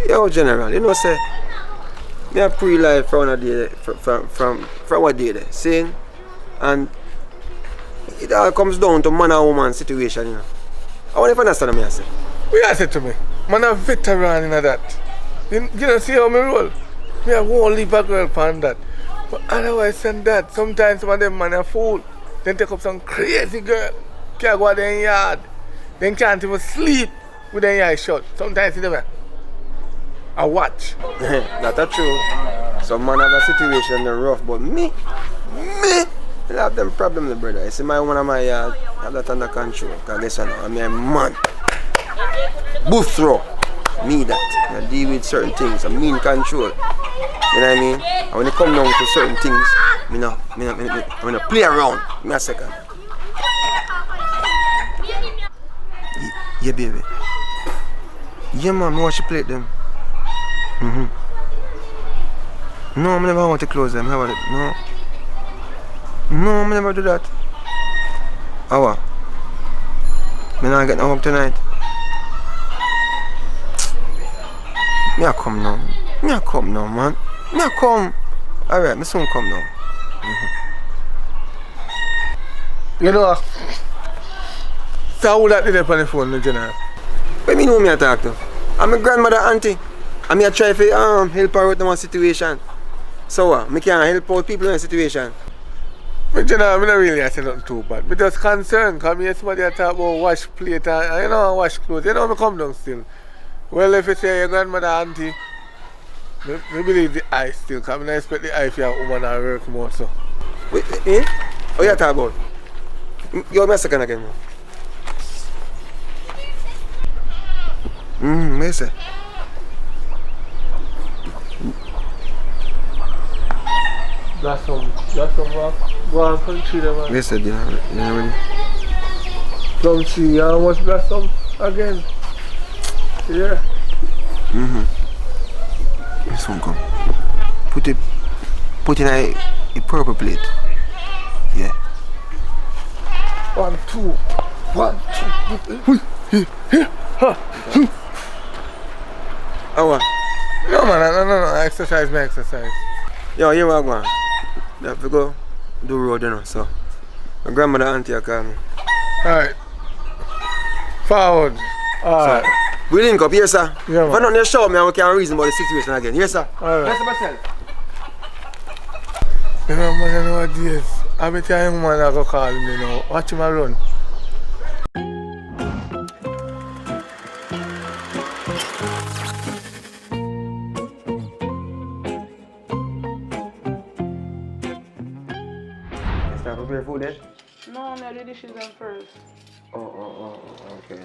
Yo, General, you know, say, me a pre-life from a day, from what day there, saying, and it all comes down to man and woman situation, you know. I want to understand what I say. What you say to me? Man a veteran in that. You don't see how me roll? Me a won't leave a girl on that. But otherwise than that, sometimes some of them man a fool. Then take up some crazy girl. Can't go out there in yard. Then can't even sleep with their eyes shut. Sometimes you never. I watch. That's true. Some man have a situation they're rough, but me, I have them problems, brother. I see my one of my yard, I have that under control. Because listen, I'm a man. Booth throw. Me that. I deal with certain things. I'm in control. You know what I mean? And when it come down to certain things, I'm gonna play around. Give me a second. Yeah, baby. Yeah, man, I watch you play them. No, I never want to close them. How about it? No, I never do that. How? I not get no home tonight. Me a come now. Man. Me a come. Alright, me soon come now. You know, so who that did it on the phone, General? What me know me a talk to? I'm my grandmother auntie. I'm here try to help her with one situation. So what? Me can't help out people in a situation. But General, I don't really say nothing too bad. I'm just concerned because I hear somebody talk about wash plate and wash clothes. You know me come down still. Well, if you say your grandmother auntie, I believe the eye still, because I expect the eye for your woman to work more so. Wait, eh? What you talking about? Give me a second again, man. What you say? That's some rock. Go on, country there, man. Yes, sir, you ready? Come see, how much got some again? Yeah. This one come. Put in a purple plate. Yeah. 1, 2. 1, 2. Oh, No, man, no. Exercise. yo, here we go. You have to go do road, you know, so. My grandmother auntie call me. Alright. Forward. Alright. So, we link up, here, sir. Yeah, if I don't show me, I can't reason about the situation again. Yes, sir. Alright. Yes, myself. You know, man, nowadays, I bet you a young man that go call me now. Watch him run. Start prepare food then? No, I do dishes them first. Oh, okay.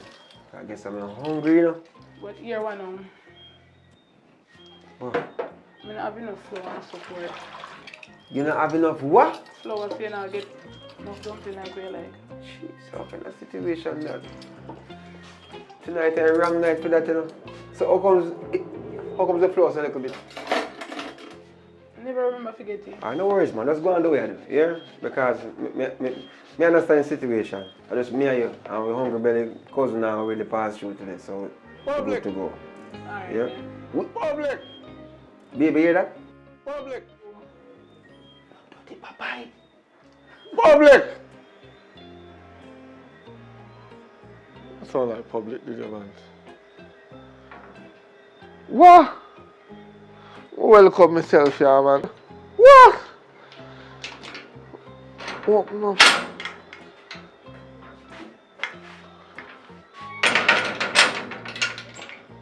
I guess I'm hungry, you know. But here one Oh. I don't have enough flour and support. You don't have enough what? Flour so you not get enough dumpling like we like. Jeez, how kind of situation that? Tonight a wrong night for that, you know. So how comes the flour so a little bit? I never remember forgetting. No worries, man. Just go on the way, yeah? Because me understand the situation. I just me and you, and we hungry belly cousin now really pass through today, so we're good to go. Alright. Yeah? Public! Baby, hear that? Public! Don't take bye. Public! That sound like public, did you, man? What? Welcome myself here, man. What? What, no?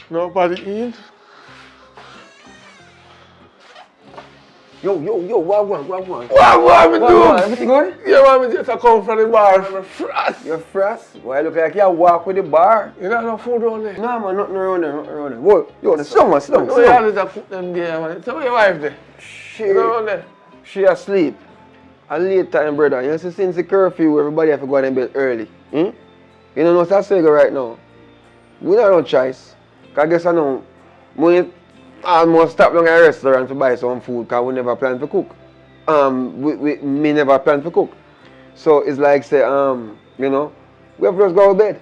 Nobody in? Yo, what? What me do? Everything good? Yeah, man, me just come from the bar. I'm frost. You're frost? Why look like you walk with the bar? You don't have no food around there? No, man, nothing around there. Whoa, yo, sit down. No, you have to put them there, man. Tell me your wife there. You know around there? She asleep. A late time, brother. You see, since the curfew, everybody have to go to bed early. You know what's that saying right now? We don't have no choice. Because I guess I know, we almost stop down at a restaurant to buy some food because we never plan to cook. Me never plan to cook. So it's like say, you know, we have to just go to bed.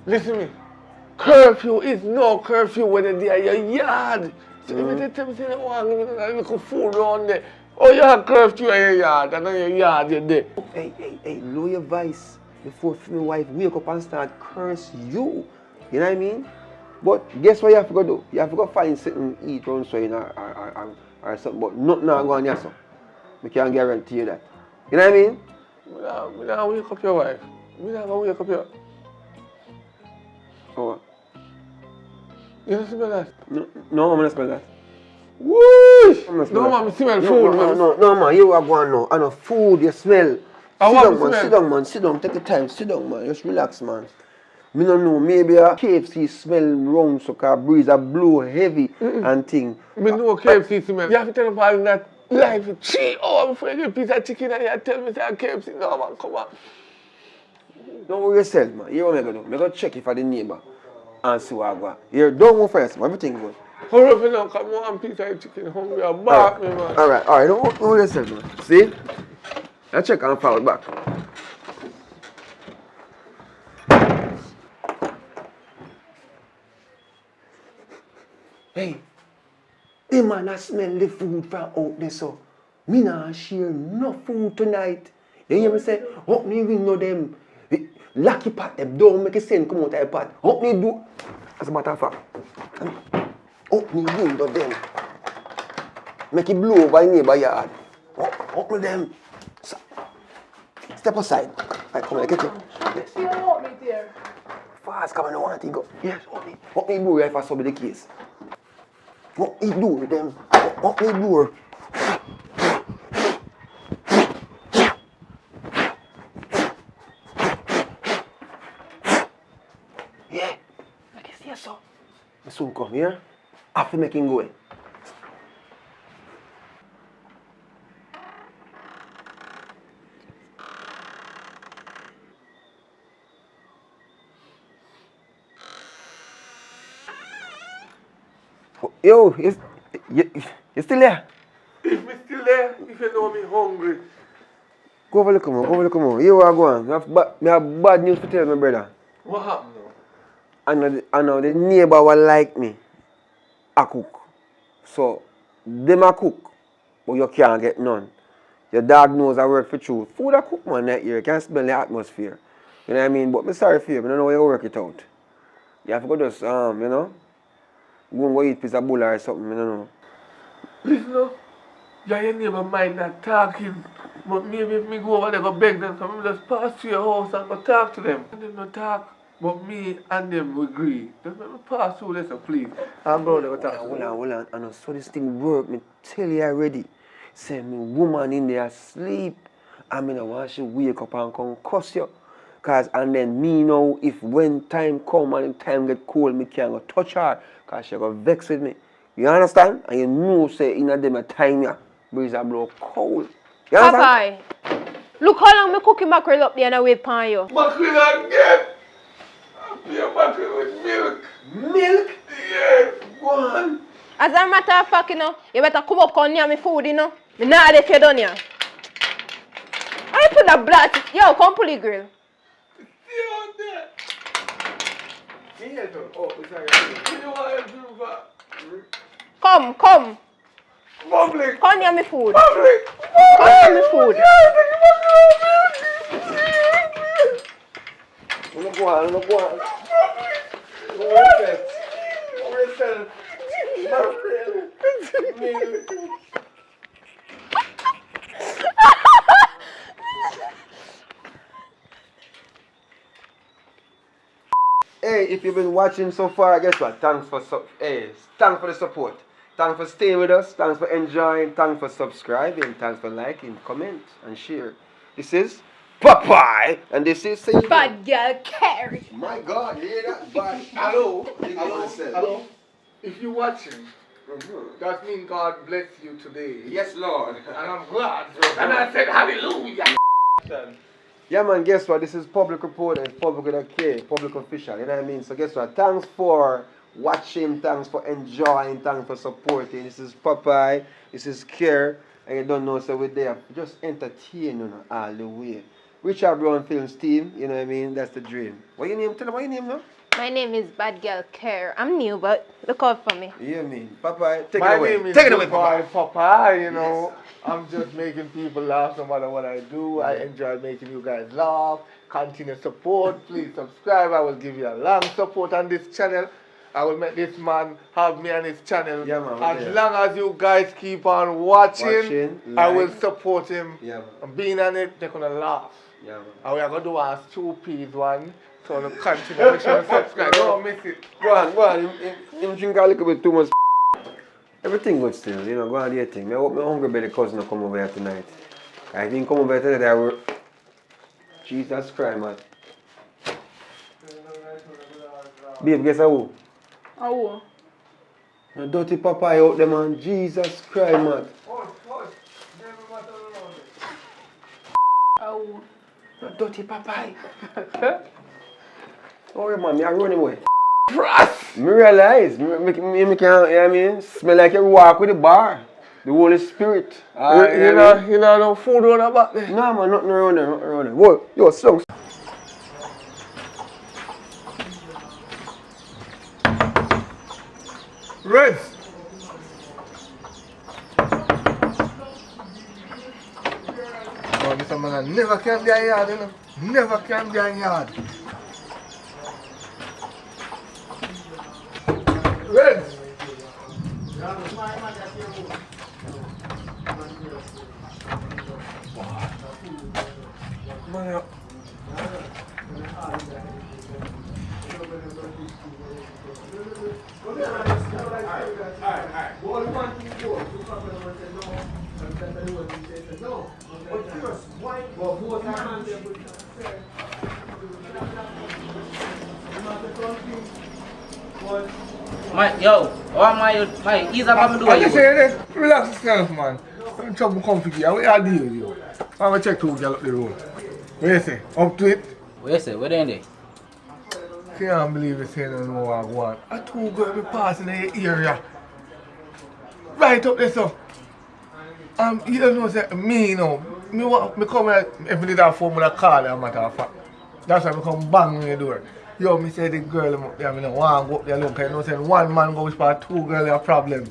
Listen to me. curfew is no curfew when you're there in your yard. So if you tell me say you want to give me a little food around there, oh you have curfew in your yard, and in your yard you're there. Hey, lower your voice before my wife wake up and start curse you. You know what I mean? But guess what you have to go do? You have to go find something to eat around so you know, or something, but nothing not going on so. I can't guarantee you that. You know what I mean? I'm not wake up your wife. I'm not going to wake up your... Oh. You don't smell that? No, I'm not smell that. Whoosh! I'm not No, smell that. man, I smell food, man. No, man, you are going now. I know food, you smell. I Sit down, man. Sit down. Take your time. Sit down, man. Just relax, man. Me don't know. Maybe a KFC smell wrong, so car breeze a blow heavy and thing. Me know KFC smell. You have to tell them all that life for 3 hours before you get a piece of chicken and you tell me say KFC. No, man, come on. Don't worry yourself, man. Here what I'm going to do. I'm going to check if I the neighbor and see what I got. Here, don't go first, man. Everything good. Hurry up now, come on, piece of chicken. Hungry and bark me, man. Alright. Don't worry yourself, man. See? I check and follow back. Hey, man, I smell the food from out there, so me not share no food tonight. You hear me say, help me ring no them. Lucky pot them, don't make a sense come out of the pot. Help me do, as a matter of fact, help me ring no them. Make it blow over the neighbor yard. Help me them. Step aside. Right, come on, get you. Yes, you want me there. Fast, come on, I don't want to go. Yes, help me do if I saw be the case. What me do with them? What me do? Yeah. I can see so. I soon come here. After making go. Yo, you still there? If me still there, if you know me hungry. Go over look more. You are going. I have bad news to tell my brother. What happened now? I know the neighbor will like me. I cook. So, them a cook, but you can't get none. Your dog knows I work for truth. Food I cook, man, that year. You can't smell the atmosphere. You know what I mean? But I'm sorry for you. I don't know how you work it out. You have to go just, you know, go and go eat piece of bull or something, I don't know. Listen now, your neighbor mind not talking, but maybe if me go over there go beg them, so I just pass through your house and go talk to them. And them not talk, but me and them will agree. Just let me pass through this, please. I'm going to go talk to them. Hold on. I know so this thing work. Me tell you already. Say me woman in there sleep. I mean I want she wake up and come cuss you. Cause and then me know if when time come and time get cold, me can't go touch her. Cause she go vex with me. You understand? And you know say in a them a time ya breeze a blow cold. You understand? Papa, look how long me cooking mackerel up there and I wait upon you. Mackerel again! I'm your mackerel with milk. Milk? Yes, go on. As a matter of fact, you know, you better come up on near me food, you know. Me not if you done here. I put the blood. Yo, come pull the grill. Stay on there. Oh, sorry. You know what I do for? Come. Public. Come near me food. Public. Come near me food. Go on. Hey, if you've been watching so far, guess what? Thanks for the support. Thanks for staying with us. Thanks for enjoying. Thanks for subscribing. Thanks for liking, comment, and share. This is Popeye, and this is Bad girl Carrie. My God, you hear that? Bad. Hello. If you're watching, that means God bless you today. Yes, Lord. And I'm glad. And I said hallelujah. Yeah, man, guess what? This is public report and public with a K, public official, you know what I mean? So guess what? Thanks for watching, thanks for enjoying, thanks for supporting. This is Popeye, this is Care, and you don't know, so we're there. Just entertain, you know, all the way. Richard Brown Films team, you know what I mean? That's the dream. What your name? Tell them what your name now? My name is Bad Girl Care. I'm new, but look out for me. Yeah, me. Papa, take My it away. name is Take it away, Papa. Papa, you know. I'm just making people laugh no matter what I do. I enjoy making you guys laugh. Continue support. Please subscribe. I will give you a long support on this channel. I will make this man have me on his channel. Yeah, man, as long as you guys keep on watching, I will like. support him. Yeah, man. And being on it, they're going to laugh. Yeah, man. And we are going to do a 2 piece one. So to continue. Make sure you subscribe. Don't miss it. Go on. Him drink a little bit too much. Everything good still, you know, go on do your thing. I hope my hungry belly cousin will come over here tonight. I think come over here today, I will... Jesus Christ, man. Babe, guess who? Oh. The dirty papaya out there, man. Jesus Christ, man. Oh. The dirty papaya. Oh, man, me I run him away. Me realize, me can, you know what I mean? Smell like you walk with the bar. The Holy Spirit. You know, no food on the back there. No, man, nothing around there. Whoa, yo, songs. Rest. Oh, this man never can be a yard, you know. Never can be a yard. Rest. Man, Ease up and do I what just you say this. Relax yourself, man. Don't trouble come for you. What you deal with you? I'm going to check 2 girls up the road. What you say? Up to it? What you say? What they there? Can't believe you saying no more I want. I 2 girls be passing in the area. Right up there, so. You don't know, say, me, you know. Me come here, if I did that phone with a call, as a matter of fact. That's why I come bang on the door. Yo, me say the girl up there, I don't want to go up there look. You know, saying 1 man go whisper 2 girls a problem.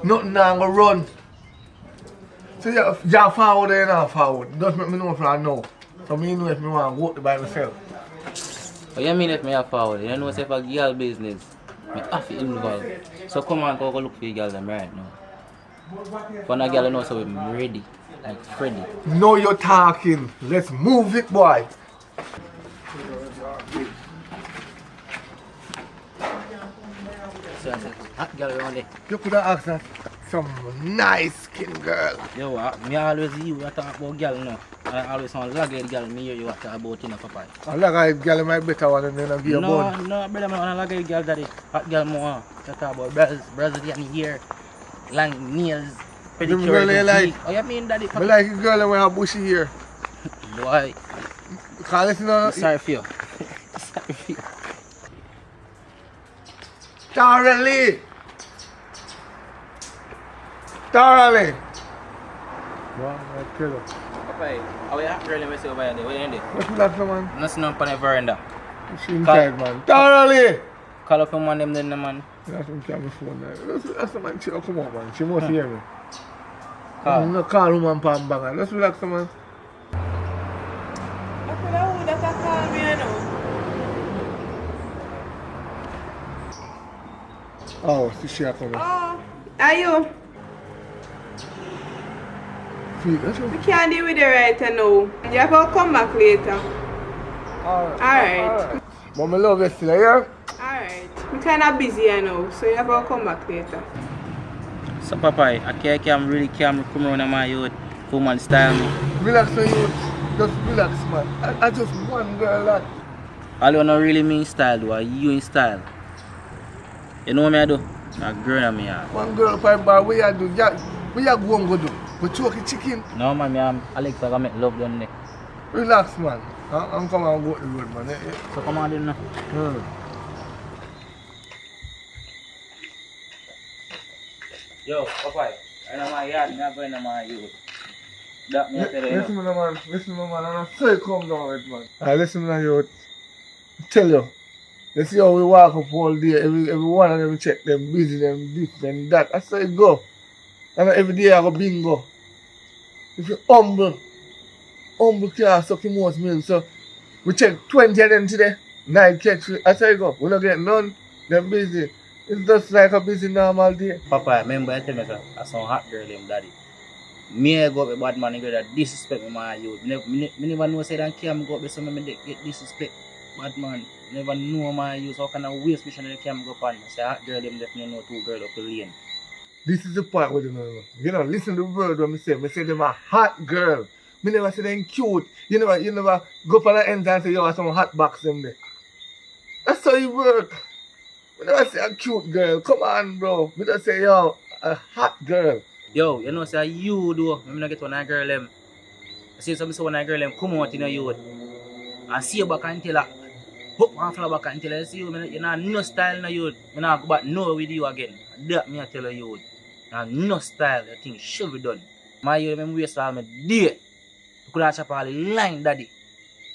Nothing now go run. So you're forward there now forward. Just make me know if I know. So me know if me want to go up there by myself. What you mean if me have forward? You know if a girl business, me have to involve. So come on, go look for your girl them right now. For a girl know so I'm ready, like Freddy. No, you're talking. Let's move it, boy. So I said, hot girl around there. You could have asked that some nice skin girl. Yo, me always you talk about girl now. I always want lagged girl, me hear you talk about in a papa. I like a girl might better one than a gear bone. No, brother, man, I lagged girl daddy. Hot girl more. You talk about Brazilian hair, long nails, pedicure. Really like? Oh, you mean daddy? I like a girl with a bushy hair. Boy. Call it, you know. Sorry for you. Sorry for you. Thoroughly. Thoroughly. Wow, I kill her. Okay, how are you really messing over there? What are you doing? What's that for, man? Nothing on the veranda. She inside, man. Thoroughly. Call up him on them then, man. That's what I'm phone there. That's the man. She come on, man. She must hear me. Call. I'm not call woman palm banger. Let's relax, man. I could have that I call me, you know. Oh, she coming. Oh, are you? We can't deal with it right now. You have to come back later. Alright. But my love is still here. Alright. I'm kind of busy now, so you have to come back later. So, Papa, I can't really come around on my youth. Woman style me. Relax, my youth. Just relax, man. I just one girl, lad. All you know really mean style, though. You in style. You know what I do? I'm girl on me. One girl for bar, what you do? What you go and go do? We choke the chicken. No, man, I'm Alex, I make love down there. Relax, man. I'm coming and go to the road, man. So, come on, then. Yo, Papa, I know my yard, I'm going to my youth. That me tell you. Listen, man. I'm so calm down with, man. Listen, man, you. Tell you. You see how we walk up all day, every one of them check them busy, them this, them that. That's how it go. And every day I go bingo. If you humble can't suck your most milk. So we check 20 of them today. 9 catch. That's how it go. We don't get none. Them busy. It's just like a busy normal day. Papa, remember I tell me I some hot girl him daddy. Me I go up with bad man and girl that disrespect me my youth. Me never know say that cam go up with some me get disrespect bad man. Never know my youth. How can I waste mission in the cam go up on? Say hot girl them definitely know 2 girls up the lane. This is the part where you know. You know, listen to the word when I say. I say them a hot girl. Me never say them cute. You never go up on the end and say yo some hot box them there. That's how you work. Me never say a cute girl. Come on, bro. Me just say yo a hot girl. Yo, you know say you do. Me not get one of girl them. I see some one of girl them come out in a youth and see you back and tell her. Hook one flower back and tell her see you. You know no style in a youth. Me not go back no with you again. That me I tell you. Now no style. The thing should be done. My youth me waste all my day. You could have chop all the line, daddy.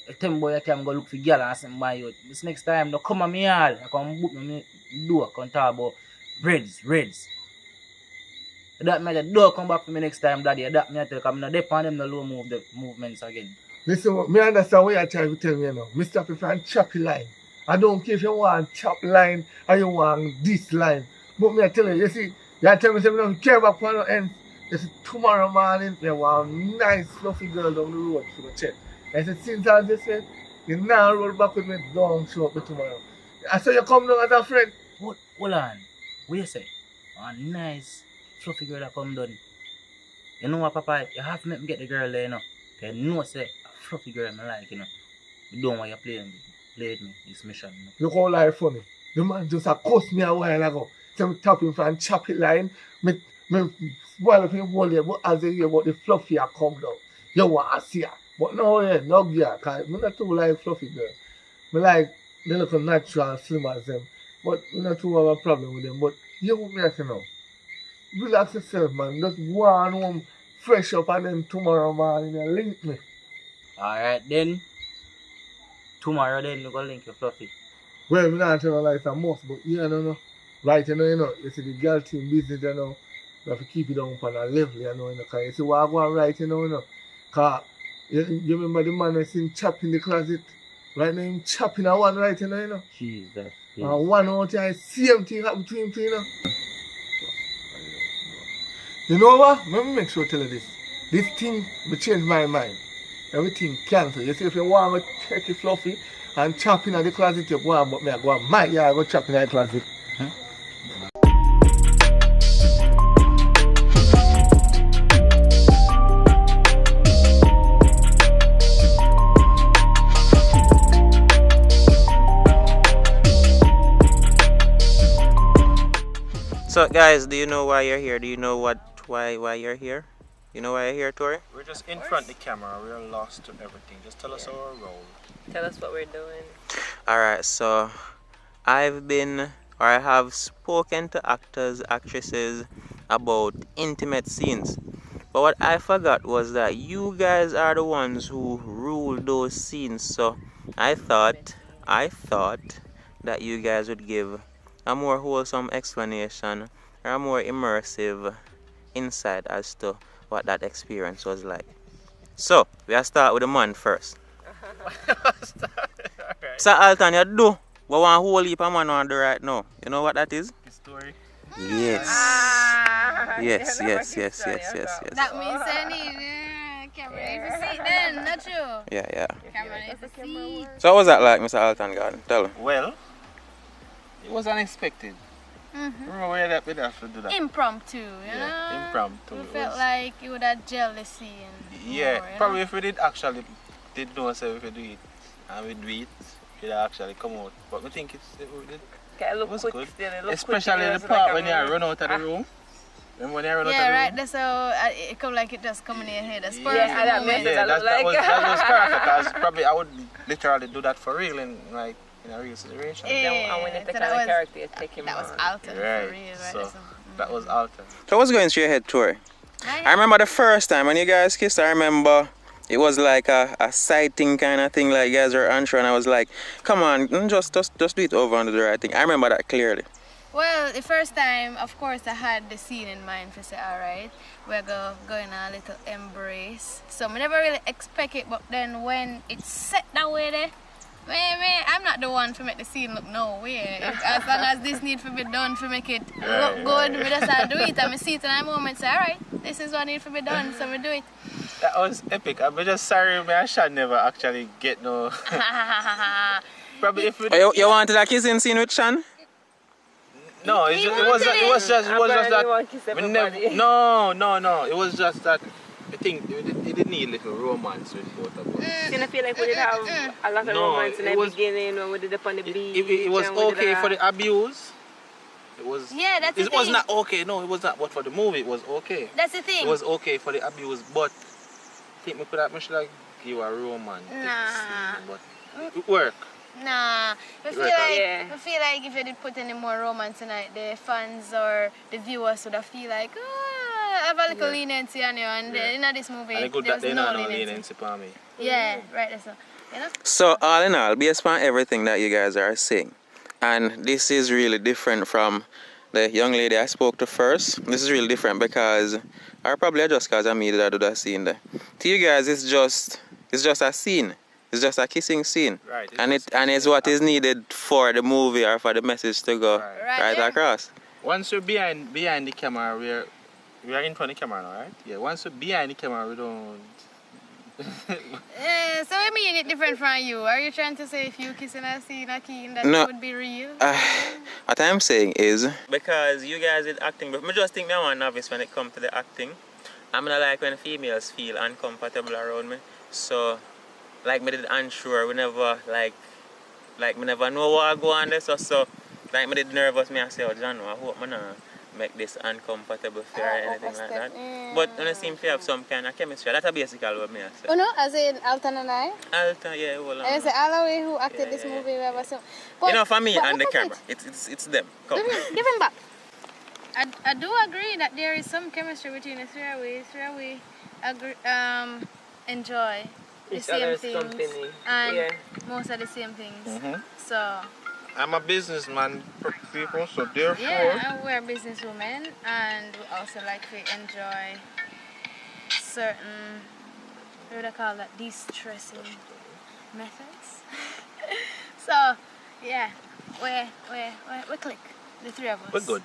I tell me boy, I can go look for girl and say my youth. This next time, don't come at me all. I come book me door, come talk about reds. That means the door come back for me next time, daddy. That means I tell you, I'm not depend on them the low movements again. Listen, me understand what you're trying to tell me now. Me stop if I'm choppy line. I don't care if you want chop line or you want this line. But me I tell you see, you tell me something, don't care about one end. You see, tomorrow morning, there was a nice fluffy girl down the road for the check. I said, since I just said, you now roll back with me, don't show up me tomorrow. I said, you come down as a friend. Hold on. What you say? A nice fluffy girl that come down. You know what, Papa? You have to make me get the girl there, you know. Because you know, say, a fluffy girl I like, you know. You don't want you playing with me. It's mission. You know? Look how life funny. The man just cussed me a while ago. So I tap him for a choppy line. Me spoil up him whole year, but as I hear about the fluffy I come down. You want to see her. But no, yeah, no girl. Because I'm not too like fluffy girl. I like they look natural and slim as them. But I'm not too have a problem with them. But you want me to know. Relax yourself, man. Just go on home, fresh up, and then tomorrow morning you link me. Alright then. Tomorrow then you go link your fluffy. Well, I'm not telling you like a must, but you know. Right, you know, you see the girl team business, you know. You have to keep it down on a level, you know. Because you see what I go on right, you know. Because you remember the man that's in chop in the closet? Right now, him chopping a one right, you know. Jesus. And one out here, same thing happen to him, you know. You know what? Let me make sure I tell you this. This thing will change my mind. Everything cancel. You see, if you want to take it fluffy and chop in the closet, you go on, but me I go on my yard, go chop in the closet. So guys, do you know why you're here? Do you know why you're here? You know why you're here, Tori? We're just in front of the camera. We're lost to everything. Just tell us our role. Tell us what we're doing. Alright, so I have spoken to actors, actresses about intimate scenes. But what I forgot was that you guys are the ones who rule those scenes. So I thought that you guys would give a more wholesome explanation or a more immersive insight as to what that experience was like. So, we'll start with the man first. So, Alton, you do what one whole heap of man want to do right now. You know what that is? The story. Yes. Yes. That means I need camera for seat then, not you? Yeah. Camera for seat. So, what was that like, Mr. Alton Garden? Tell me. Well, it was unexpected. Remember we have to do that? Impromptu, you know? Impromptu. We felt like you would have jealousy and Yeah, more, probably if we did know say if we do it and we do it, it'd actually come out. But I think it was good. Especially the part when you run out of the room. Remember when you run out of the room? right, that's how it come like it just coming in your head. That's that was perfect because probably I would literally do that for real in a real situation. And when you take on a character, you take him that was on. altered Right. for real, right? So that was altered. So, what's going through your head, Tori? I remember the first time when you guys kissed, I remember it was like a sighting kind of thing, like you guys were unsure, and I was like, come on, just do it over and do the right thing. I remember that clearly. Well, the first time, of course, I had the scene in mind for say, alright, we're going a little embrace. So I never really expect it, but then when it's set that way there, man, I'm not the one to make the scene look no way. As long as this need to be done to make it look good, we just do it and I see it in that moment, say, alright, this is what need to be done, so we do it. That was epic. I'm just sorry, I should never actually get no. Probably if we... You wanted a kissing scene with Shan? No, it was just that. We never, no. It was just that. I think it didn't need little romance with both of us. Didn't feel like we did have a lot of romance in the beginning when we did it on the beach. It was okay for the abuse. It was. Yeah, that's the thing. It was not okay. No, it was not. But for the movie, it was okay. That's the thing. It was okay for the abuse, but I think we should have give a romantic scene, but it worked. Nah, I feel like if you did put any more romance tonight, the fans or the viewers would have feel like, have a little leniency on you, and in this movie, and good there that was no no leniency for me. Yeah, right, that's all. You know? So all in all, based on everything that you guys are saying, and this is really different from the young lady I spoke to first. This is really different because, or probably just because I made that do that scene there. To you guys, it's just a scene. It's just a kissing scene, right? And it's what is needed for the movie or for the message to go right across. Once we're behind the camera, we are in front of the camera now, right? Yeah. Once we're behind the camera, we don't. So I mean it different from you. Are you trying to say if you kissing a scene a keen that would be real? What I'm saying is because you guys did acting, but I just think I'm a novice when it comes to the acting. I'm not like when females feel uncomfortable around me. So. Like me did unsure, we never like me never know what I go on this so like me did nervous, me I say, oh John, I hope me not make this uncomfortable for or anything like that. But when I seem to have some kind of chemistry, that's basically what me I say. Oh no, as in Alton and I? Alton, yeah, hold on. I say all the way who acted this movie we ever saw. But, you know, for me and the camera, it's them. Come. Give him back. I do agree that there is some chemistry between the three of we enjoy the same things and most of the same things. So I'm a businessman, people, so therefore. Yeah, we're businesswomen, and we also like to enjoy certain, what do I call that, de-stressing methods. So yeah, we click, the three of us. We're good.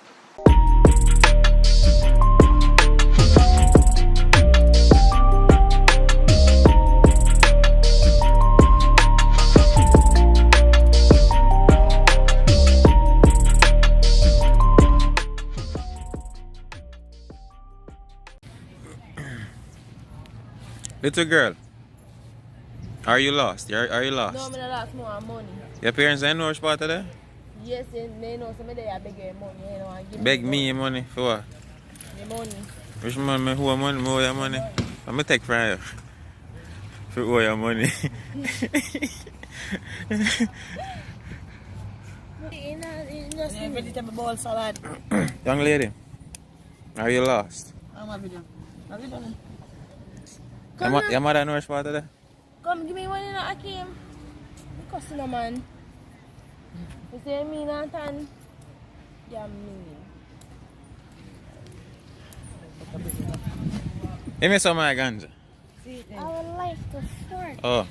Little girl, are you lost? Are you lost? No, I'm not lost more money. Your parents ain't know which part of that? Yes, they know somebody I beg your money. You know, give beg me your money for what? The money. Which money? Who money? Me owe your money? I'm gonna take from you. For owe your money. Vegetable bowl salad. Young lady, are you lost? I'm a video. Have you done it? Your mother knows part of that? Come give me one in a Akeem. Because no man. You say me Nathan? Yeah, me. Give me some of my ganja. I would like to fork. Oh,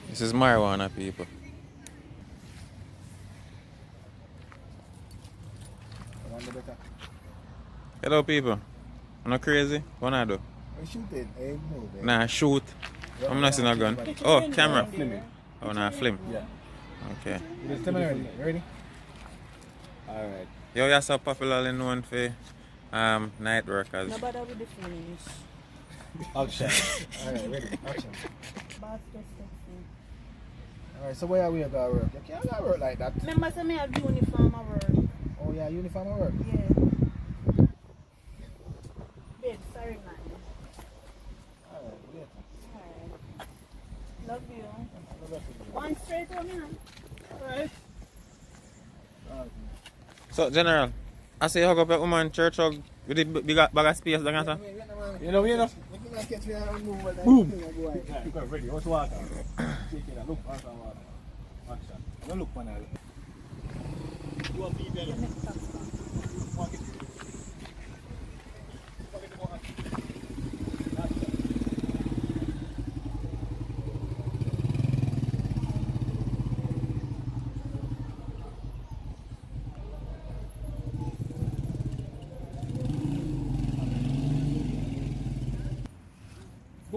this is marijuana, people. Hello, people. I'm not crazy. What I do? Shooting, move. Nah, shoot. I'm not seeing a gun. Oh, camera. Oh, nah, film. Yeah. Okay. Just tell me ready. Ready? Alright. Yo, you're so popularly known for night workers. Nobody with the phones. Action. Alright, ready. Action. Alright, so where are we going to work? You can't go work like that. Remember, say me have uniform at work. Oh, yeah, uniform at work? Yeah. Babe, sorry, man. Alright, wait. Alright. Love you. One straight on me, alright. So, General, I say hug up your woman church hug with the big bag of space, You know. Boom! Ready, what's water? Take it, look, water. Action. Don't look for now. You want to be better?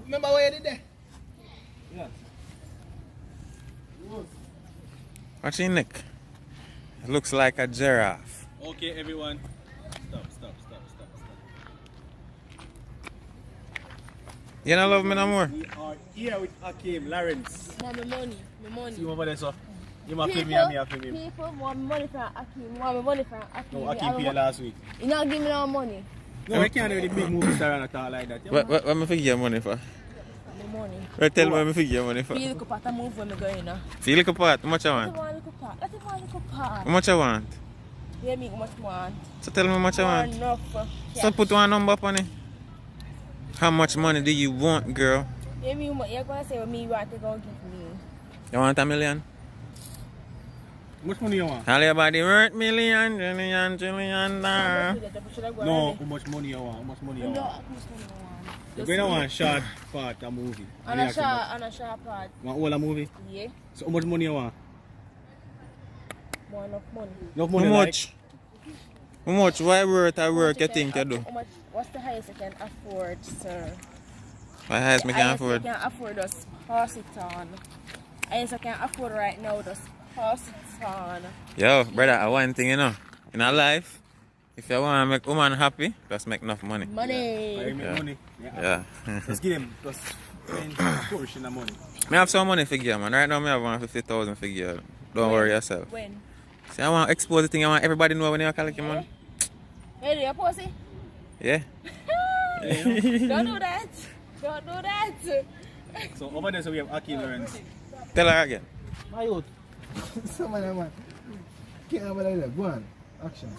Remember where you did there? Yeah. What's your neck? It looks like a giraffe. Okay, everyone. Stop. You don't love me no more? We are here with Hakeem Lawrence. Want my money. See you over there, sir. You must film me and me have film him. People want money from Hakeem. Want my money from Hakeem. No, Hakeem paid last week. You not give me no money. No, I can't do the big movie star and a talk like that. What am I figure your money for? The money. Right, tell me what I figure your money for. Feel like a part of move when I go in. Feel like a part? How much I want? Let it want a part. How much I want? Yeah, me how much want. So tell me how much I want. Enough. So put one number up on it. How much money do you want, girl? Yeah, me you're going to say what me you want to go give me. You want $1 million? How much money you want? All your body worth million, trillion. No, how much money you want? How much money you want? You're going to want a short part of movie. And a short part. Want all a movie? Yeah. So how much money you want? More enough money. Enough money How much? How much? Why worth I work you think you do? What's the highest you can afford, sir? My highest I can afford? The highest you can afford, just pass it on. Highest I can afford right now, just pass it on. Yo, brother, one thing you know. In our life, if you want to make woman happy, just make enough money. Money. Yeah. Make money. Yeah. Just give them just portion of money. I have some money figure, man. Right now, I have 150,000 figure. Don't worry yourself. When? See, I want to expose the thing. I want everybody know when you collect your money. Hey, you pussy? Yeah. Don't do that. Don't do that. So over there, so we have Hakeem Lawrence. Tell her again. My youth. Some of them, man. Can't have it like that. Go on. Action.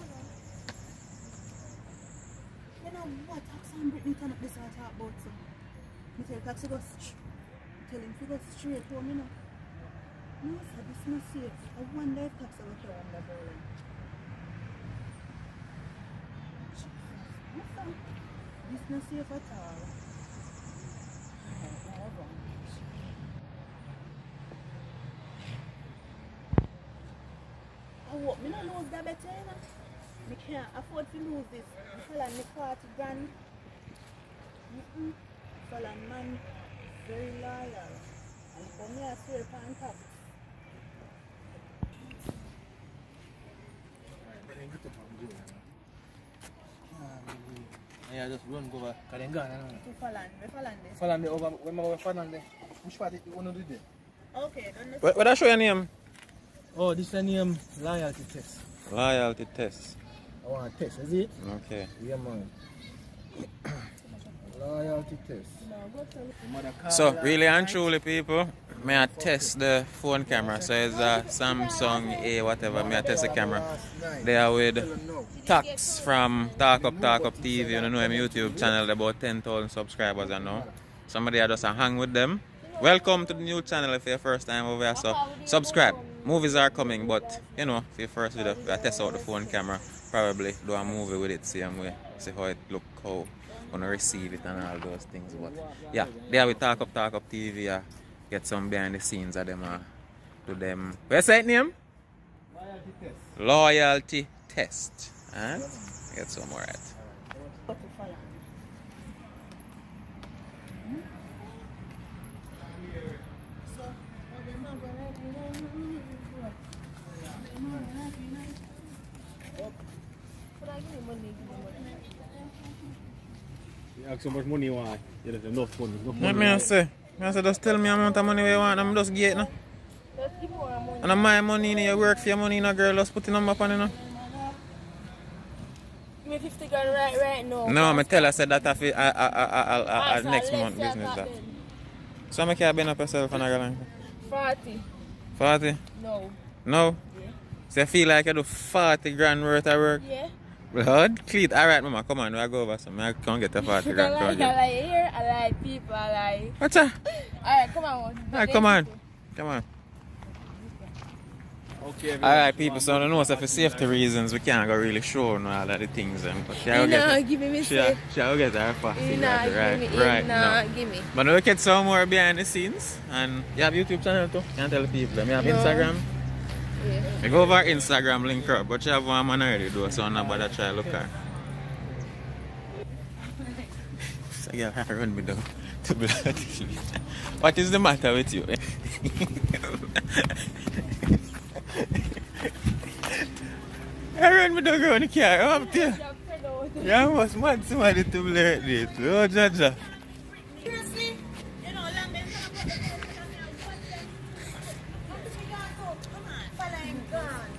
You know what? Tax and Brittany turn up this I talk about. So. Me tell Tax to go tell him to go straight home, you know. No, sir, this is not safe. I wonder if Tax will tell him that Berlin. Listen, this is not safe at all. I hope me not lose that better, you know. Me can't afford to lose this. Me fella me 40 grand. Fella man very loyal. And for me I swear upon top. Yeah, just run go over. Cause them gone, To Falande. Falande over. When I go over Falande, which part you want to do there? Okay, done this. What I show your name? Oh, this is the name loyalty test. Loyalty test. I want a test, is it? Okay. Yeah, man. Loyalty test. So, really and truly, people, may I test the phone camera. So, it's a Samsung A whatever. May I test the camera. They are with Tax from Talk Up TV. You know him YouTube channel, about 10,000 subscribers and now. Somebody I just hang with them. Welcome to the new channel if you're your first time over here. So, subscribe. Movies are coming, but you know, for your first video, I test out the phone camera. Probably do a movie with it, same way. See how it look, how gonna receive it and all those things. But yeah, they are with Talk Up TV. Get some behind the scenes of them. To them. What's that name? Loyalty test. Loyalty test. Huh? Get some more right. You ask how much money you want. You have enough money. What me I say? I say just tell me how much money you want. I'm just get no. And my money, you work for your money, no girl. Just put the number on it, no. Give me 50 grand right now. No, I tell her said that I next month business that. So I can't bend up yourself and I go like 40. 40? No. No? Yeah. So you feel like you do 40 grand worth of work? Yeah. Blood? Cleat. Alright, mama, come on, we'll go over some. I can't get a 40 grand. I like here, I like people, I like. What's that? Alright, come on. Alright, come on. Come on. Okay, Alright, people, so I know so for safety reasons we can't go really show all of the things. But Give me safe. She'll get her fast. Give me. Give me. But we'll get some more behind the scenes. And you have YouTube channel too? Can't tell the people. You have Instagram? Yeah. We go over Instagram link up, but you have one man already though, so I'm not bother try to look at. So yeah, I run me down to blood. What is the matter with you? I run me down around the car up there. You almost mad somebody to blur this. Oh, Jaja. Seriously? You know, long them following gone.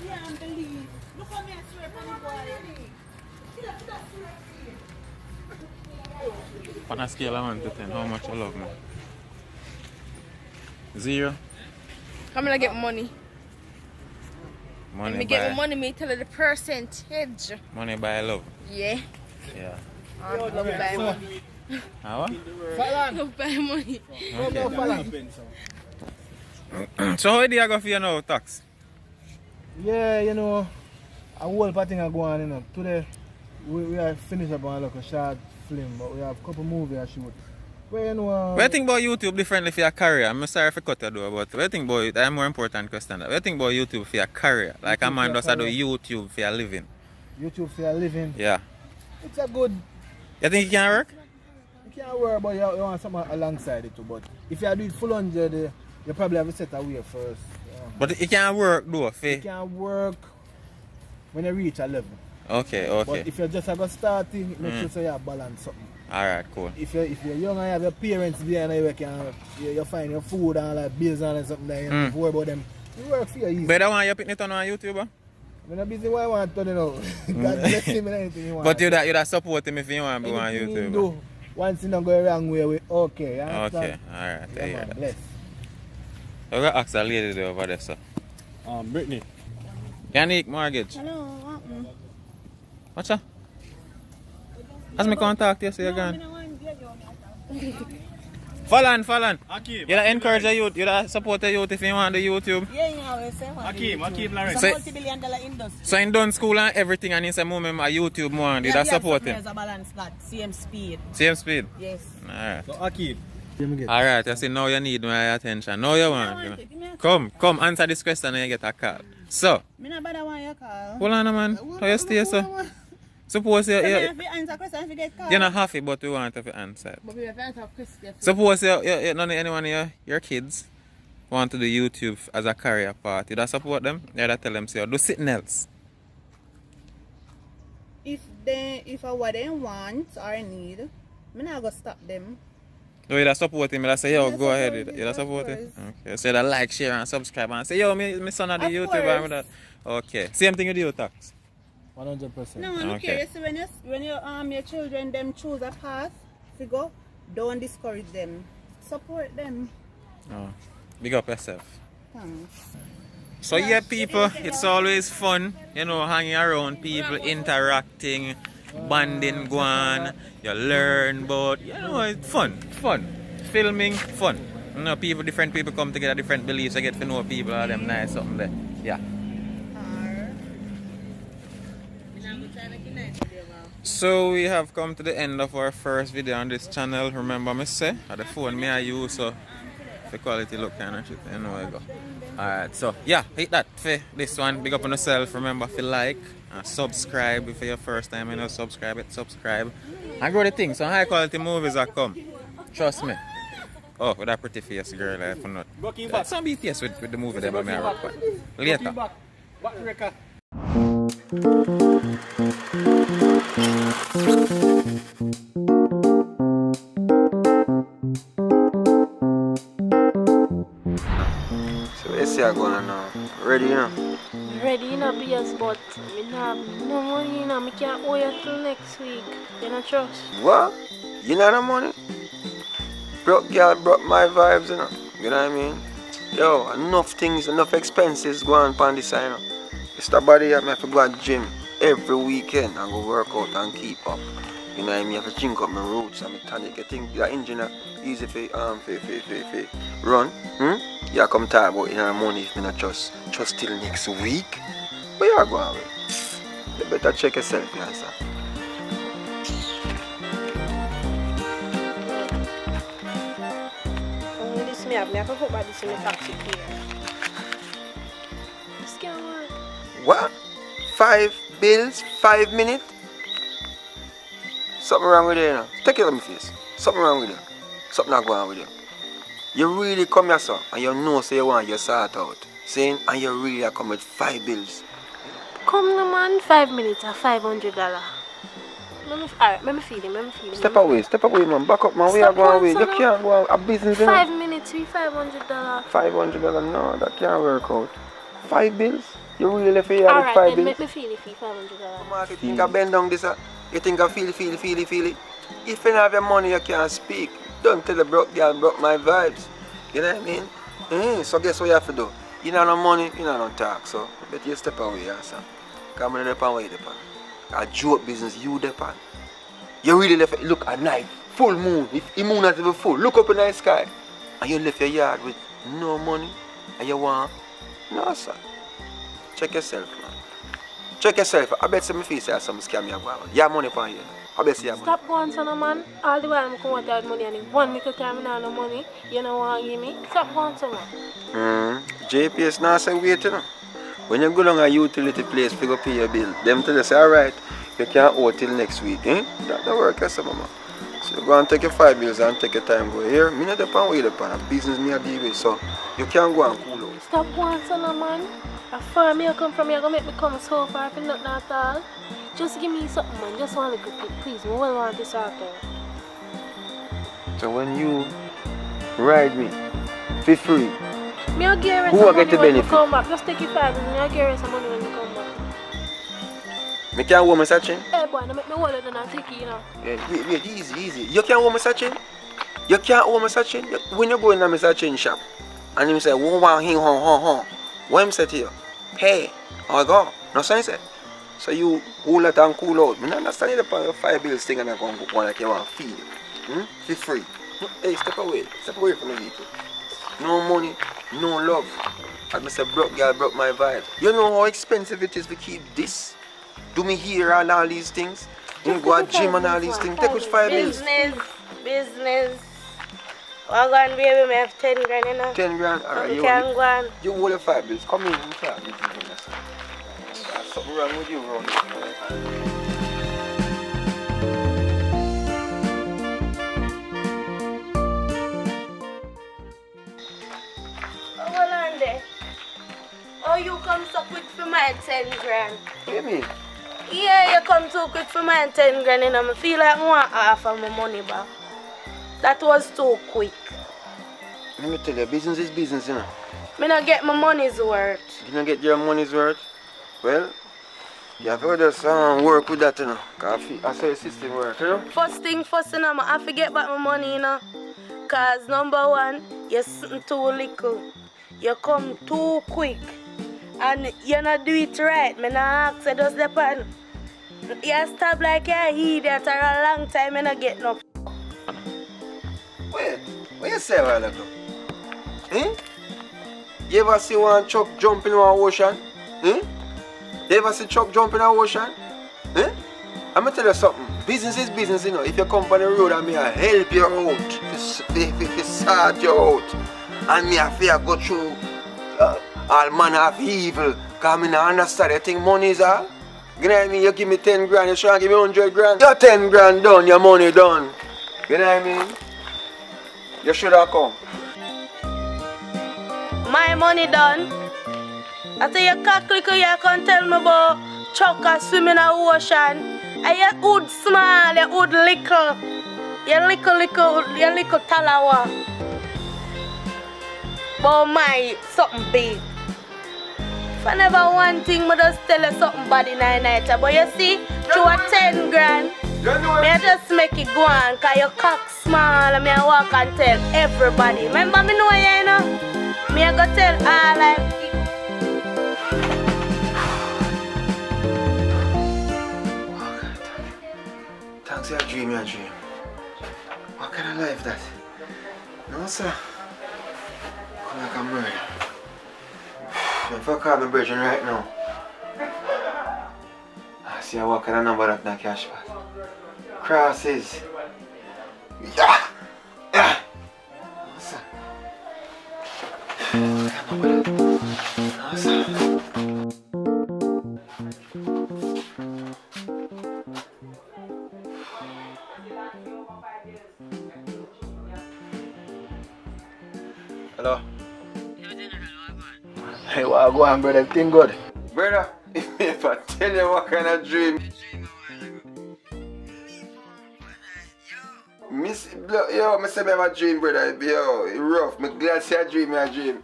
Can't believe. Look how me I swear upon the boy. On a scale of 1 to 10, how much you love me? 0? I'm gonna get money. Money When me get the money, me tell her the percentage. Money by love. Yeah. Yeah. I love buy money. How? Love buy money. So how do you go for your now tax? Yeah, you know, a whole thing are going on, you know. Today, we are finished up on like a short film, but we have a couple movies to shoot. Well, you know, What do you think about YouTube differently for your career? I'm sorry for cut you though, but what do you think about it? That's a more important question. What do you think about YouTube for your career? Like a man does do YouTube for your living. YouTube for your living. Yeah. It's a good. You think it can work? You can't work, but you want something alongside it too. But if you do it full 100, you probably have to set away first. But it can work though, It can work when you reach a level. Okay. But if you're just starting, make sure you have balance something. Alright, cool. If you're young and you have your parents behind you, you find your food and like bills and something like that, you worry about them. You work for you easy. But I want you picking it on YouTuber? I'm not busy what I want to do, you know. God bless him and anything you want. But you'd support him if you want to be on YouTube. Do, once you don't go the wrong way, we okay. You understand? Okay, alright. Yeah, man, bless. I'm going to ask a lady there over there, sir. Brittany. Yannick Mortgage. Hello, What's that? Has me contact you, so you're gone. Fallon. Akeem. You encourage the youth, you support the youth if you want the YouTube. Yeah, we say what. Akeem Larry. It's a multi-billion-dollar industry. So in done school and everything and in some moment a YouTube more and you support him. There's a balance that same speed. Same speed? Yes. Alright. So Akeem. Alright, I see now you need my attention. Now you want. Come, answer this question and you get a call. So, Me not bother want your call. hold on man. How you stay so? Suppose you answer question if you get call. you're not happy but we want to answer. But we have to answer question. Suppose none of anyone of your kids want to do YouTube as a career path. You don't support them? You don't tell them say do something else. If what they want or need, me not go stop them. No, you don't support him, you say, yo, go ahead. You don't support him? Okay. So you like, share and subscribe and say, yo, my son at the YouTube and that. Okay. Same thing you do, tax. 100%. No, I'm curious. When your children them choose a path to go, don't discourage them. Support them. Oh. Big up yourself. Thanks. So yeah, people, it's always fun, you know, hanging around people, interacting, bonding, go on, you learn, but you know, it's fun. Filming, fun. You know, different people come together, different beliefs, I get to know people, all them nice, something there. Yeah. So we have come to the end of our first video on this channel. Remember me say, the phone me I use, so the quality look kind of shit, you know where I go. Alright, so yeah, hit that for this one. Big up on yourself. Remember to like and subscribe if it's your first time, you know, subscribe. And go the thing, some high quality movies are come. Trust me. Oh, with that pretty face girl, I forgot. Some BTS with the movie there, but me I rock with. Later. So let's see how going on now. Ready now? ready in a BS, but I have no money, I can't wait till next week. You know, trust. What? You know the money? Broke girl broke my vibes, you know. You know what I mean? Yo, enough things, enough expenses going on this side, you know. It's the body I have to go to the gym every weekend and go work out and keep up. You know what I mean? I have to drink up my roots and my tonic. I think the engine easy for run. Yeah, come talk about the money if I not just till next week. But you are going away. You better check yourself, you understand? Me have to put my this in the taxi here. This can't work. What? 5 bills, 5 minutes? Something wrong with you, you know. Take it on my face. Something wrong with you. Something not going on with you. You really come here, sir, and you know so you want your sort out. Saying, and you really come with 5 bills. Come no man, 5 minutes or $500. Alright, let me feel him. Step away, man. Back up, man. We are going away. You can't go a business, you know. 5 minutes, $500. $500? No, that can't work out. 5 bills? You really left here with 5 bills? Alright, then make me feel it for $500. You think I bend down this? You think I feel it? If you don't have your money, you can't speak. Don't tell the broke girl broke my vibes. You know what I mean? So guess what you have to do? You don't have no money, you don't have no talk. So better you step away, son. Come on, depend where you depend. A joke business, you depend. You really left, look at night, full moon. If the moon not even full, look up in the sky. And you left your yard with no money. And you want? No, sir. Check yourself, man. Check yourself. I bet some face have some scam you have. You have money for you. I bet you have money. Stop going, son, man. All the while I'm coming out money and in 1 little time I have no money. You know what you give me? Stop going, son, man. JPS now say wait, you know. When you go down a utility place to go pay your bill, them tell you say, alright, you can't owe till next week, eh? That work, yes, mama. So you go and take your 5 bills and take your time go here. Me not depend where you depend. A business me a deal with, so you can't go and cool out. Stop going, son, man. A far me I come from, you're going to make me come so far for nothing at all. Just give me something, man. Just one little bit, please. I will want this out there. So when you ride me for free, me I'll give you who will get the benefit? Come back. Just take your 5 and I'll give you some money when you come back. Me can't hold my searching? Hey boy, don't make me hold it and I'll take it, you know. Yeah, wait, easy. You can't hold my searching? You can't hold my searching? When you go in a searching shop and you say, what am I say to you? Hey, I go. No sense. So you hold it and cool out. I understand you the 5 bills thing and I go one like you want to feed it. For free. Hey, step away from the vehicle. No money, no love. As I say, broke girl broke my vibe. You know how expensive it is to keep this? Do me here and all these things? You go to gym and all these things. Take us 5 bills. Business. I'm going to be able to have 10 grand, you know? 10 grand? Alright, you hold the 5 bills. Come in and talk. There's something wrong with you, Ron. Oh, you come so quick for my 10 grand. What do you mean? Yeah, you come too quick for my 10 grand, you know. I feel like I want half of my money back. That was too quick. Let me tell you, business is business, you know. I don't get my money's worth. You don't get your money's worth? Well, you have to just work with that, you know. Because I saw your system work, you know. First thing first, you know, I have to get back my money, you know. Because number one, you're sitting too little. You come too quick. And you not do it right. I not ask you just depend. You stop like you're an idiot for a long time and not get no. Wait, what you say a while ago? Eh? You ever see one truck jump in an ocean? Eh? You ever see truck jump in an ocean? Eh? I'm gonna tell you something. Business is business, you know. If you come on the road and me I help you out, if sort you out, and me I fear go through all manner of evil, because I don't understand. You think money is all? You know what I mean? You give me 10 grand, you try to give me 100 grand. Your 10 grand done, your money done. You know what I mean? You should have come. My money done. I say you can't click, you can tell me about truck and swim in the ocean. And you hood small, you hood little. You little talawa. But my something big. If I never one thing, I just tell you something bad in the night. But you see, through a 10 grand, I just make it go on, because your cock small and I walk and tell everybody. Remember me know you, know? Me I go tell all like... Thanks, your dream, your dream. What kind of life that? No, sir. Come like a murder. If I call my virgin right now, I see what kind of number that in the cash bag. Crosses. Yeah! Yeah! No, sir. No, sir. Hello? Hey, what go on, brother? Everything good? Brother, if I tell you what kind of dream. Yo, I say I have a dream, brother. Yo, it's rough. I'm glad to see a dream, a dream.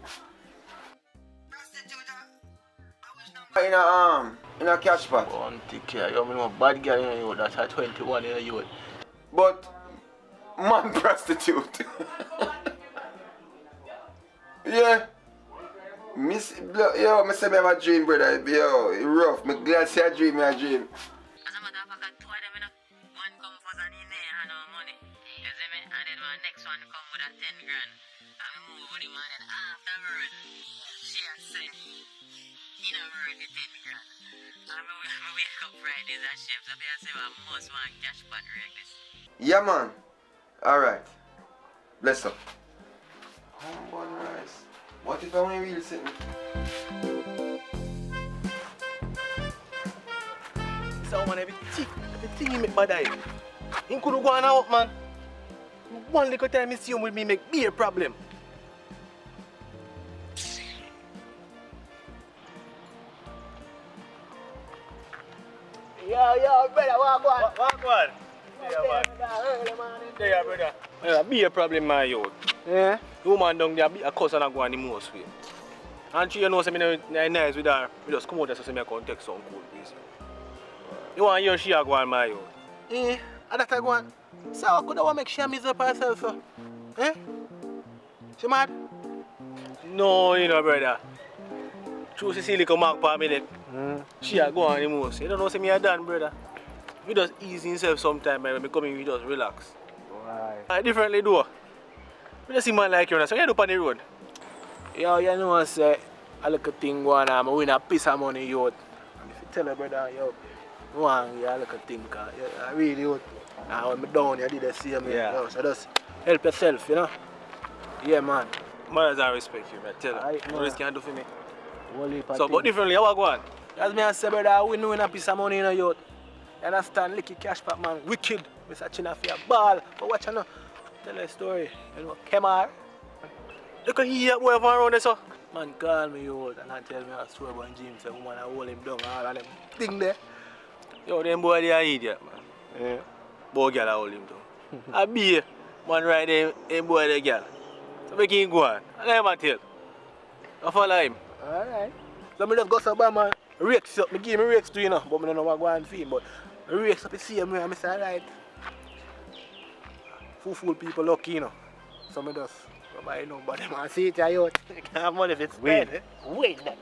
In a cash pot. One take care. You know bad girl in you, that's at 21 in you. But man prostitute. Yeah. Yo, I say I have a dream, brother. Yo, it's rough. I'm glad to see a dream, a dream. Yeah, man. Alright. Bless up. Humble rice. What if I want to real sitting? So man, everything you make bad eye. You could go on out, man. One little time you see him with me make me a problem. Yo, brother, walk on. There, brother. Yeah, be a problem, my youth. Yeah? The woman down there be a cousin and go on the most way. And she, you know, say me nice with her. We just come out there so me can take some cool piece. You want to hear she go on, my youth? Eh? And that I go on. So I could have make she miserable herself, so. Eh? She mad? No, you know, brother. True Cecilia come back for me then. She a go on the most. You don't know, say me a done, brother. We just ease himself sometime, when we come in, we just relax. Right. Differently do. We just see man like you, so you do on the road. Yo, you know what say, I look a thing going on, I win a piece of money, yo. And if you tell her, brother, yo, you want to look a thing, cause I really, yo. Now when I'm down, you did the same, yo. So just help yourself, you know. Yeah, man. Mothers I respect you, man. Tell her. What else can do for me? So, but differently, how I go on? As me I say, brother, I win a piece of money, you know, yo. You understand? Licky cash back, man. Wicked. Mr. China for your ball. But watch, you know. Tell a story. You know, Kemar. Look at here, boy, around there, so. Man, call me, yo, and I tell me a story about James. The woman, I hold him down, all of them thing there. Yo, them boy, they are idiot, man. Yeah. Boy, girl, I hold him down. I be man, right there, him boy, the girl. So make him go on. And let him tell. I follow him. Alright. So I just go so bad, man. Rakes up. I give me rakes too, you know. But I don't know what going on for him. But rakes up the same way. I say, alright. Fool people lucky, you know. So I just buy nobody, man. See it, you can't have money if it's spent. Eh? Wait, man.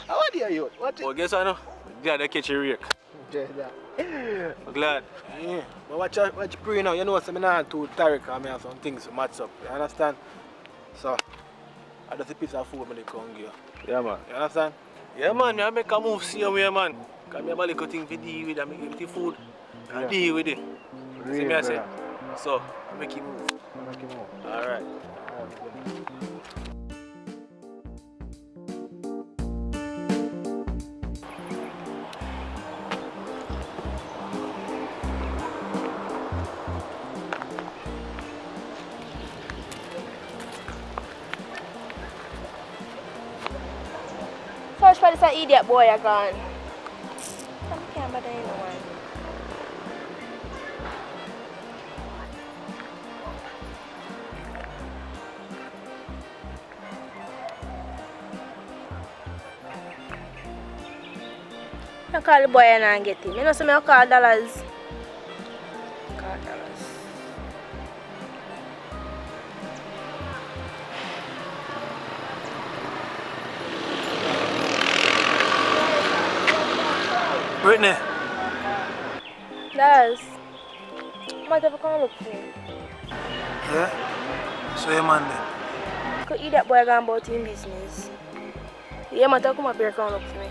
How are you, youth? What? Well, guess what, no? Glad I catch a rake. Just that. I'm glad. Yeah. But watch your pre now. You know, so I'm not too tired because I have some things to match up. You understand? So, I just a piece of food when they come here. Yeah, man. You understand? Yeah, man. I make a move same way, man. Because I have a little thing to deal with. I make it with the food. I deal with it. See me, I say? So, I make it move. Alright. Search for this idiot boy again. I can't bother anyone. I call the boy and I get him. You know, so I call dollars. Call dollars. Brittany. Dollars. Might have to come look for me. Yeah? So your man there? Could eat that boy gone about his business. Yeah, might have to come up here and come look for me.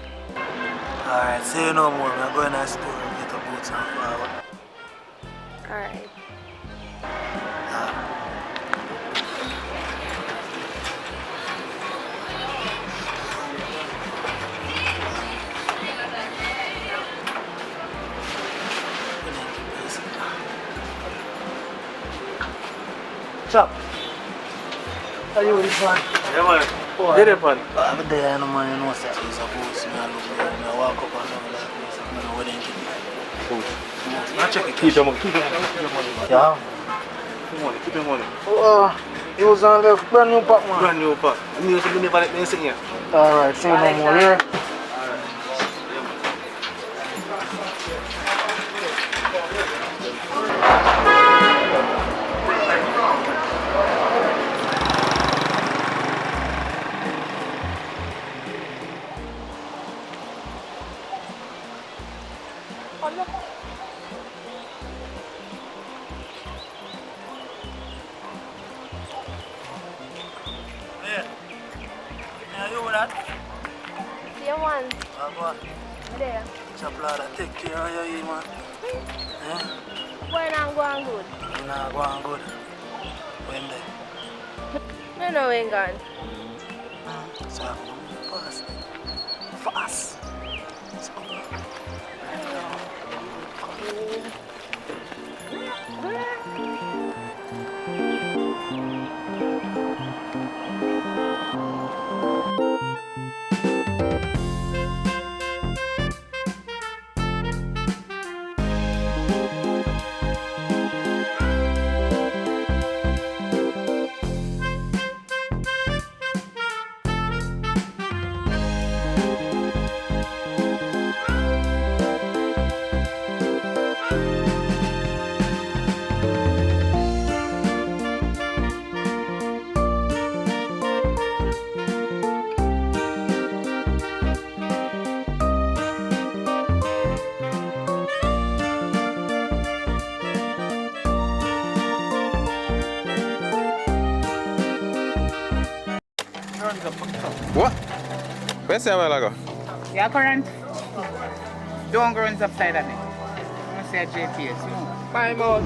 Alright, say no more. I'm going to the store and get a boots and flour. Alright. Chop. Are you with man? Yeah, man. Get it, man. I'm there, no man, you know, sir. He's a boss. I look there, I walk up and down like this. I don't know where they keep it. Boss. Now check it. Keep your money. Keep your money. Yeah. Keep your money. Keep your money. It was on the brand new pack, man. Brand new pack. You need to never let me sing here. Alright, say no more, yeah? There. Chaplada, take care of you, man. Boy, not going good. Nah, going good. When they? No, no, ain't gone. So, fast. Fast. What? Where's the while ago? Yeah, current. Don't go runs upside of me. I'm going to say JPS, you know. Bye, mode.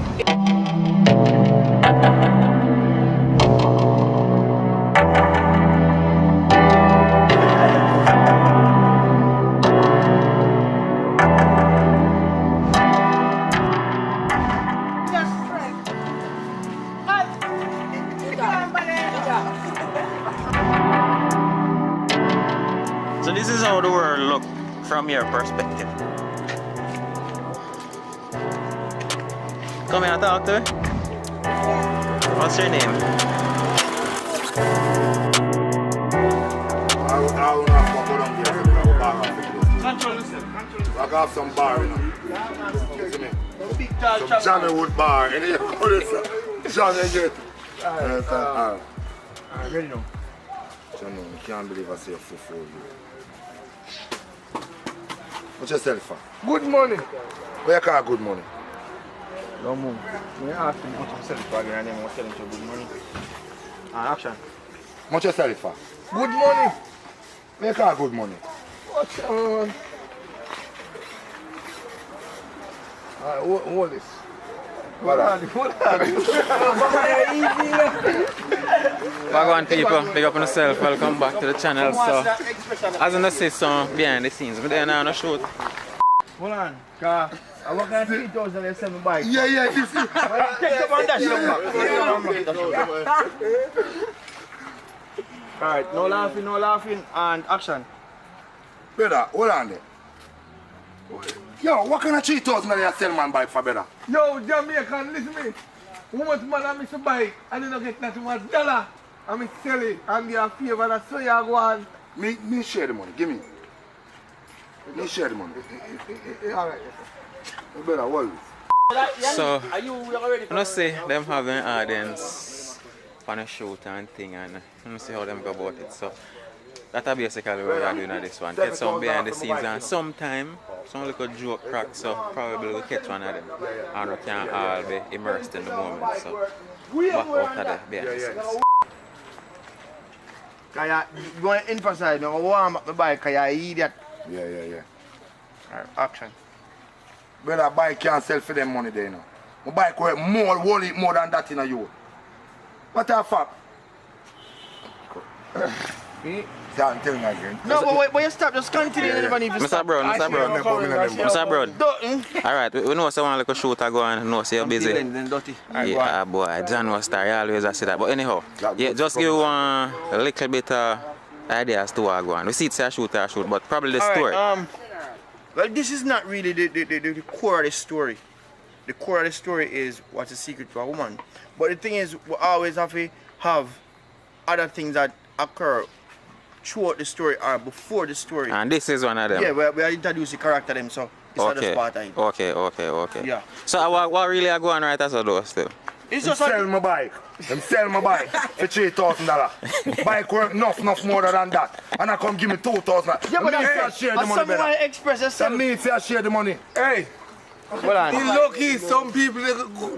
So this is how the world look from your perspective. Come here and talk to me. What's your name? I got some bar, you know. See me? Some Johnny Wood bar. And you call it Johnny get. Alright, ready now. Johnny, I can't believe I say a full for you. What's your sell for? Good morning. Where you call good money? No more. I asked him how much you sell it for again and then I was telling you good morning. Action. What you sell it for? Good morning. Where you call good money? What's on? Alright, hold this. Hold on. Wagwan people, big up on yourself, welcome back to the channel. So, as you see some behind the scenes, I'm there now on a shoot. Hold on, cause I work on 3,007 bikes. Yeah, you see. Take some on that. Alright, no laughing, and action. Brother, hold on there. Yo, what kind of 3,000 are you sell man bike for, brother? Yo, Jamaican, listen to me. How much man I miss a bike and I don't get that much dollar. I miss sell it and be a favor, that's so you go on. Me share the money, give me. You share the money. Alright. You better hold it. So, you see them having audience on a shoot and thing, and you see how them go about it. So, that's basically what we are doing at this one. Get some behind the scenes, and sometime some little joke crack, so probably we'll catch one of them, and we can all be immersed in the moment. So, back out of the behind the scenes. Because you want to emphasize, you warm up the bike because you're an idiot. Yeah. Alright, action. Brother, bike can't sell for them money there, you know. My bike worth more than that in a year. What the fuck? See, I'm telling you again. No, but you stop, just continue. Mr. Brown. Alright, we know someone like a shooter go and know say you're busy. Yeah, boy, John was star, you always say that. But anyhow, yeah, just give one a little bit ideas to what go on. We see it's a shoot, but probably the story. Well, this is not really the core of the story. The core of the story is what's a secret for a woman. But the thing is, we always have to have other things that occur throughout the story or before the story. And this is one of them? Yeah, we are introducing the character them, so it's not just part of it. Okay. Yeah. So what really are going right as a door still? It's just sell my bike. Them sell my bike for $3,000. Bike worth enough more than that. And I come give me $2,000. Yeah, but that's share the money better. Express yourself. That means I share the money. Hey. He's lucky some people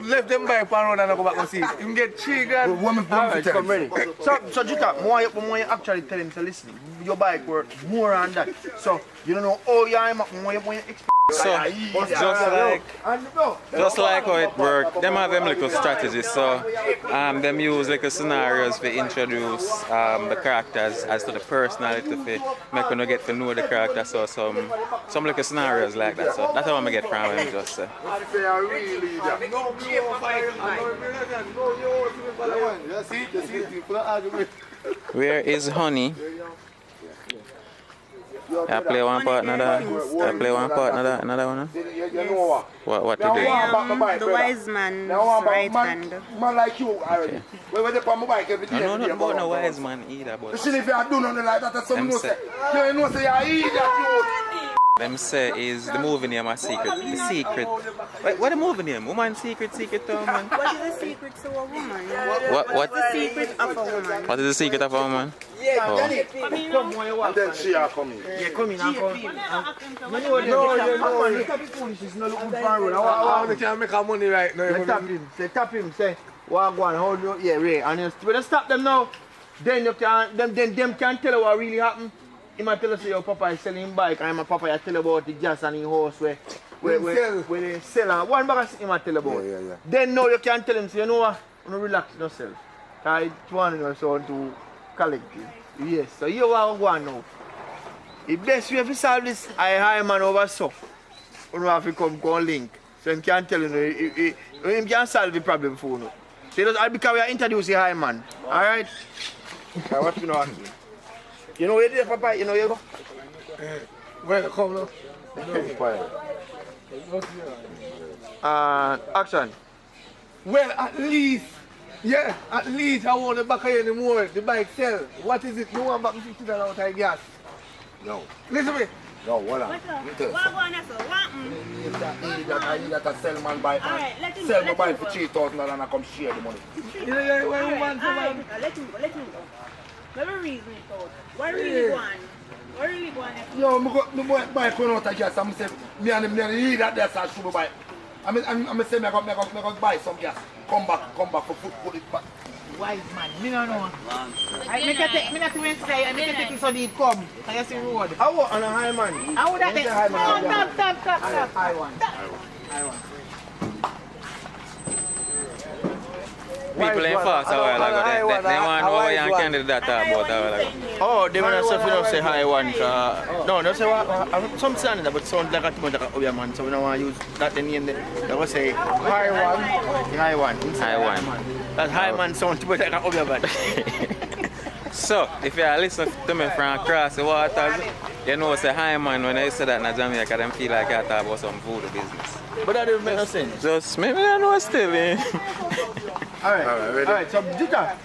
left them bike on road and I go back and see it. You can get $3,000. Alright, come ready. So Jutta, more you actually tell him to listen. Your bike worth more than that. So you don't know how more you expect. So, just like how it works, them have them little strategies. So, them use like scenarios to introduce the characters as to the personality to make you get to know the character. So, some little scenarios like that. So, that's how I get from them. Just where is Honey? I play one part, another one. What to do? The wise man's right hand. Man like you already. Where they put my bike every day. I know nothing about no wise man either, but see if you do nothing like that, that's something you say. You know say you idiot. Them say is the movie name a secret. The secret. What the movie name? Woman secret to a woman. What is the secret to a woman? What? The secret of a woman. What is the secret of a woman? Yeah, and then she are coming. Yeah, come in and come. No, stop his foolishness. No look good for road. I want to make our money right now. Tap him. Say, what go on? How do you? Yeah, Ray. And when you stop them now, then you can them can tell you what really happened. He might tell us your papa is selling bike, and my papa tell about the gas and the house where they sell. One bag he might tell about. Yeah. Then now you can tell him, say, you know what? You relax yourself. Because it's one or so to collect it. Yes, so you want to go on now. The best way to solve this, I hire man over so. You have to come link. So he can tell you, he can solve the problem for you. So because we are introducing high man. Alright? What you know? You know where you papa, you know you go? Well, come now. Action. Well, at least I want the back of you anymore. The bike sell. What is it? You want back $50 out of gas? No. Listen to me. No, hold on. What going on, sir? What? I need that sell man bike. Sell my bike for $3,000 and I come share the money. Yeah, where you want to let him go. Let me reason it out. What really want? Yo, my bike run out of gas. I'm saying, me and need that gas and shoot my bike. I'm saying, I go buy some gas. Come back for food, put it back. Wise man, me no know. I make a take it so they come. I see road. I want on a high man. I would have stop. I want. People ain't fast a while ago. They want to know what young candidate that about a while ago. Oh, they want to say high one. No, don't say what. Some sound that, but sound like a too much like a obvious man. So we don't want to use that name. They will say high one. That high man sound too much like an obvious man. So, if you listen to me from across the waters, you know say high man when I say that in Jamaica, them feel like I talk about some voodoo business. But that doesn't make no sense. Just maybe I know still. Alright, so Jutta.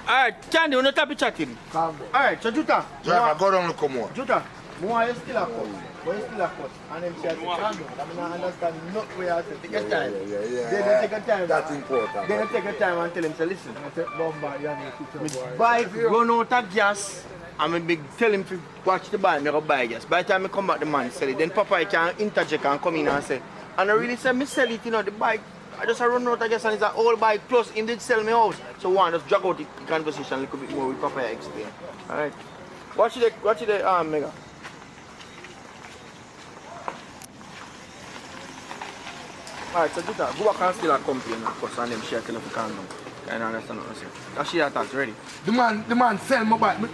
Alright, Candy, we're not happy chatting. Alright, so Jutta. Driver, go down and come on. Jutta, why you still come? But you still a cut. And them say, calm down. I mean, I understand not where I say, take your time. Yeah. Then they take your time. That's important. Then they take your time and tell him, say, listen. I said, Bomba, you need to Bike run out of gas. I'm a big tell him to watch the bike, me go buy gas. By the time I come back, the man sell it. Then Papa can interject and come in and say, and I really say, me sell it, you know, the bike. I just run out of gas and it's an old bike. Plus, him did sell me house. So one, just drag out the conversation a little bit more with Papa explain. Alright. Watch the Mega. Alright, so do that. Go back and still a complain because and them share tell if you calm down. I don't understand what I'm saying. That shit attack ready. The man sell my bike. Me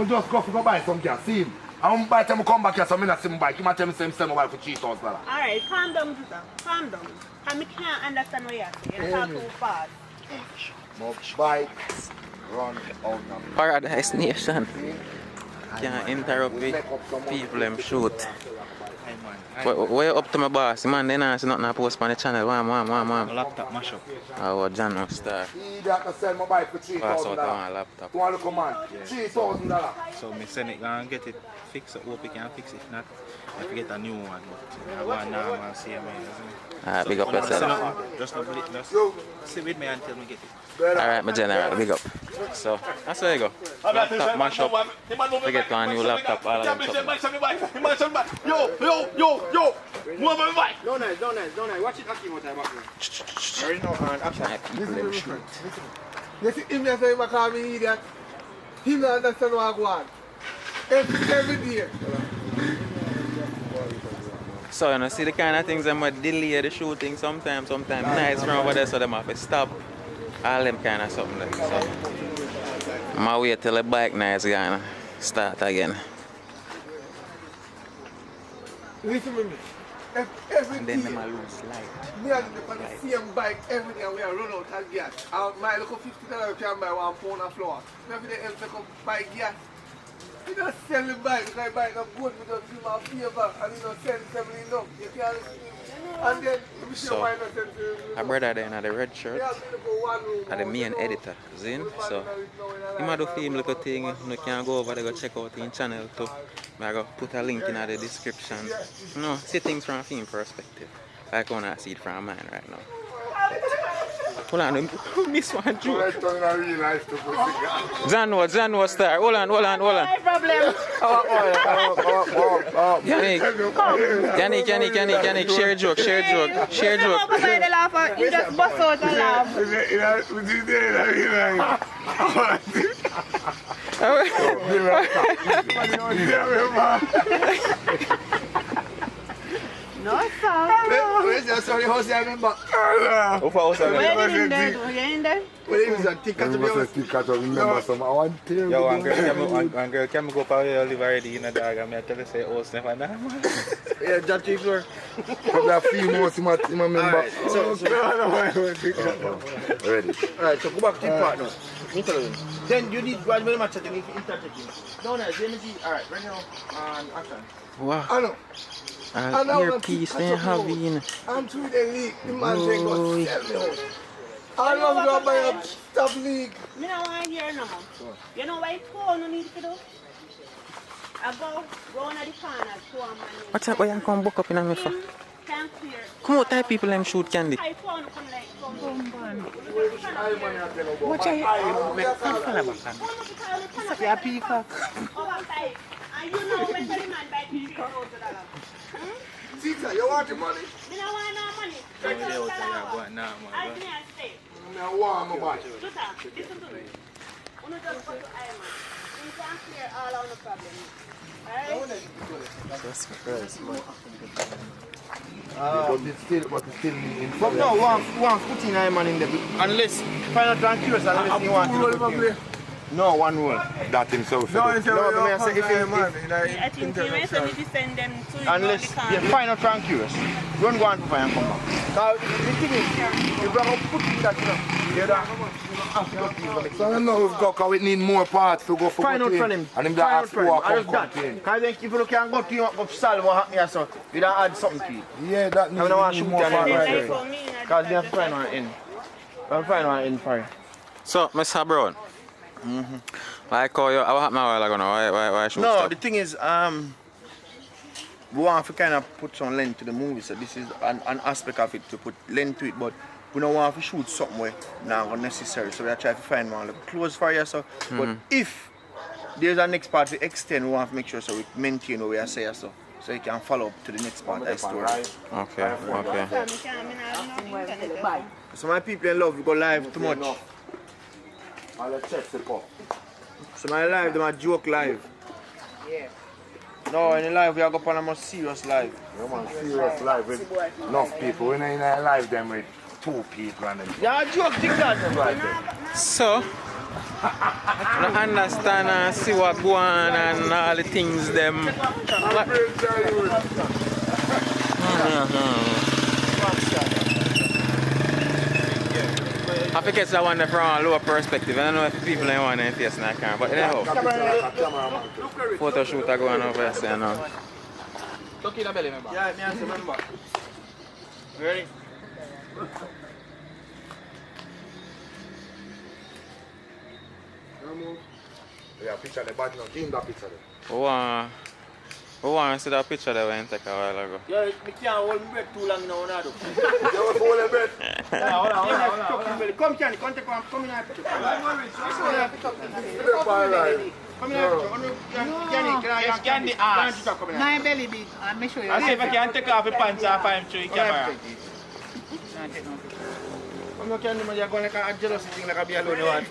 just go buy some gas. See him. And by the time I come back here, so I not see my bike. He might tell me say him sell my bike for $3,000. Alright, calm down, Juta. Calm down. I can't understand what you're saying. You talk too fast. My bikes run out of Paradise Nation. Can't interrupt me. People them shoot. Where you up to my boss? Man, they not see nothing I post on the channel. Wham. Laptop mash up. Oh, John no star. He that can sell my bike for $3,000. Pass out on laptop. You want to come on? $3,000. So me send it and get it fixed. Hope you can fix it. If not, I have to get a new one. But I want now and see me, isn't it? Alright, big up yourself. Just sit with me until we get it. Alright, my general, big up. So, that's where you go. Laptop mash up. We get a new laptop, all of them something. Yo! Move my bike! Don't nice. Watch it acting what I'm back there. No, and action. People them shoot. You see, him just say him call me idiot. He don't understand what I want. Every day. So, you know, see the kind of things that might delay the shooting sometimes nice from over there, so them have to stop. All them kind of something like so. I'm gonna wait till the bike nice gonna start again. Listen to me. Every And then day, them a lose light. me and the same bike every day we are run out of gas. My little $50 can buy 1 pound of flour. Every day else come buy gas. You don't sell the bike because the bike not good, we just give my favor and you don't send $70 enough. You can't and then we So, why not send to a brother there in the red shirt, and the main editor, Zin. So, he might do film little thing, you can go over there, go check out his channel too. I go put a link in the description. You know, see things from a film perspective. Like I wanna see it from mine right now. Hold on, miss one joke. John was star. Hold on. No problem. Yannick, share joke. You just bust out and laugh. No, sir. Where's your sorry house I remember? Where did you in there? Where is that ticket to be honest? Remember some. I want to Yo, one girl, can we go for your live already in a dog? And I tell her say, oh, Stefan, yeah, that three floor. probably a few more to my member. Alright, so Ready. Alright, so go back to the part now. Me tell you. Then you need one very much to interject him. No, alright, right now, and action. Wow. I know. Earpiece man having. I'm through the league. The man say go sell me out. I love to go buy a stuff league. Me don't want to hear no more. You know why phone no need to do? I go on the corner, show man. What's up, why you come book up in a me for? Can't clear. Come out, type people them shoot candy. I phone come like What are you? What's up, peacock? And you know when the man buy peacock out of dollar. Tita, you want the money? Me don't want no money. I can't stay. I want my bike. Listen to me. You just go to Iron. You can clear all our problems. Alright? That's crazy, man. But it's still in. But no, one put in Iron in there. Unless, final and curious, unless you want to. No, one rule. That himself. No, it's No, I say if I think you may send them to unless you find out and curious, don't go and find and come back. Because the thing is, you better put in that, you know, So I know we've got, because we need more parts to go for find out from him. And him that ask for I just that. Because if you can go to you and solve what happened here, so you don't add something to it. Yeah, that needs I don't want to shoot more parts. because they have to find one in. I'll find one in for you. So, Mr. Brown. Like how you, what happened a while ago now? Why shoot No, stop? the thing is, we want to kind of put some length to the movie, so this is an aspect of it to put length to it, but we don't want to shoot something where not necessary, so we are trying to find one like close for you. So, but if there's a next part to extend, we want to make sure so we maintain what we are saying, so you can follow up to the next part of the story. Okay. So my people in love, we go live too much. So my live, they might joke live. Yeah. No, in the live we are going on a more serious live. Yeah, man, serious live with enough people. We're in a live them with 2 people and them. Yeah, joke, think that. So, I understand and see what go on and all the things them. I think it's that one from a lower perspective. I don't know if people ain't want to face in that camera, but anyhow, photo shoot are going over there, so now. Look in the belly, remember? Yeah, I remember. Ready? Yeah, picture the bad now. Give him that picture there. Who want to see that picture that we took a while ago? Yeah, I can't hold my breath too long now. You want to hold your breath? Hold on. Come, Candy, come in here. Come in here. Candy ass. My belly big. I'll make sure you. I'll see if I can take off the pants off him through the camera. I'm not Candy, man. You're going like a jealousy thing like a be alone.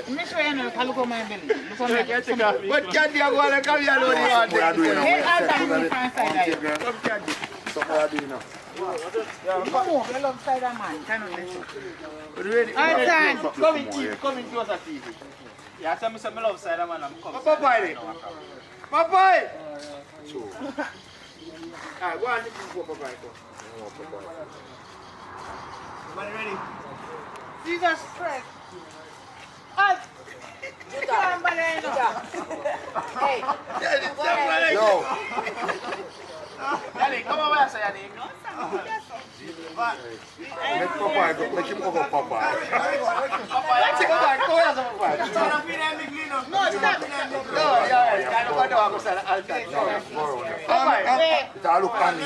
Make sure you know, look at my belly. Look at my belly. But Candy, I'm going like a be alone. Hey, I'll come on the front side. Come, Candy. Something I do now. Come on, you love Spider-Man. Can you listen? Ready? Come in closer, TV. Yeah, I love Spider-Man. I'm coming. Popeye! Popeye! Alright, go on, take you for Popeye. Everybody ready? Jesus Christ! Hey! Yo! Yannick, come over here, Yannick. Make Popeye go, make him go for Popeye. Let's go back, go here, Popeye. No, it's not. No, yeah, I don't want to go to the altar. It's a look on me.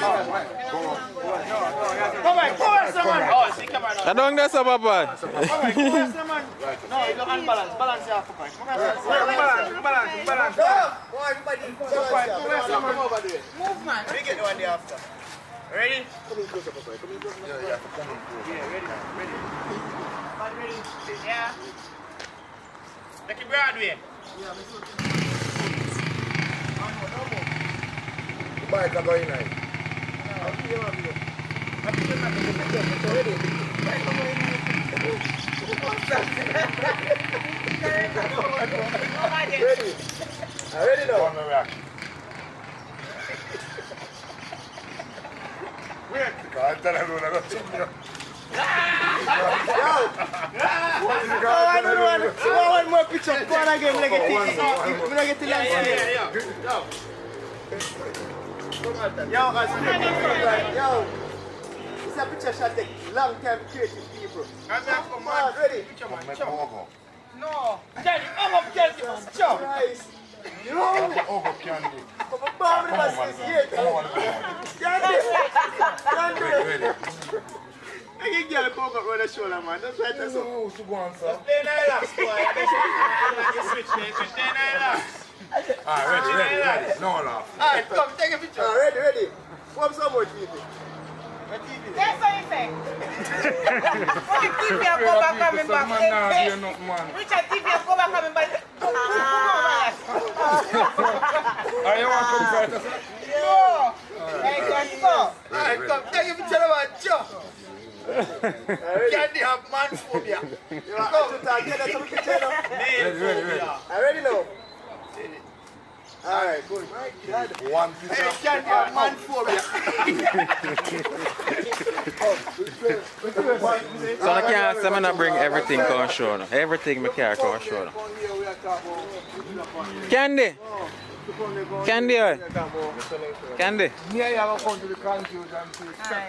Popeye, go here, someone. Oh, see, come on. I don't get so bad. Popeye, go here, someone. No, you don't unbalance. Balance here, Popeye. Balance. Go, everybody. Popeye, go here, someone. Move, man. We get the one day after. Ready? Come in closer, Popeye. Come in closer. Yeah, come in closer. Yeah, ready. Ready? Yeah. Make it Broadway. The bike are going in. Ready? Ready now? Wait, God, I don't know. One more picture. Go on again. We're going to get the last one. Yo, guys. Yo. It's a picture shot take long time creative people. Come on, ready? No. Candy, I'm up Candy. Stop. You know? I'm over Candy. Come on, bomb in the Candy. Candy. I can get a coke up on the shoulder, man. That's right, that's all. Who's to go on, sir? Stay nice, boy. You switch there. Stay nice. Alright, ready. No laugh. Alright, come, take a picture. Ready. Pop some more TV. That's what you say. What TV you go back coming back? Which TV you go back coming back? Are you want to come first? No. Hey, let's go. Alright, come, take a picture of our job. Candy have man phobia. You want to talk to some picture now? Ready now? Alright, good. One picture. Hey, Candy have man phobia. So I can't say I bring everything come show now. Everything I can come show now. Candy! Candy! Candy! Yeah, you have to come to the confusion.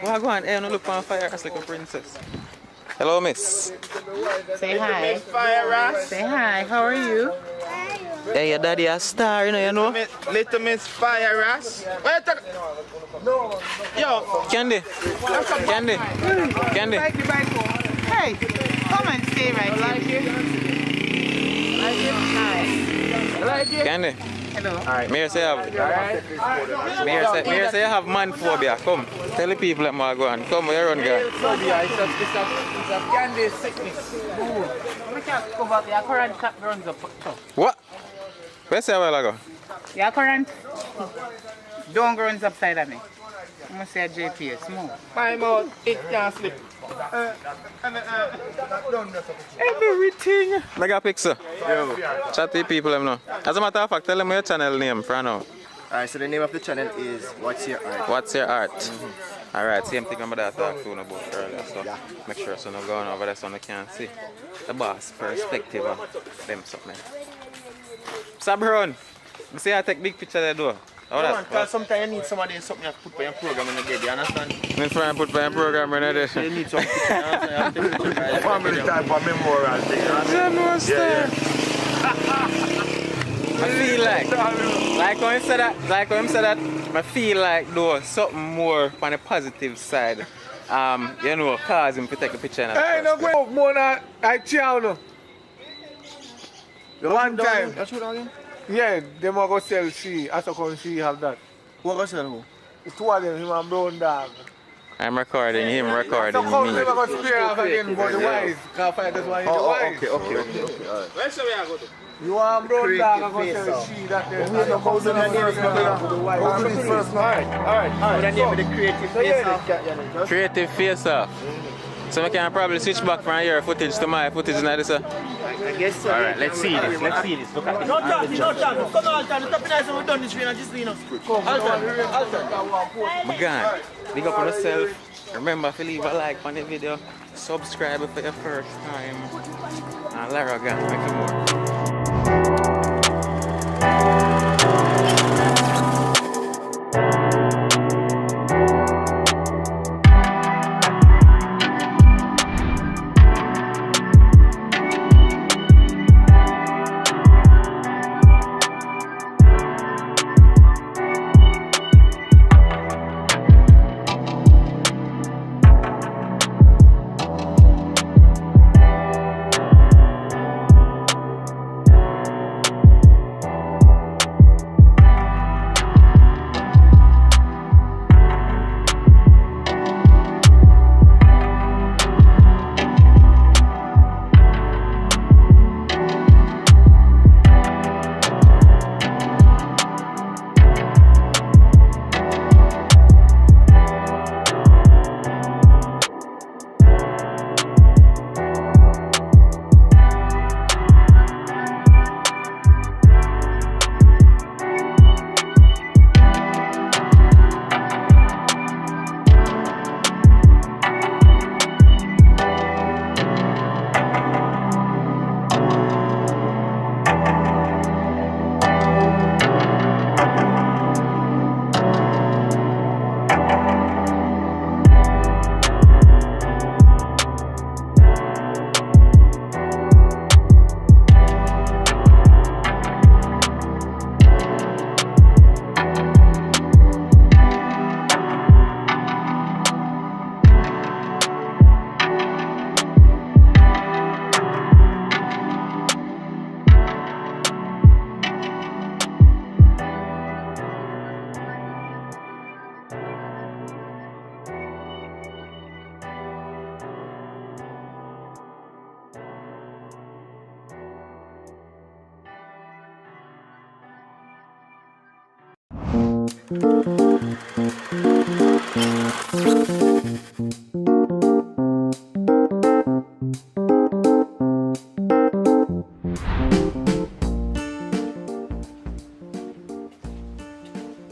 Why go on? Hey, no look on fire as like a princess. Hello, miss. Say hi. Say hi. How are you? Hey, your daddy a star, you know? Little Miss Fire Ras. Yo, Candy. Candy. Candy. Hey, come and stay right here. Like it? Candy. Hello. Me say you have man phobia. Come, tell the people that I go on. Come, where you run, guy? Phobia, it's a candy sickness. I can't go back. Your current cap runs up. What? Where say a while ago? Your current don't runs upside of me. I must say JPS, more. My mouth, it can't slip. Everything. I got a picture. Yo. Chat to the people them now. As a matter of fact, tell them your channel name for now. Alright, so the name of the channel is What's Your Art? What's Your Art? Alright, same thing I'm about to talk to about earlier, so make sure so no going over there so no can see the boss perspective of them something. Sabron, you see I take big picture there though. Because sometimes you need somebody something you put for your program in the day, you understand? You need to put for your program in the day. You need some picture, you understand? Family type of memorial thing, you understand? I feel like when him said that, I feel like though something more on the positive side. You know, cause him to take the picture. Hey, no go more than I chow no. One time. That's what again? Yeah, them are going to sell she. As a con she have that. What go sell who? The two of them, him and Brown Dog. I'm recording him, recording So come me. never going to spare off again, but the wise. Can't find this one in the wise. Okay, alright. Where's the way I go to? You want Brown Dog, I'm going to sell she that there. We have no first night. Alright. So the name of the creative face off. Creative face off. So we can probably switch back from your footage to my footage now, sir. I guess so. Alright, let's see this. Let's see this. Look at this. No talk. Come on, Alton. Stop nice and we're done this video. Just lean up. Alton. My God, big up on yourself. Remember to leave a like on the video. Subscribe for your first time. And Lara Gang, make it more.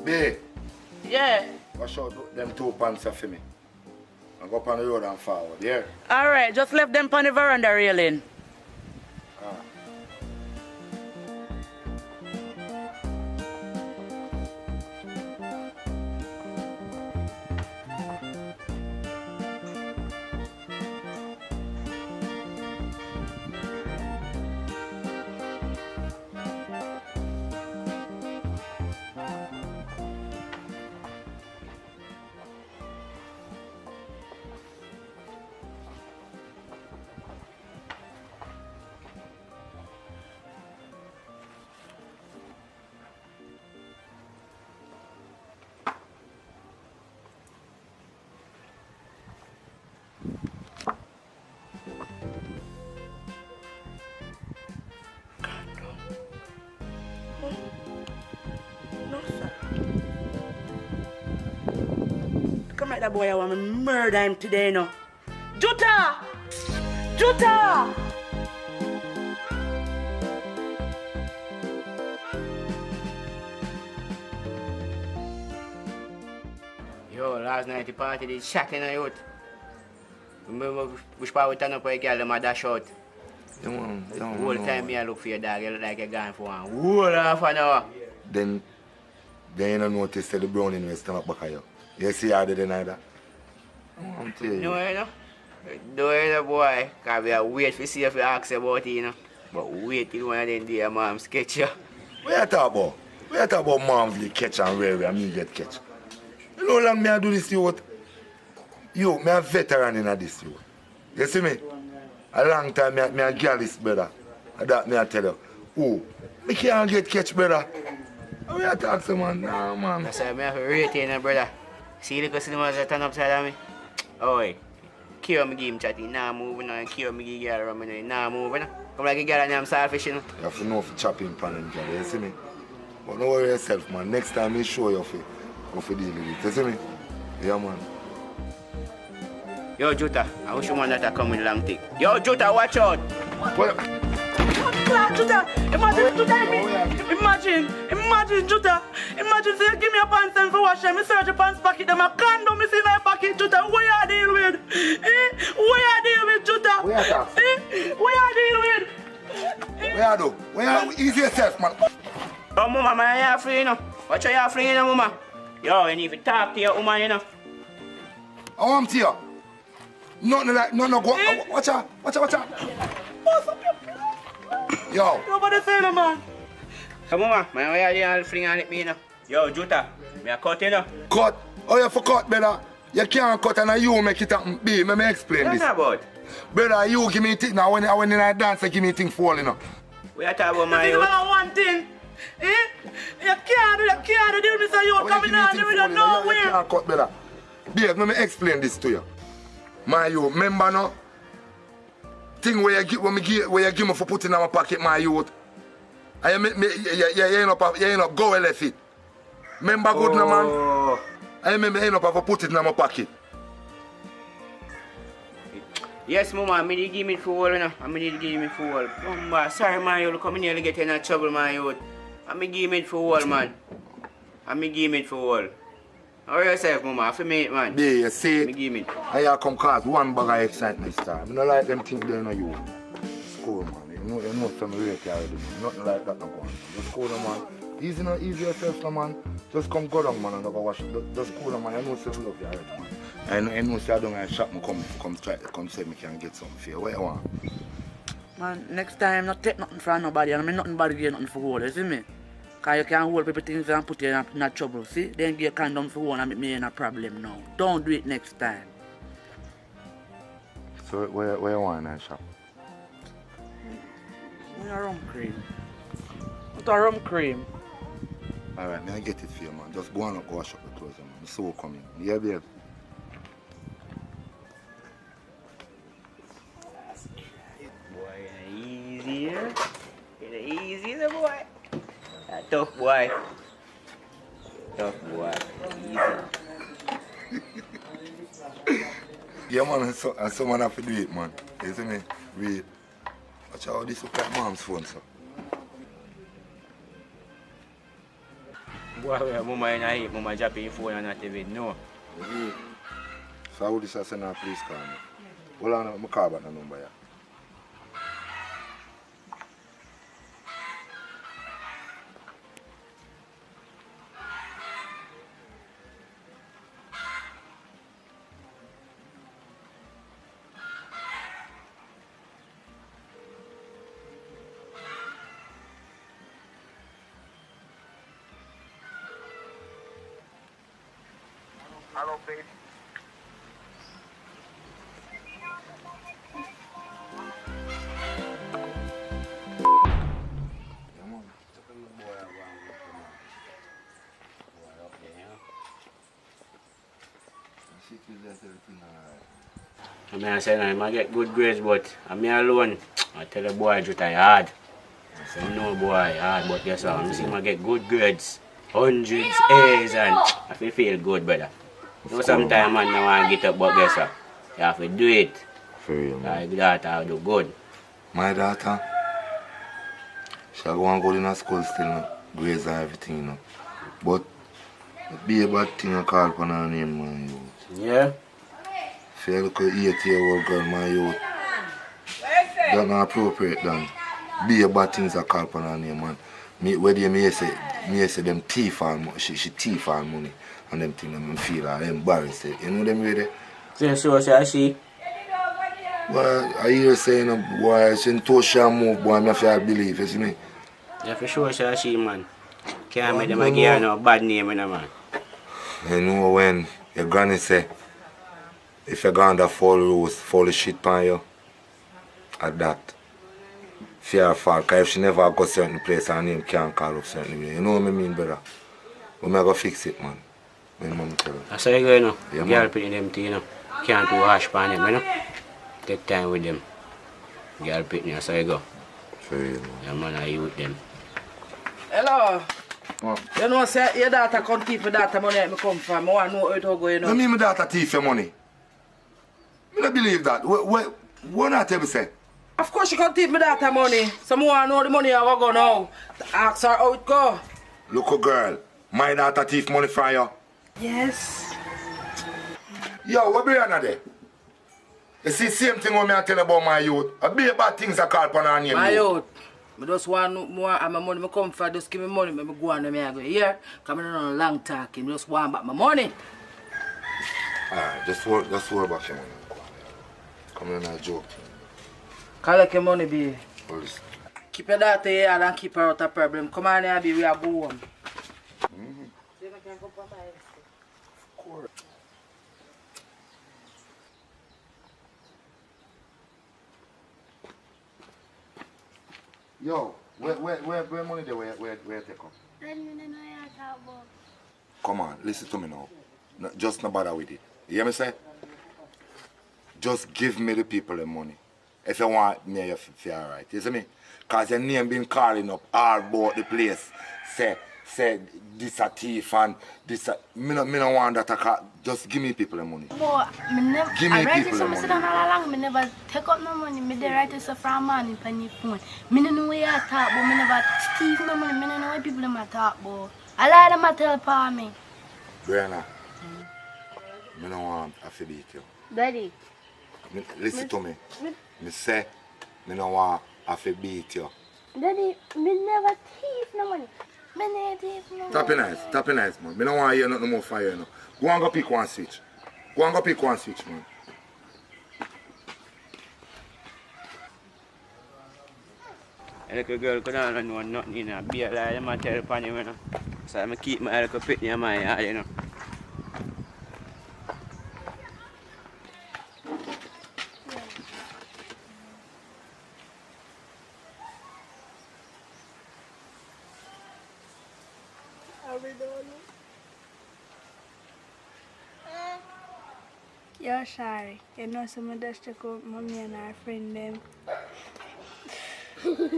Babe, Yeah. wash out them 2 pants for me. And go up on the road and forward, yeah? Alright, just left them on the veranda railing. like that boy, I want to murder him today, you know. Juta! Juta! Yo, last night the party did shocking the youth. Remember which part we turn up for a girl, them a dash out. The whole time me I look for your dog, you look like you're gone for one whole half an hour. Then you don't notice that the brown in your stomach back of you. You see how they deny that? I'm telling you. No, you know. No, you know, boy. Because we are wait to see if you ask about it, you know. But wait till one of them days, mom sketch you. What you talk about? What you talk about moms they catch and where me get catch? You know how long me I do this youth? Yo, me a veteran in this youth. You see me? A long time me a girl this brother. That me I tell you. Oh, me can't get catch brother. How you talk to man? Nah, man. That's why I have to rate you, brother. See the cinemas that turn upside of me? Oh, Kyo me give him chatty, nah moving on. Kyo me give girl around me, nah moving on. Come like a girl and I'm selfish, you know. You have to know if you chop him pan and girl, you see me? But don't worry yourself, man. Next time me show you how to deal with it. You see me? Yeah, man. Yo, Juta, I wish you man that come with long thing. Yo, Juta, watch out. What? Juta, imagine Juta, imagine Juta. Imagine say you give me a pants and for wash them, me search your pants pocket, them a condom me see in my pocket, Juta. What you deal with? What you deal with, Juta? What you talk? What you deal with? Where you do? Where you ease yourself, man? Oh, mama, man, you're free, you know. Watch out, you're free, you know, mama. Yo, you need to talk to your woman, you know. I want to you. Nothing like, no, go. Watch out. Yo. Nobody say no, man. Come on, man, why are you all fling on me, you know? Yo, Juta, me a cut, you know. Cut? Oh, you for cut, brother. You can't cut and you make it happen. B, let me explain this. What's about? Brother, you give me thing now when I dance, you give me thing falling up. We are talking about my youth. One thing. You can't do this, you're coming on the middle of nowhere. You can't cut, brother. Babe, let me explain this to you. My youth, remember now? Thing where you give me for putting in my pocket, my youth. And you ain't up go left it. Remember good now, man? I remember you for put it in my pocket. Yes, mama, I need to give me fool, you know. I need to give me fool. Mama, sorry, man, you'll come in here to get in trouble, man, youth. I need to give me fool, man. I need to give me fool. How are yourself, mama? For me, man. Yeah, you see, me. I come cause one bag of excitement star. I don't like them things they know you. School, man. You know some rate already, man. Nothing like that no go on. Just go down, man. Easy yourself, no, man. Just come go down, man, and go wash it. Just go down, man. I know some love you already, man. I know say I don't have shop, me come say me can get something for you. What you want? Man, next time not take nothing from nobody, and I mean nothing bad again, nothing for hold, you see me? Cause you can't hold people things and put you in a trouble, see? Then get condom for one and make me in a problem now. Don't do it next time. So where you want in that shop? A rum cream. What a rum cream? Alright, may I get it for you, man. Just go on and go wash up the clothes, man. The soul coming. Yeah, babe. Boy, easier. Easier, boy. Tough boy. Tough boy. Easy. Yeah, man, and someone have to do it, man. You see me? Read. Watch how this look like mom's phone, so. Boy, mama in a heap, mama drop your phone and not even know. Yeah. So how would this send a police car, man? Hold on, I'm call back the number, yeah. Hello, baby. I say I might get good grades, but I'm me alone. I tell the boy Juta hard. I say no boy hard, but guess what? I'm seeing I get good grades. Hundreds, A's, and I feel good, brother. So sometimes man no want to get up, but guess what? You have to do it. For real, man. Your daughter do good. My daughter, she go and go in school still, no? Grades and everything, you know. But it be a bad thing to call upon her name, man, youth. Yeah? For a little 8-year-old girl, my youth, that's not appropriate, then. Be a bad thing to call upon her name, man. Where they may say them thief and money, she thief and money, and them things them feel embarrassed. You know them way there? So she? Well, I hear saying, boy, she too sure move, boy, I have to believe, you see me? Yeah, for sure she, man. Can't make them give her no bad name, you know, man. You know when your granny say, if you go under fall rules, fall the shit on you, at that. Fear fault, because if she never go certain place, her name can't call up certain way. You know what I mean, brother? But I go fix it, man. When mom tell her. That's how you go, you know. Yeah, Girl putting them things, you know. Can't do harsh on them, you know. Take time with them. Girl picking, that's how you go. For real, man. Yeah, man, I you with them. Hello. You know, say your daughter come thief your daughter money where me come from. I want to know how it go, you know. No mean my daughter thief your money. I don't believe that. What not ever say? Of course she can thief my daughter money. So I want to know the money I go now. Ask her how it go. Look, girl, my daughter thief money from you. Yes. Yo, what be on there? You see, same thing when I tell about my youth. A be bad things I call upon her name. My youth. I just want more and my money. I come for just give me money. I go on and I go here. Because I don't know long talking. I just want back my money. Alright, just worry about your money. Come on, a joke. Collect your money, baby. Well, listen. Keep your daughter here and keep her out of problem. Come on here, baby. We are going. Yo, where money there? Where take up? Then you know you talk about. Come on, listen to me now. No, just not bother with it. You hear me say? Just give me the people the money. If you want me, you feel alright. You see me? Because your name been calling up all about the place. Say this a thief and this a... Me no want that. Just give me people the money. But me never. Give me I write people it the so money. I all along. Me never take up no money. Me dey write it so from money on your phone. Me no know where you talk, but me never thief no money. Me no know where people them a talk, but a lot of them a tell for me. Brianna, me no want to beat you. Daddy. Listen to me. Me say, me no want to beat you. Daddy, me never thief no money. Me never thief no money. Tap it nice, man. Me no want to hear nothing more fire, you know. Go and go pick one switch. Go and go pick one switch, man. A little girl could not know nothing, you know. Be a lie, I'm tell upon him, you know. So I keep my little pit in my yard, you know. You're sorry. You know someone just took out mommy and our friend them. You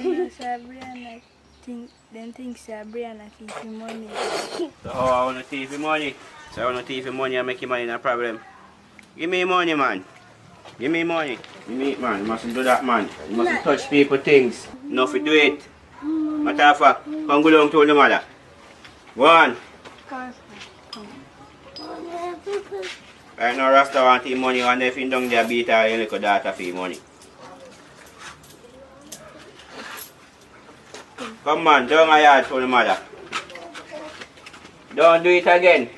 know Brianna think Brianna thief your money. So how I want to thief your money? So I want to thief your money and make your money no problem. Give me money, man. Give me money. Give me it, man. You mustn't do that, man. You mustn't touch people things. No, if you do it. Matter of fact, come go down to the mother. Go on. Right now, Rasta want your money, and if you don't get beat her, you little daughter for your money. Come on, down my yard to the mother. Don't do it again.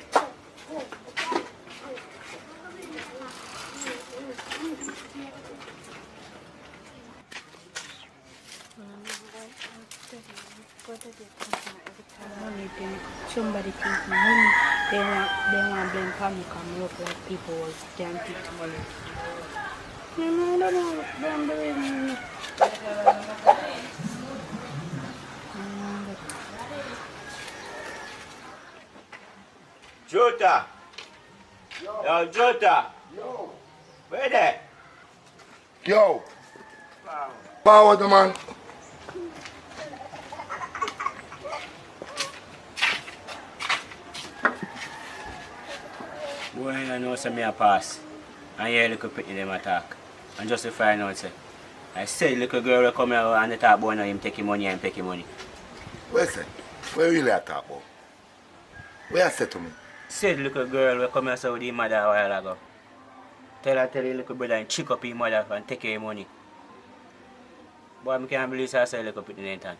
Somebody think money, they want blame family come look like people can't take money. No, I don't know. Don't believe me. Jota! Yo, Jota! Yo! Where there? Yo! Power the man! Boy, I know some me a pass. And hear little pitney them attack. And just to find out, say, I said little girl will come here and they talk about him taking money and taking money. Where say? Where really I talk about? Where I said to me? Said little girl will come here so with his mother a while ago. Tell your little brother and chick up his mother and take your money. Boy, I can't believe I said little pitney in time.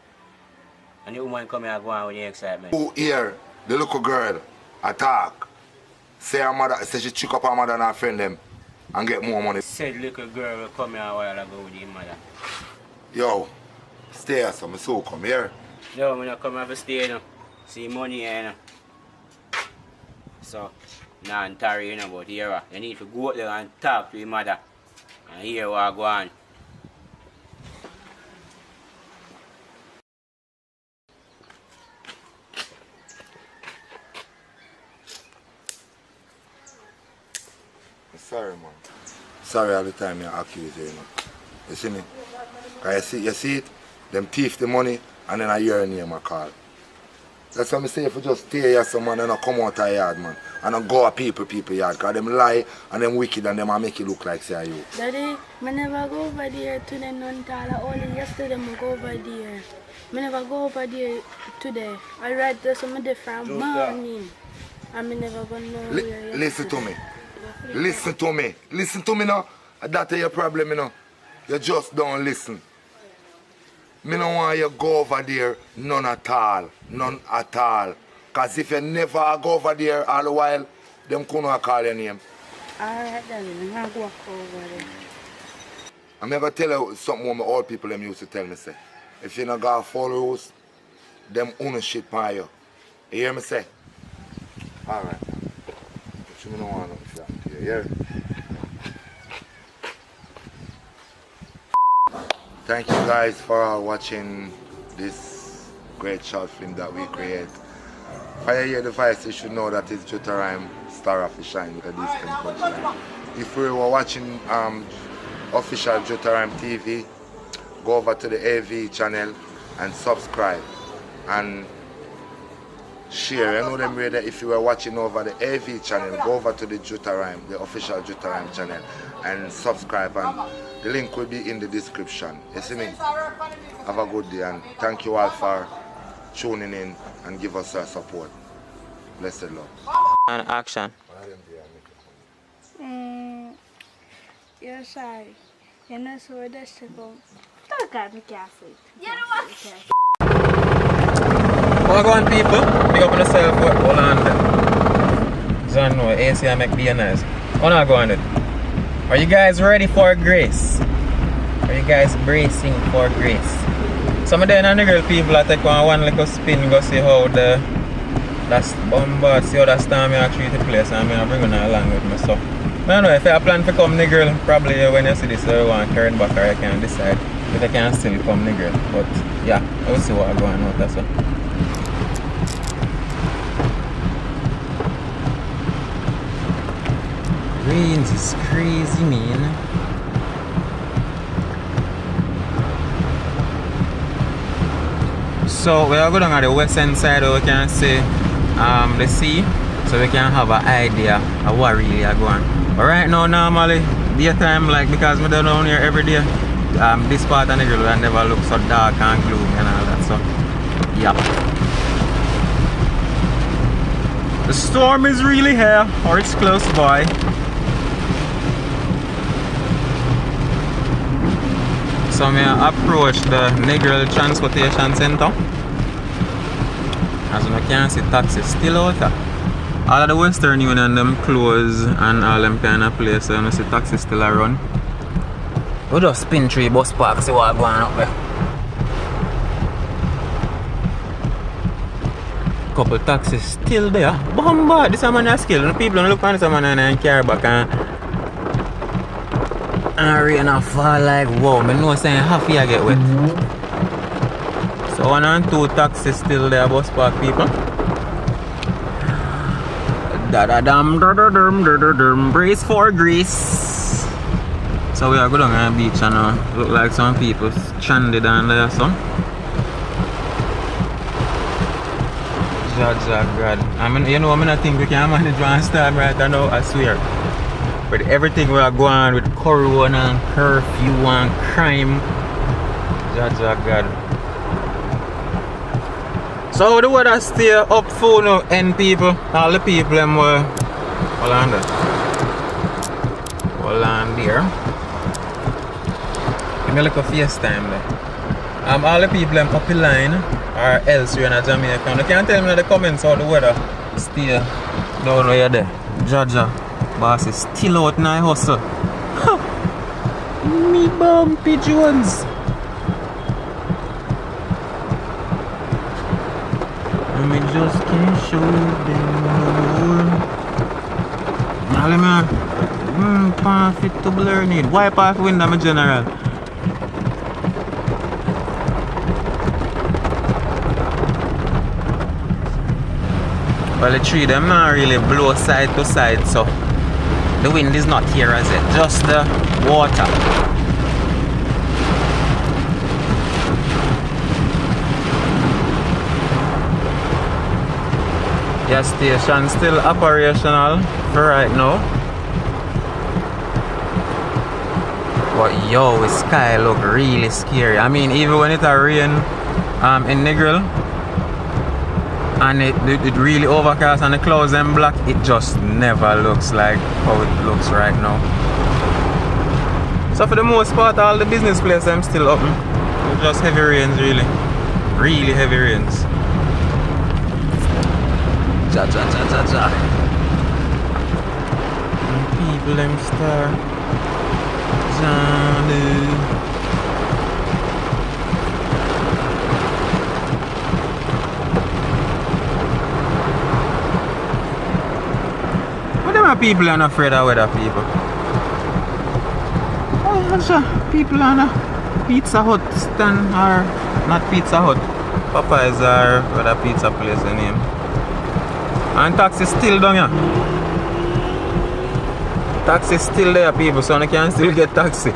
And the woman come here and go on with the excitement. Who hear the little girl attack? Say her mother, say she chick up her mother and her friend them and get more money. Said little girl will come here a while ago with his mother. Yo, stay here, so I so come here. No, I'm not come here to stay, you know. See money here, you know. So, now I'm tired, you know, but here, you need to go out there and talk to your mother. And hear what go on. Sorry, man. Sorry all the time you accuse you, you know. You see me? Cause you see it? Them thief the money and then I hear your name I call. That's what I say if you just stay here some man and not come out of yard, man. And not go at people yard. Cause them lie and them wicked and them I make it look like say you. Daddy, I never go over there today none all. Only yesterday I go over there. I never go over there today. I read this some different morning. And I never gonna know where Listen to me. Listen to me. Listen to me now. That's your problem, you know. You just don't listen. Me don't want you go over there, none at all. None at all. Because if you never go over there all the while, them couldn't call your name. Alright, darling, I'm going to walk over there. I'm never tell you something what my old people them used to tell me, say. If you not got follow rules, them own shit by you. You hear me say? Alright. But you don't want nothing for that. You hear? Thank you guys for watching this great short film that we create. For your device, you should know that it's Jutarime Star of the Shine with a distant punchline. If you were watching official Jutarime TV, go over to the AV channel and subscribe and share. You know them way that if you were watching over the AV channel, go over to the Jutarime, the official Jutarime channel, and subscribe. And the link will be in the description. You see me? Have a good day and thank you all for tuning in and give us your support. Blessed love. And action. You're sorry. You're not so that's to go. Don't got me careful. You know what? Well, go on, people. Pick up on yourself. Hold on there. So I know AC I make be nice. Oh no, go on it. Are you guys ready for grace? Are you guys bracing for grace? Some of them girl people I take one little spin, go see how that's bombard, see how that storm I treat the place and I bring her along with me. So I don't know if I plan to come nigga, probably when you see this I want to turn back or I can decide if I can still come nigga. But yeah, I will see what I'm going on. That's all. Rains is crazy, man. So we are going on the western side where we can see the sea, so we can have an idea of what really are going. But right now, normally, daytime, like because we don't down here every day, this part of the girl will never look so dark and gloomy and all that. So, yeah. The storm is really here, or it's close by. So I approach the Negral Transportation Center. As you can see, taxis still out there. All of the Western Union them close and all them kind of places, so you see taxis still around. We just spin through bus park, see what's going up there. Couple taxis still there. Bombard, this is a man of skill. The people don't look on this man and carry back and rain and fall like wow. I know saying half year get wet. So 1 and 2 taxis still there, bus park people. Da-da-dum, brace for grease. So we are going on the beach and look like some people stranded down there, so. God. I mean, you know, I not think we can manage one storm right now, I swear. But everything we are going with corona and curfew and crime. God. So the weather stay up for no end people. All the people them were hold on there. Give me like a FaceTime there. All the people them up in line or else you're in Jamaica. You can tell me in the comments how the weather stay down where you're there. Jaja, boss is still out in the hustle. Me bumpy Jones. Me just can't show them no more. Now man, pan fit to blur need. Wipe off window my general. Well the tree them not really blow side to side, so the wind is not here as it, just the water. Gas station still operational for right now. But yo, the sky look really scary. I mean, even when it rain in Negril and it really overcast and the clouds and black, it just never looks like how it looks right now. So for the most part, all the business places I'm still open. Just heavy rains, really heavy rains. Ja. People them star Johnny. What them are people are not afraid of weather people? Oh, people on a Pizza Hut stand or not Pizza Hut. Popeyes or other pizza place the name. And taxi still down here. Taxi still there people, so you can still get taxi.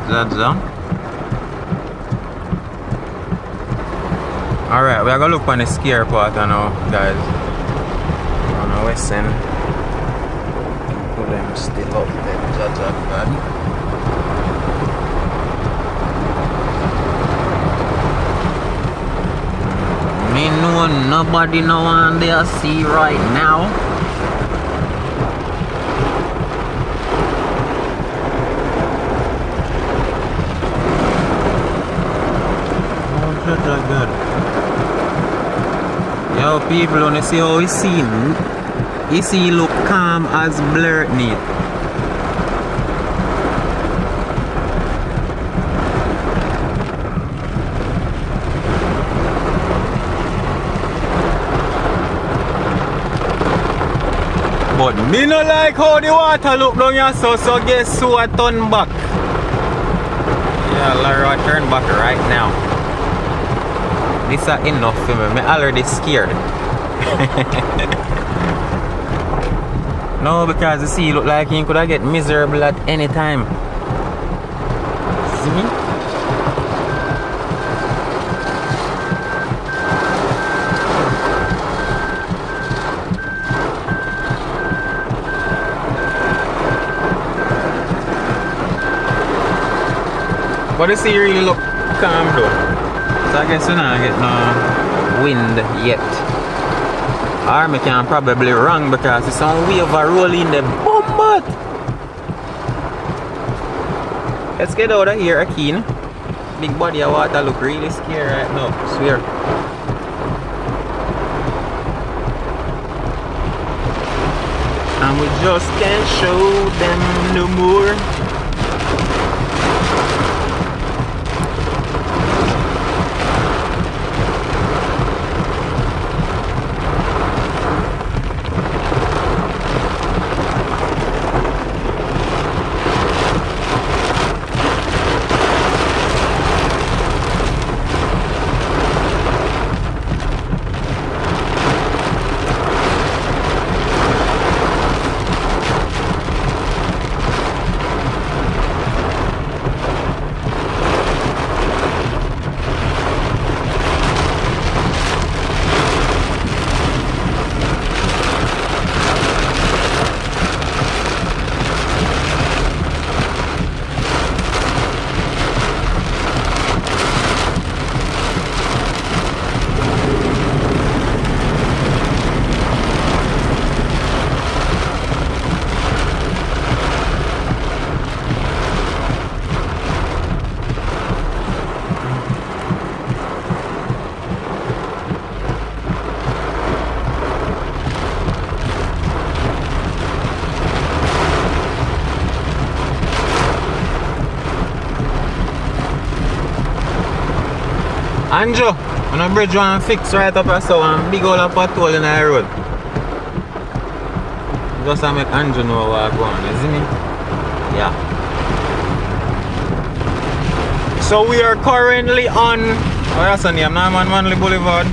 Jaja. Alright, we are gonna look on the scare part now, guys. On the west end. Put them still up there, Jaja God. Me know nobody no one there see right now. Oh God. Yo people wanna see how he seen. He see look calm as blurred neat. But me no like how the water look down here, so guess who I turn back? Yeah, Lara turn back right now. This is enough for me. I'm already scared. No, because the sea look like he could get miserable at any time. See me? But the sea really look calm though. So I guess we're not get no wind yet. Or me can probably wrong because it's some wave rolling the bombard. Let's get out of here, Akeen. Big body of water look really scary right now, I swear. And we just can't show them no more. Andrew, on a bridge one fix right up here, so one big old pothole in the road. Just to make Andrew know what's going on, you see me? Yeah. So we are currently on, what's the name? Norman Manley Boulevard.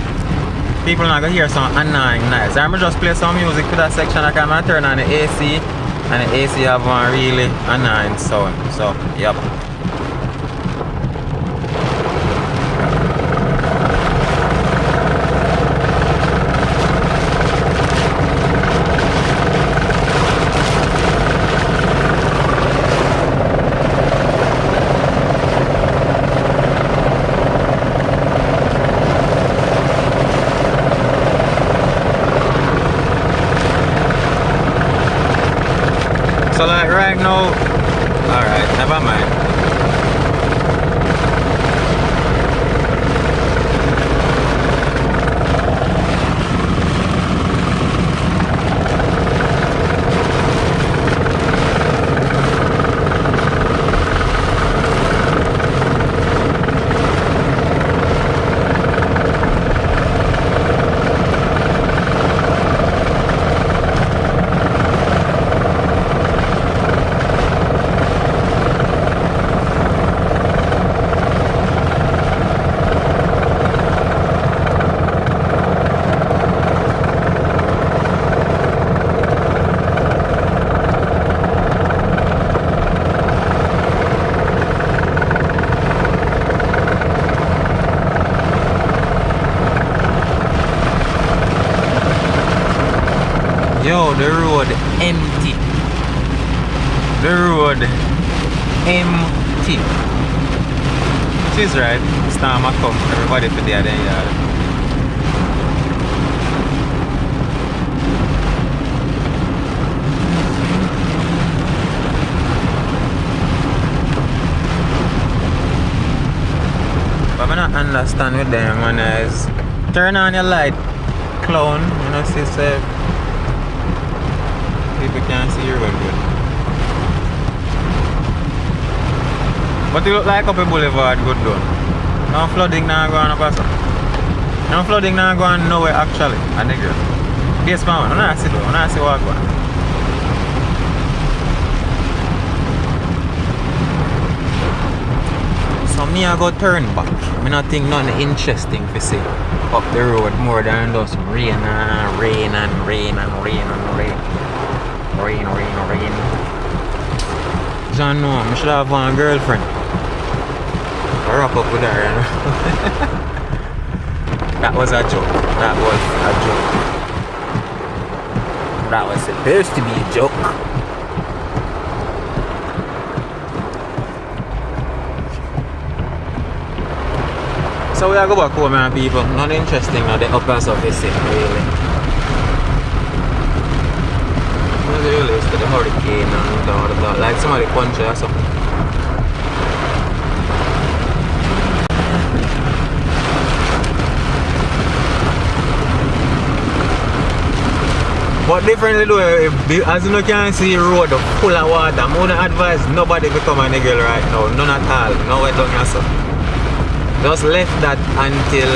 People are gonna hear some annoying noise. I'm gonna just play some music for that section. I can turn on the AC, and the AC have one really annoying sound. So, yep. So like right now, alright, never mind. Yo, the road empty. The road empty. She's right. Storm a come. Everybody for there then yard. But I don't understand with them, man, is turn on your light, clown, you know, see, say people can't see you real good. But it look like up a boulevard good though. No flooding now going up also. No flooding now going nowhere actually. I think this man, I don't see though, I don't see what going. So me I go turn back. I don't think nothing interesting to see up the road more than just rain and rain and rain and rain and rain. Rain. John, no, I should have one girlfriend. I wrap up with her, you know. That was a joke. That was a joke. That was supposed to be a joke. So we are go back home, man, people. Not interesting, not the upper surface, really. Really to the hurricane and all of that, like somebody punch or something. But differently though, as you can see the road full of water, I wouldn't advise nobody become a nigga right now, none at all, no way down here so. Just left that until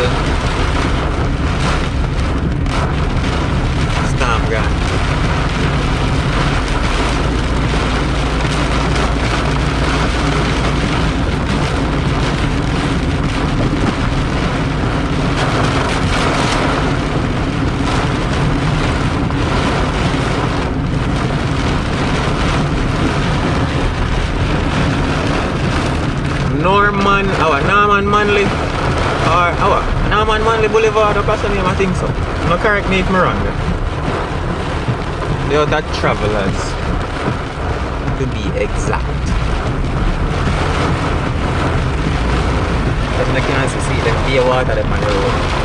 storm gone. Norman Manley or Norman Manley Boulevard, that's the name, I think so. No, correct me if I'm wrong. They are that travelers, to be exact. But I can't see them clear water them on the road.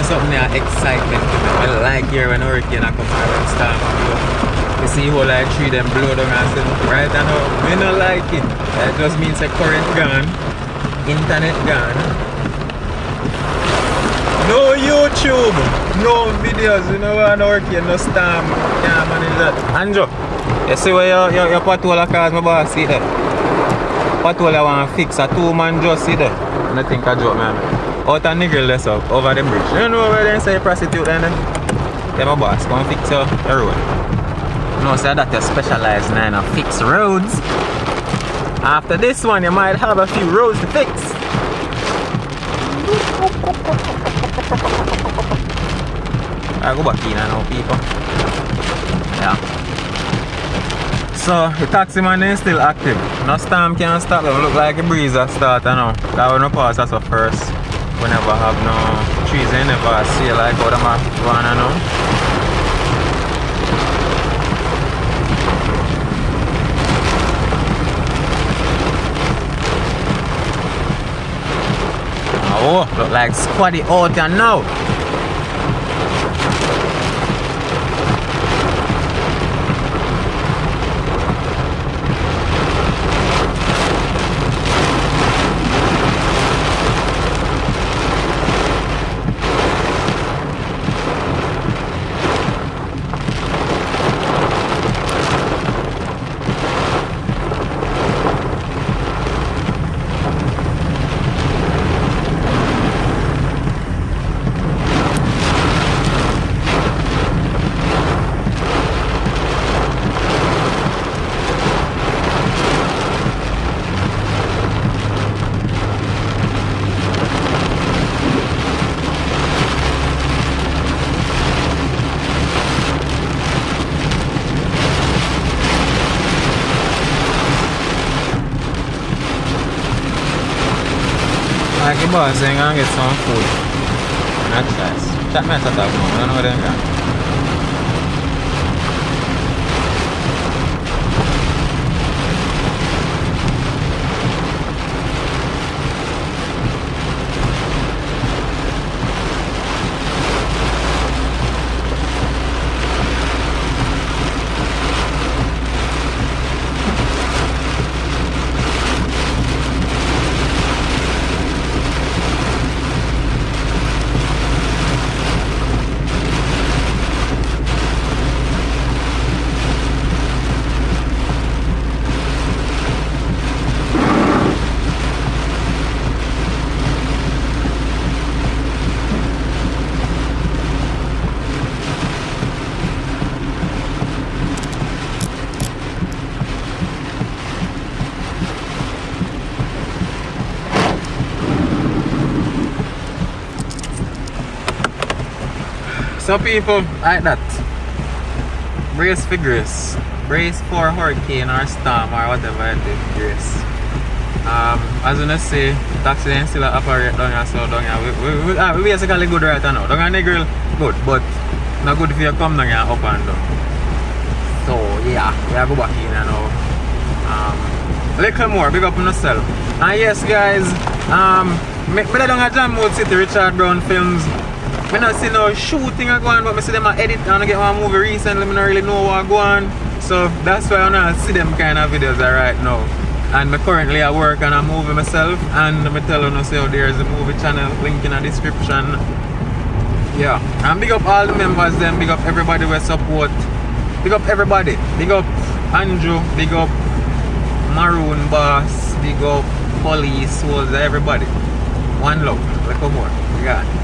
bring something there, excitement to me. I like here when hurricane come and storm blow. You see whole like tree them blow down and say, right now, we don't like it. That just means a current gone, internet gone. No YouTube, no videos, you know what, no hurricane, no storm, can't manage that. Andrew, you see where your patrol cars, my boss see that? Patrol I want to fix, a 2-man just see that. I don't think I joke, man. Out of nigger less up, over the bridge. You know where they say prostitute then? Yeah, my boss, come fix your road. No, say that you specialize in fix roads. After this one, you might have a few roads to fix. I go back in now, people. Yeah. So, the taxi man is still active. No storm can't stop them. Look like a breeze that start now. That will not pass us first. We never have no trees, they never see like how them are going now. Oh, look like squatty out there now. Like the boss saying I'm gonna get some food. Not choice. That might have to talk more. I don't know what they're going. So people, like that, brace for grace, brace for hurricane or storm or whatever it is, grace. As you know say, taxi then still operate down here, so down here, we basically good right now. Down here Negril, good, but not good if you come down here up and down. So yeah, we have to go back in now. Little more, big up on yourself. And yes guys, me down at Jamaica City, Richard Brown Films. I don't see no shooting going on, but I see them edit and I get one movie recently, I don't really know what going on. So that's why I don't see them kind of videos right now. And I currently at work and I movie myself, and I tell you say there's a movie channel, link in the description. Yeah. And big up all the members then, big up everybody we support. Big up everybody. Big up Andrew, big up Maroon Boss, big up Police, everybody. One love, like more. You got it.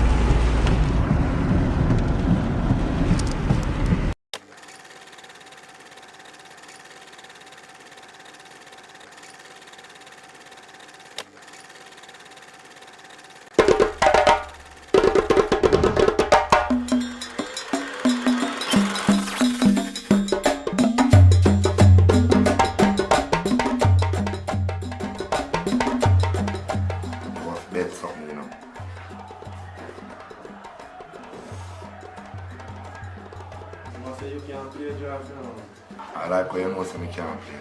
I like how you know so I can't play.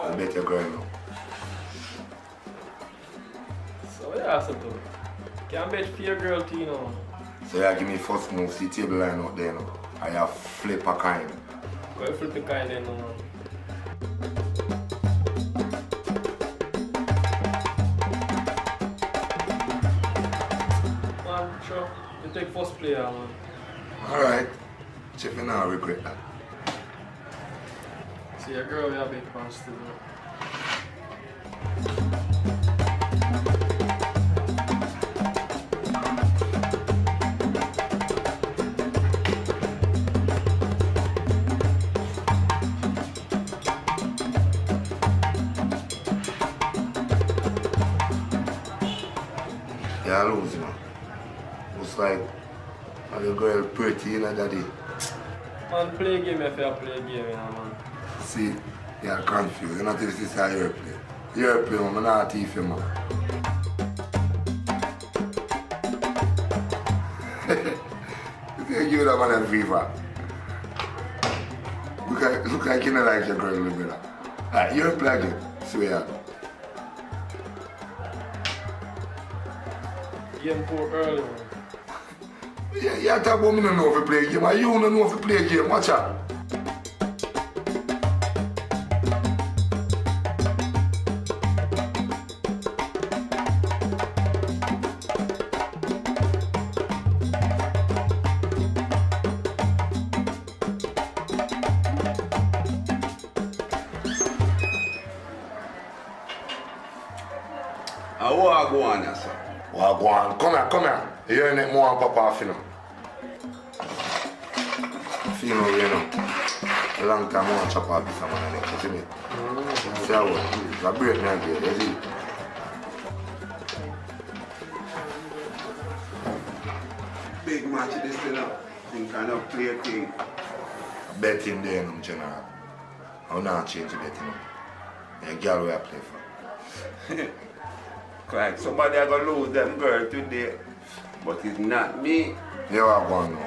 I'll bet your girl now. So yeah, so too. Can't bet for your girl too, you know. So you give me first move, see table line out there now. I have flip a kind. Go flip the kind then, man. Man, sure. You take first player, man. Alright. Chief, you not regret that. See, a girl, you have big plans to do. Yeah, I lose, man. Looks like a little girl pretty, you know, daddy. Man, play a game if you play a game, you know, man. See, you're confused. You're not if this is how you play. You play, man. I'm not a thief, man. You think you that man a fever? Look like you don't like your girl, little brother. Alright, you play again. Swear. Game too early, man. Yeah, you talk about me don't know if you play a game, and you don't know if you play a game. Watch out. What go on, sir? What go on? Come here. You ain't more and papa off, you know. You know, a long time I want to chop off this man and next, isn't it? See how it's a break me again, you see? Big match this thing up. Think kind of play a thing. Betting there, no, general. I'm not change the betting. The girl where I play for. Like somebody are gonna lose them girl today. But it's not me. You are going now.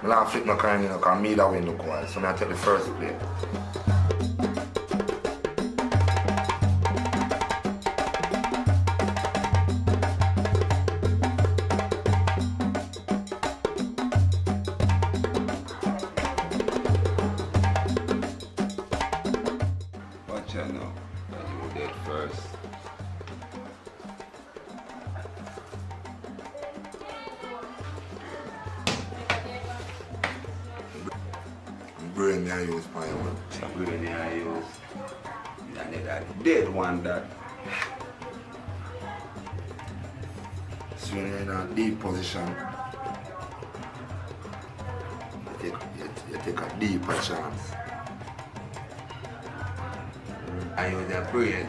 I don't flip my kind, you know, because me that win look wild. So I take the first play. Watch out now. You dead first. Brain I use my one. The brain I use. And that dead one that. So when you're in a deep position, you take a deeper chance. I use the brain.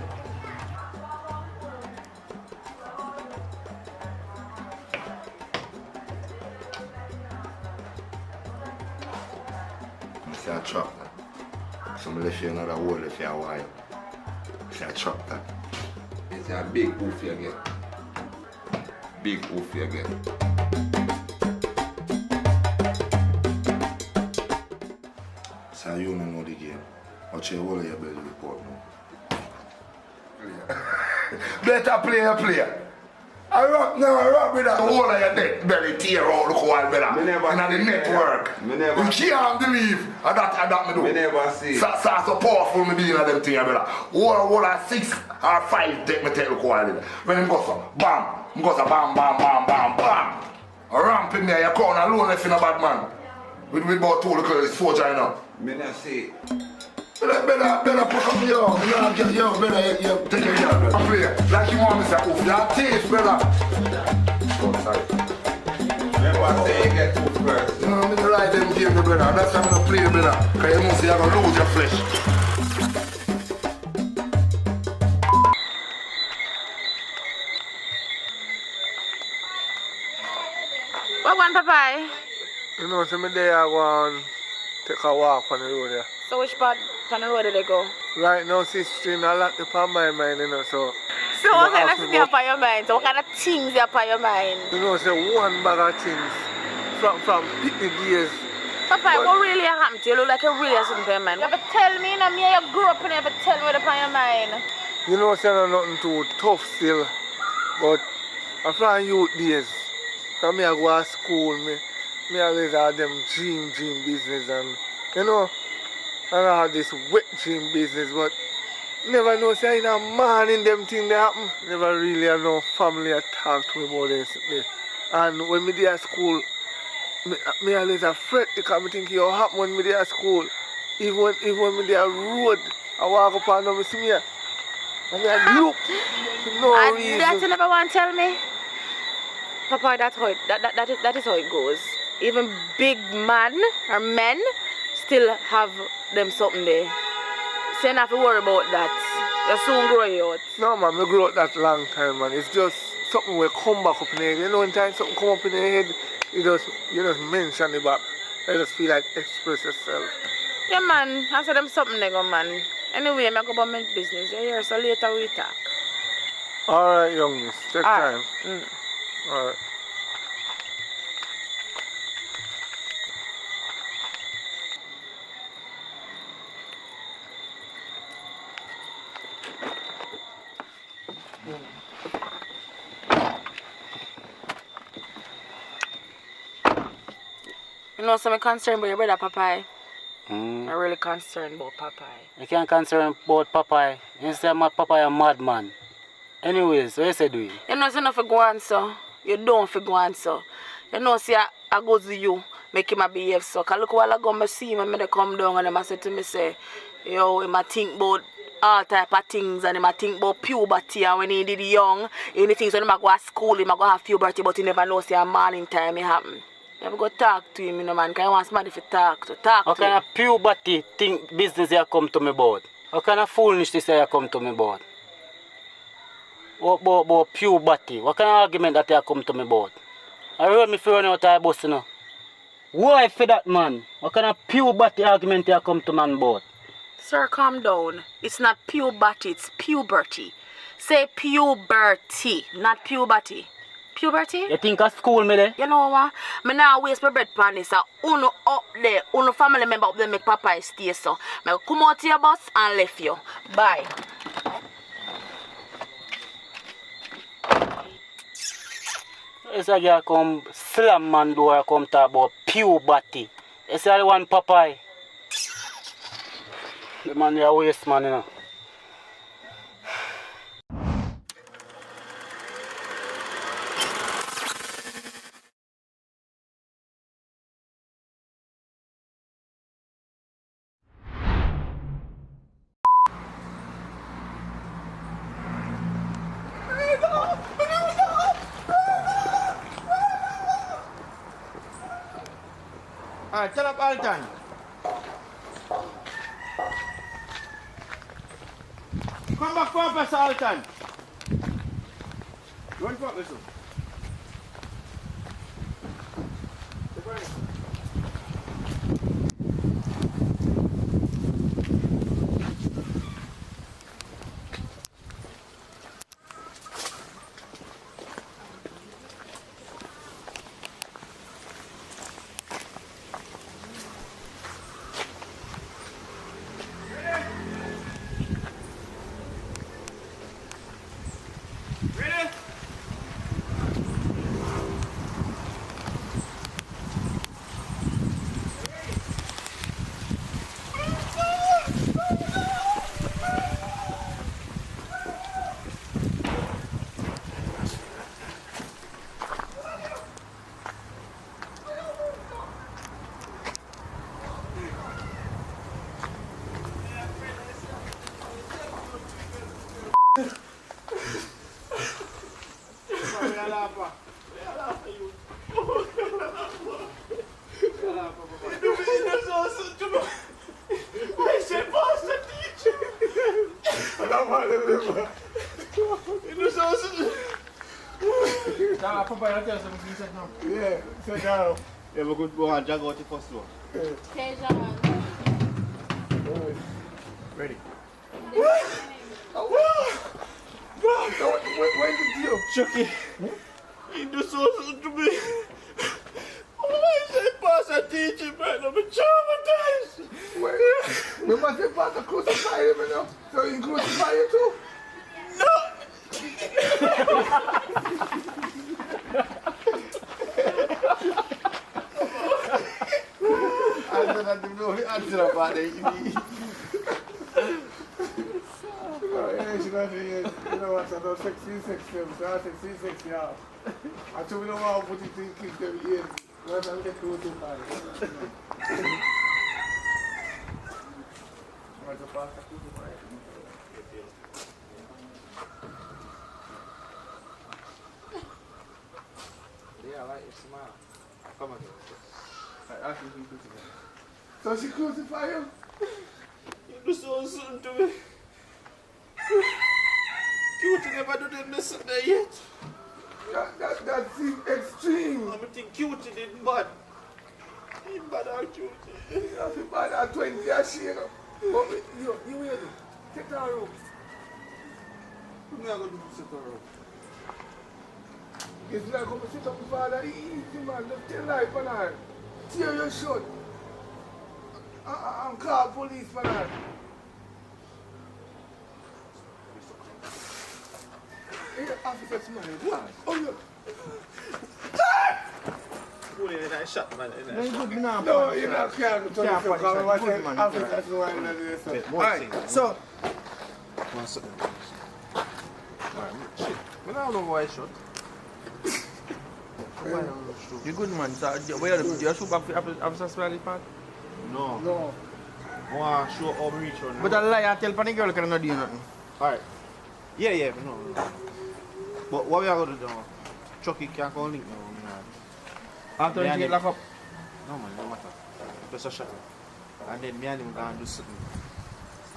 I chop that. So I left you another hole if you're wild. So I chop that. It's a big oof you get. Big oof you get. So you don't know the game. Watch your whole of your belly report now. Better player. I rock with that whole of your dead belly tear out the whole brother. In the network. You can't believe that me do. Me never see. So powerful me being of them things, brother. Whole of 6 or 5 take the whole. When him go so, bam. Him go so bam. Ramp in there, you come alone if you're a bad man. With about 2 little soldier, you know. Me not see. Better put up yo, better take your girl. I play like you want me to say, oof, you're a thief, brother. Oh, sorry. Never say you get oof first. No, I'm gonna ride them game, brother. That's why I'm gonna play, brother. Because you know, see, you're gonna lose your flesh. What one, Papa? You know, some day I go and take a walk on the road there. So which part on the road did they go? Right now, sister, I lock the pan my mind, you know, so... So what kind of things you have on your mind? So what kind of things you have on your mind? You know, say one bag of things from picnic days. Papa, what really happened to you? You look like you really have something on your mind. You ever tell me, you know, me you grew up and you ever tell me what's on your mind? You know, say nothing too tough still, but I'm from youth days. Because me I go to school, me always have them dream business and, you know, and I have this wet dream business, but never know say in a man in them things that happen. Never really have no family that talk to me about this. And when me there at school, me always afraid because I think it happen when me there at school. Even when me there road, I walk up and me see me and I look for no reason. That you never want to tell me? Papa, that's how that is how it goes. Even big man or men still have them something there. So you don't have to worry about that. You soon grow it out. No man, I grew up that long time man. It's just something will come back up in the head. You know when time something come up in the head, you just mention it back. You just feel like express yourself. Yeah man, I said them something there go man. Anyway, I go about my business. You hear so later we talk. Alright youngness, take time. Alright. You know, so I'm concerned about your brother Popeye. I'm really concerned about Popeye. You can't concern about Popeye. You say my Popeye a madman. Anyways, what you say doing? You know, it's enough for go on, so. You don't for go on, so. You know, see, I go to you, make him a behave, so. Because look, while I go, I see him, and I come down, and I say to me, say, yo, he think about all type of things, and he think about puberty, and when he did young, he thinks when he go to school, he go have puberty, but he never knows, say, a morning time it happen. You have to go talk to him, you know, man, because I want somebody to talk to him. What kind of puberty think business you come to me about? What kind of foolishness you come to me about? About puberty? What kind of argument that you come to me about? I heard me for running out of the bus, you know. Why for that, man? What kind of puberty argument you come to man about? Sir, calm down. It's not puberty, it's puberty. Say puberty, not puberty. Puberty? You think of school me there? You know what? I now waste my bread pan this. Uno up there, uno family member up there make Popeye stay so. I come out to your bus and left you. Bye. This a girl come slam man door come talk about puberty. You see the one Popeye? The man there waste man, you know. Alright, tell up Alton. Come back for Professor Alton. Run for me, sir. Yeah, sit down. Yeah, we're going to go and jog out the first door. Okay, John. Ready? When did you? Chucky, he do something to me. I said, Pastor, teach him, man. I'm traumatized. Wait, we must have Pastor crucify him, you know. So he crucify you too? No. that him know the answer about it. Yeah, she got to, you know what, I don't sexy, so I sexy, yeah. I told me no one put it in kids them ears. What I'm getting too far. What's the pasta? Yeah, I like your smile. Come on. So she crucify you? You do something to me. Cutie never did this there yet. That seems extreme. I think Cutie did bad. He bad or Cutie. I feel bad at 20 years, you know. But you will do. Take that room. What am I going to do to sit her up? It's like come sit up with father, he eat man, just tell life on her. Tear your shirt. And call police for that. Hey, officer, smile. What? Oh, yeah. Pulling in that shot, man. No, you're not careful. Officer, smile. Alright, so. One second. Alright, shit. I don't know why I shot. You good man, so where are you shoot back for Officer Smiley part? No. No. I want to show how I reach on. But I lie, I tell the girl can not do nothing. Alright. Yeah, no. But what we are going to do now? Chucky can't call link now. After you get locked up? No man, no matter. Just a shot. And then me and him going to do something.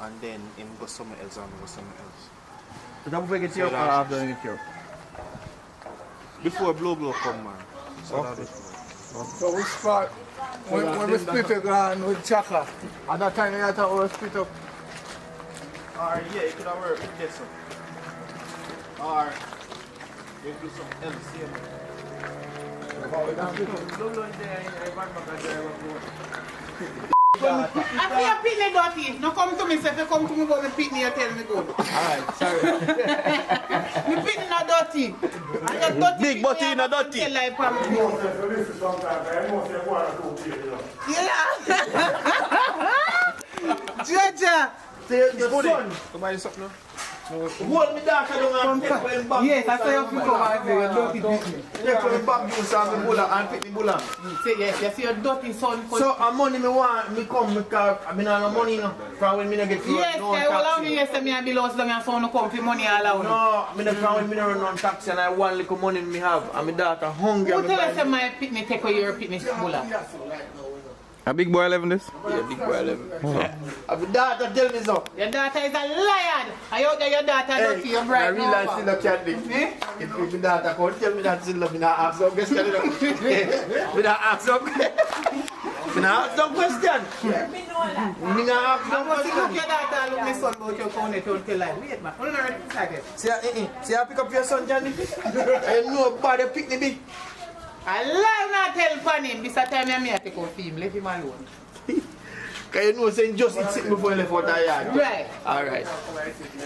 And then him go somewhere else and go somewhere else. So that before you get here or after you get here? Before blow come man. So okay. So we spot when we split it on with Chaka. At that time you had to split up. Or yeah, it could have worked with this one. Or you do something else here. I feel your pitney dirty. No come to me, say if you come to me about my pitney, you tell me good. Alright, sorry. My pitney not dirty. And your dirty big butty not dirty. Yeah. Jaja. Come buy something now. Hold me down, I don't take when back. Yes, I say you pick up and say dirty business. Take when back juice and me bulla and pick me bulla. Yes, you see your dirty son. So money me want, me come because I mean no money no. From when me no get food. Yes, I will allow me say me a bill house long and so no come for money allow. No, me no from when me no run on taxi and I one little money me have and my daughter hungry. Who tell us say my pitney take away your pitney bulla? A big boy 11 this? Yeah, big boy 11. And my daughter tell me so. Your daughter is a liar. I out there your daughter dirty, your bright. I realize still a cat thing. If my daughter come tell me that still me not ask some question. Me not ask some question. Me not ask some question. Me not ask some question. Look your daughter look my son about your phone and tell lie. Wait man, hold on a second. See I pick up your son Johnny. I know nobody pick me big. I lie not tell upon him. This time I take out him. Leave him alone. Because you know saying just it's sitting before you left out the yard. Right. Alright.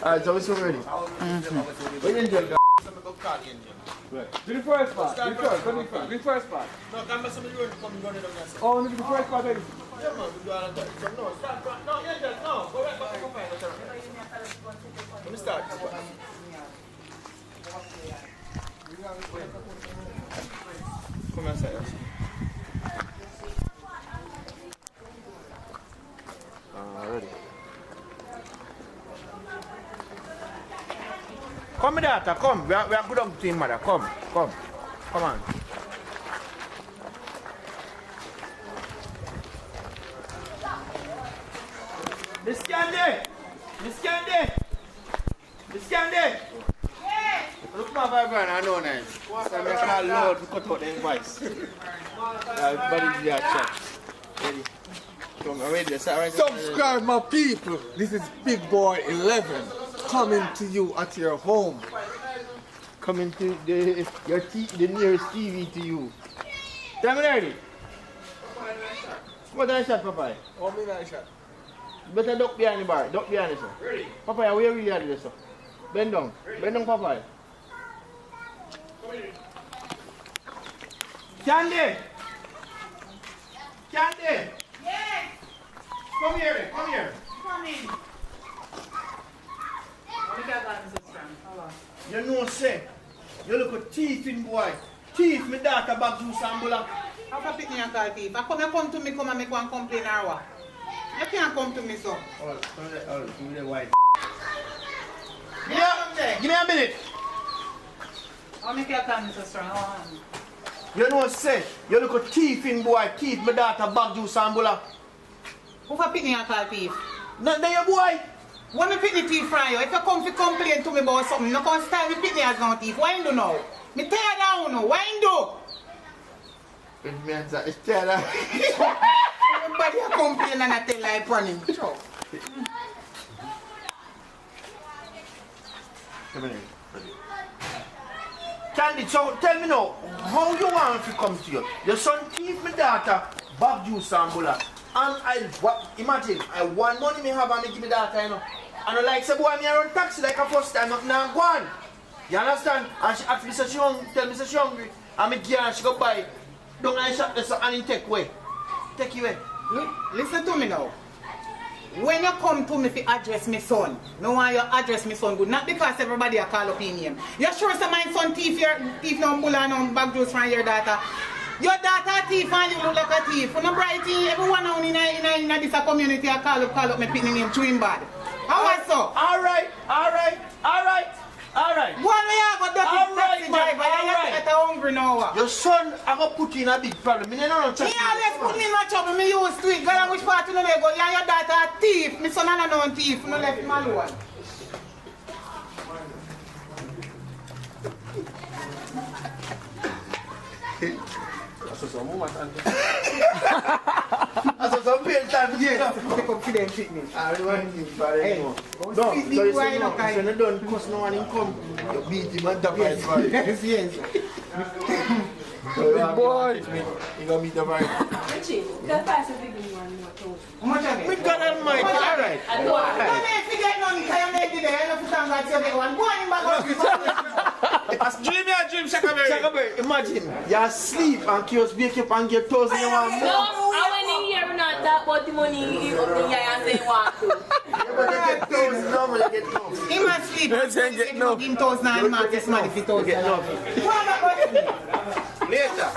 Alright, so we're so ready. Where you enjoy guys? Right. Do the first part. Do the first part. No, come back somebody come running down there. Oh, do the first part then. Yeah man, we do all that. No, start. No, you enjoy. No, go back and find it. Let me start. Come inside. Ready. Come, my daughter, come. We are good on team, mother. Come on. Miss Candy! Yes! Look my vibrant, I know nice. So I call Lord to cut out the invoice. Everybody do that chat. Ready? Come, I'm ready. Subscribe my people. This is Big Boy 11 coming to you at your home. Coming to the nearest TV to you. Tell me ready. What I shot, Papa? Oh, me not shot. Better duck behind the bar. Duck behind it, sir. Ready? Papa, where are you at this, sir? Bend down. Bend down, Papa. Candy! Yes! thieving boy. Thief, my daughter bag juice and bulla. How can pick me and call thief? Come to me, come and make one complain or what? You can't come to me, so. Give me the white. Yeah, give me a minute. I'll make you come so strong. You know, say, you look a thieving boy, thief, my daughter bag juice and bulla. Who for pick me and call thief? Not there, boy. When me pick the thief from you, if you come to complain to me about something, you can't style me pick me as no thief. Why you do now? Me tear down now. Why you do? It means that it's tear down. Everybody a complain and I tell lie upon him. Sure. Come here. Candy, so tell me now, how you want to come to you? Your son thief my daughter, bag juice and bulla. And imagine, I want money me have and me give me daughter, you know. And I like say, boy, me I run taxi like a first time, nothing and go on. You understand? And she asked me, say she hungry, tell me say she hungry. And me give her and she go buy. Don't I shop this and in take away. Take you away. Listen to me now. When you come to me to address my son, no want you address my son good. Not because everybody a call up in him. You sure say my son thief no bulla no bag juice from your daughter? Your daughter thief and you look like a thief. You no bright thing. Everyone now in this community a call up me picking name chewing bad. How was so? Alright. Go on where you go taxi driver. You get hungry now. Your son I go put you in a big problem. Me no He always put me in a trouble. Me used to it. Girl, which part you know go? You and your daughter a thief. My son and no thief. No left him alone. That's some pain time to take up for them treatment. I don't want him for anymore. No, so you say no, so you don't cause no one in come. You beat him and tap his body. Yes. Big boy. You gonna meet the vibe. Richie, that pass is big one more told. How much of it? With God Almighty, alright. I don't want Don't forget none, because you made it there. You know, for thank God you get one. Go on in back up. Dream your dream, Shakaberry. Imagine, you're asleep and kids wake up and get toes in your one. No, I went in here and not talk about the money you up in here and say want to. But you get toes, normally you get toes. He must sleep. He get no. Him toes now, he must get money for toes. Get no. Later.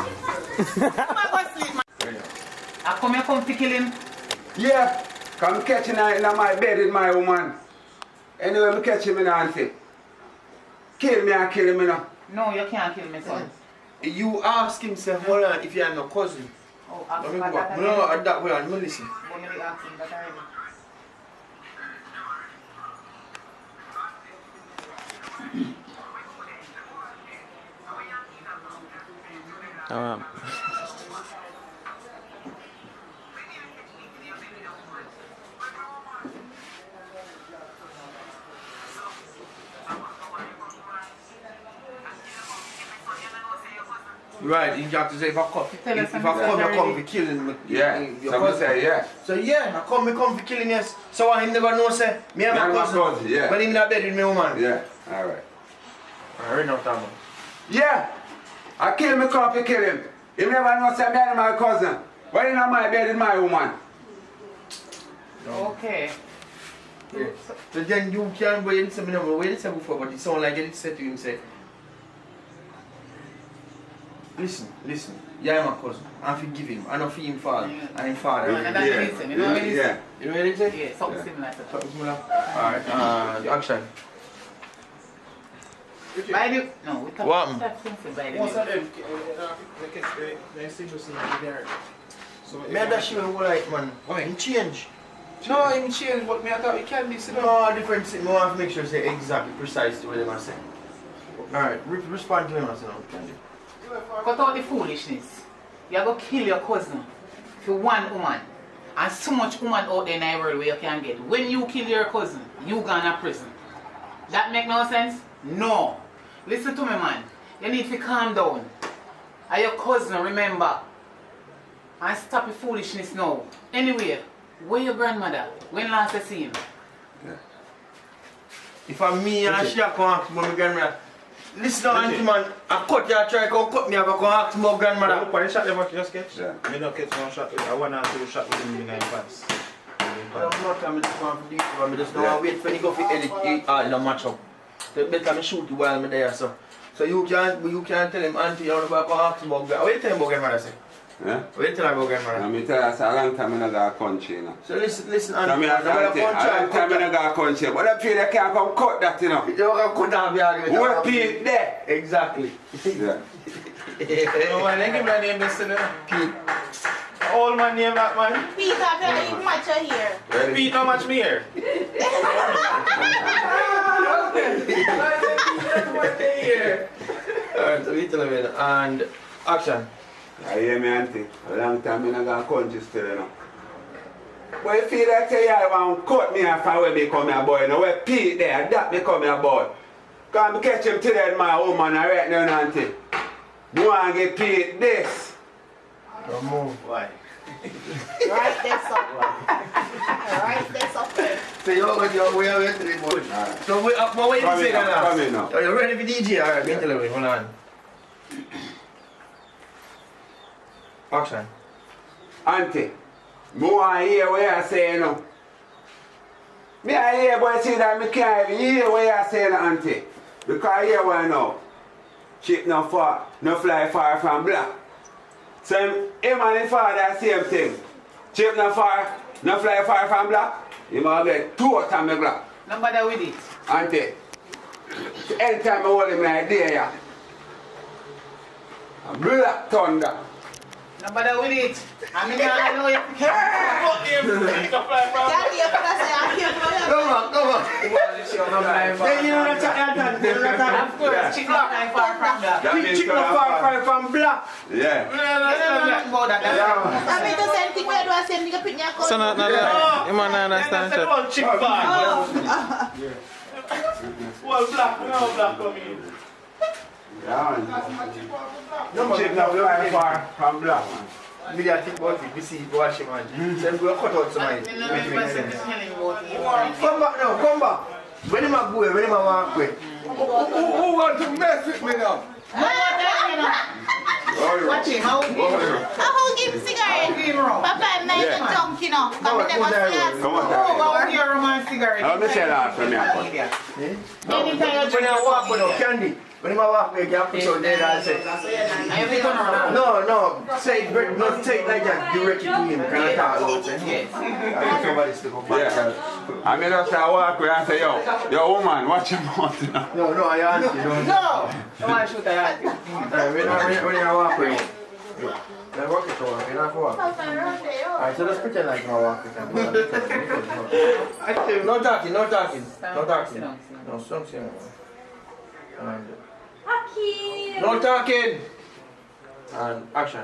I come here, come to kill him. Yeah, come catch him in my bed with my woman. Anyway, me catch him in and say, kill me and kill him, you know. No, you can't kill me, son. You ask him, say, hold on, if you are no cousin. Oh, ask Let him me go that back. No, that way, no listen. Go me ask him that already. Right, you have to say if I come, you come for killing. Yeah, so say yeah. So yeah, I come for killing, yes. So I never know, say, me and my cousin. Yeah. But him in a bed with me woman. Yeah, alright. I already know that. Yeah, I kill me come for kill him. He never know say me and my cousin. Why in my bed with my woman? Okay. Yeah. So then you can't go and say me never wait say before, but it sound like it said to him, say, listen, yeah, my cousin. I forgive him. I don't feel him father. And him father. And that's listen. You know what it is? Yeah. You know what it is? Yeah, something similar to that. Something similar? Alright, action. By the... No, we can't... What? By the... Most of them, they see us in there. So Me and that shit will right, man. Him change. No, him change, but me I thought it can be similar. No, different thing. I want to make sure say exactly, precisely what they must say. Alright, respond to him as now. Cut out the foolishness. You're going to kill your cousin for one woman. And so much woman out there in the world where you can get. When you kill your cousin, you gone to prison. That make no sense? No. Listen to me, man. You need to calm down. And your cousin, remember. And stop the foolishness now. Anyway, where your grandmother? When last you see him? Yeah. If I'm me and she come ask my grandmother, listen to auntie man, I cut you, I try to cut me, I go ask my grandmother. Look, when you shot them what you just catch? Yeah. Me not catch no shot with, I want to do shot with him in 9 pants. I'm not coming to come for this one, I just don't want to wait for you go for the match up. The better me shoot you while I'm there, so So you can't tell him, auntie, you want to go ask about God. What you tell him about grandmother say? Yeah? What you tell him about grandmother? I mean, tell us a long time in a country, you know. So listen, So auntie. me a long time in a country, but I feel they can't come cut that, you know. You don't cut down the argument. What Pete there? Exactly. Yeah. No man, they give my name this to Pete. Old man name that man. Pete, I feel like much here. Ready? Pete, how much me here? Alright, so we tell him, and action. I hear me, auntie. A long time in a country still, you know. But you feel like say you want to cut me off and when me come here, boy, you know, where Pete there, that me come here, boy. Come catch him today, my woman, right now, auntie. You want to get Pete this? Don't move. Why? Right there, up. Right there, up. So we are ready to the board. So what way you say that now? Come in now. Are you ready for DJ? Alright, me tell you, hold on. Action. Auntie, me want to hear what you say now. Me I hear boy say that me can't even hear what you say now, auntie. Because I hear what I know. Sheep no fly far from black. So him and his father same thing. Sheep no fly far from black. You must get two of them black. No bother with it. Auntie, anytime I hold him like there, yeah. A black thunder. No bother with it. I mean, I know you can't. Come on. Then you don't attack. Of course, chick not fly far from that. Chick not far from black. Yeah. About that. I mean, the same thing where do I send you a picture? So no, you man understand that. Chick Well, black, no black coming. No chick no fly far from black. Me dey think about it, we see it, watch him man. So we go cut out somebody. Come back. When him a go, when him a walk away. Who want to mess with me now? Watch him, how Who give him cigarette? Papa, I'm not even drunk, you know. Come never see us. Come on. oh, here romance cigarette. I'll say that for me. Anytime you When I walk with candy. When him a walk away, you have to put your dead and say. No. Say it, not say it like that directly to him. Can I talk about it? I think somebody still come back. Yeah. I mean, just I walk away and say, yo woman, watch your mouth now. No, I ask you. No! I want to shoot a hand. When you walk away. I walk it over, you don't walk. Alright, so just pretend like you walk it. No talking. No, don't say no talking. And action.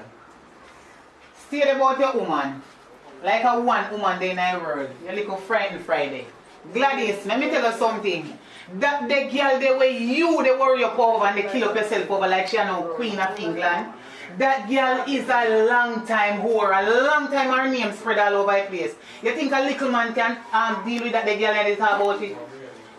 Stay about your woman. Like a one woman day in the world. Your little friend Friday. Gladys, let me tell you something. That the girl the way they worry up over and they kill up yourself over like she no Queen of England. That girl is a long time whore. A long time her name spread all over the place. You think a little man can deal with that the girl and they talk about it?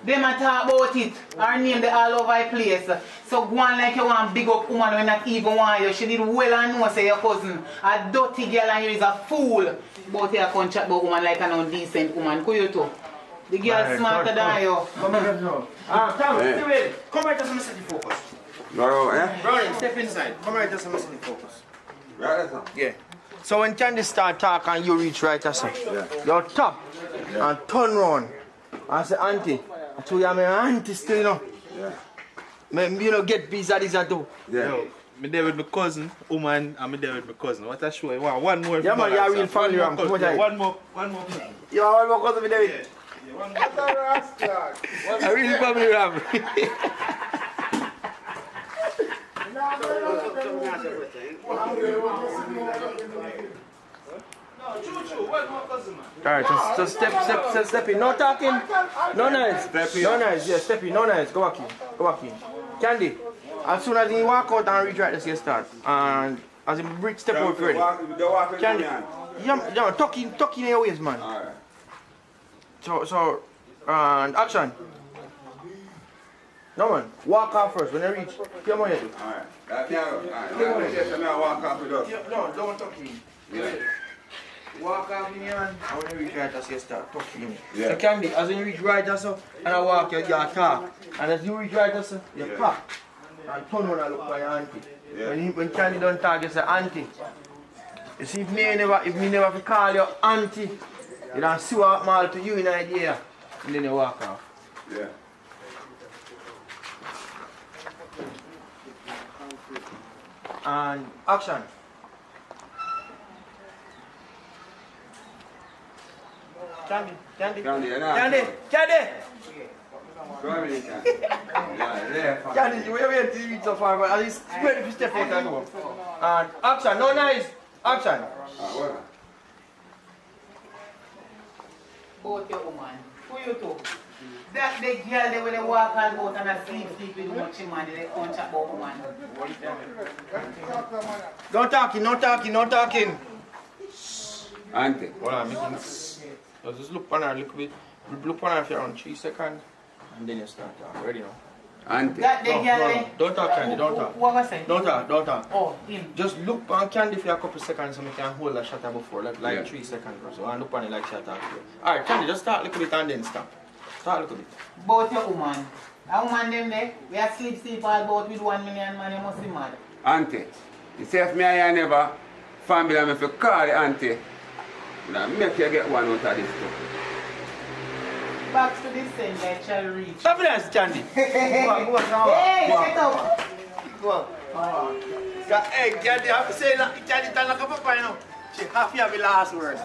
Them a talk about it. Her name they all over the place. So go on like you want big up woman when not even want you. She did well and know say your cousin. A dirty girl and you is a fool. But you can't chat about woman like an undecent woman. Could you too? The girl smarter than you. Come here, no. Tom, stay ready. Come right just set the focus. Brownie, step inside. Come right just set the focus. Right, sir? Yeah. So when Candy start talking and you reach right as you tap and turn round and say, auntie, I told you I'm an auntie still, you know. Yeah. You know, get pizza this and do. Yeah. Yo, me there with my cousin, woman, and me there with my cousin. What a show. Wow, one more. Yeah, man, you're real family, Ram. One more. You are one more cousin me there with. I really family, Ram. Alright, just step in. No talking. No nice. No nice. Yeah, step in. No nice. Go back in. Candy. As soon as you walk out and reach right, let's get start. And as you step out ready. Candy. Yeah, tuck in your waist, man. Alright. So, and action. No man, walk off first. When you reach, come on here. Alright. Alright. Walk off with us. No, don't tuck in. Yeah. Walk off in here and when you reach right, that's your start. Tuck in. Yeah. So Candy, as you reach right, that's and I walk, you talk. And as you reach right, that's you pop. and turn around and look for your auntie. Yeah. When Candy don't talk, you say auntie. You see, if me never call you auntie, you don't see what mal to you in idea, and then you walk off. Yeah. And action. Candy. Candy, you wait till you reach so far, but at least ready to step out and go. And action, no nice. Action. Both your woman. Who you two? That the girl they when they walk out about and I sleep with much man, they can't chat about woman. No talking. Auntie. Hold on, just look on her a little bit. Look on her for around 3 seconds. And then you start talking. Ready now? Auntie. That the girl. Don't talk, Candy, don't talk. What was it? Don't talk. Oh, him. Just look on Candy for a couple seconds so we can hold that shutter before, like Yeah. 3 seconds or so. And look on it like shutter. Alright, Candy, just start a little bit and then stop. Start a little bit. Both your woman. A woman them there, we are sleep all about with 1 million man, you must be mad. Auntie, you say if me and you never family me for call the auntie, now make you get one out of this too. Back to the same that shall reach. Stop it, Candy. Go on. Hey, get up. Go on. Hey, Candy, I have to say that Candy tell like a papa, you know. She have to have the last word.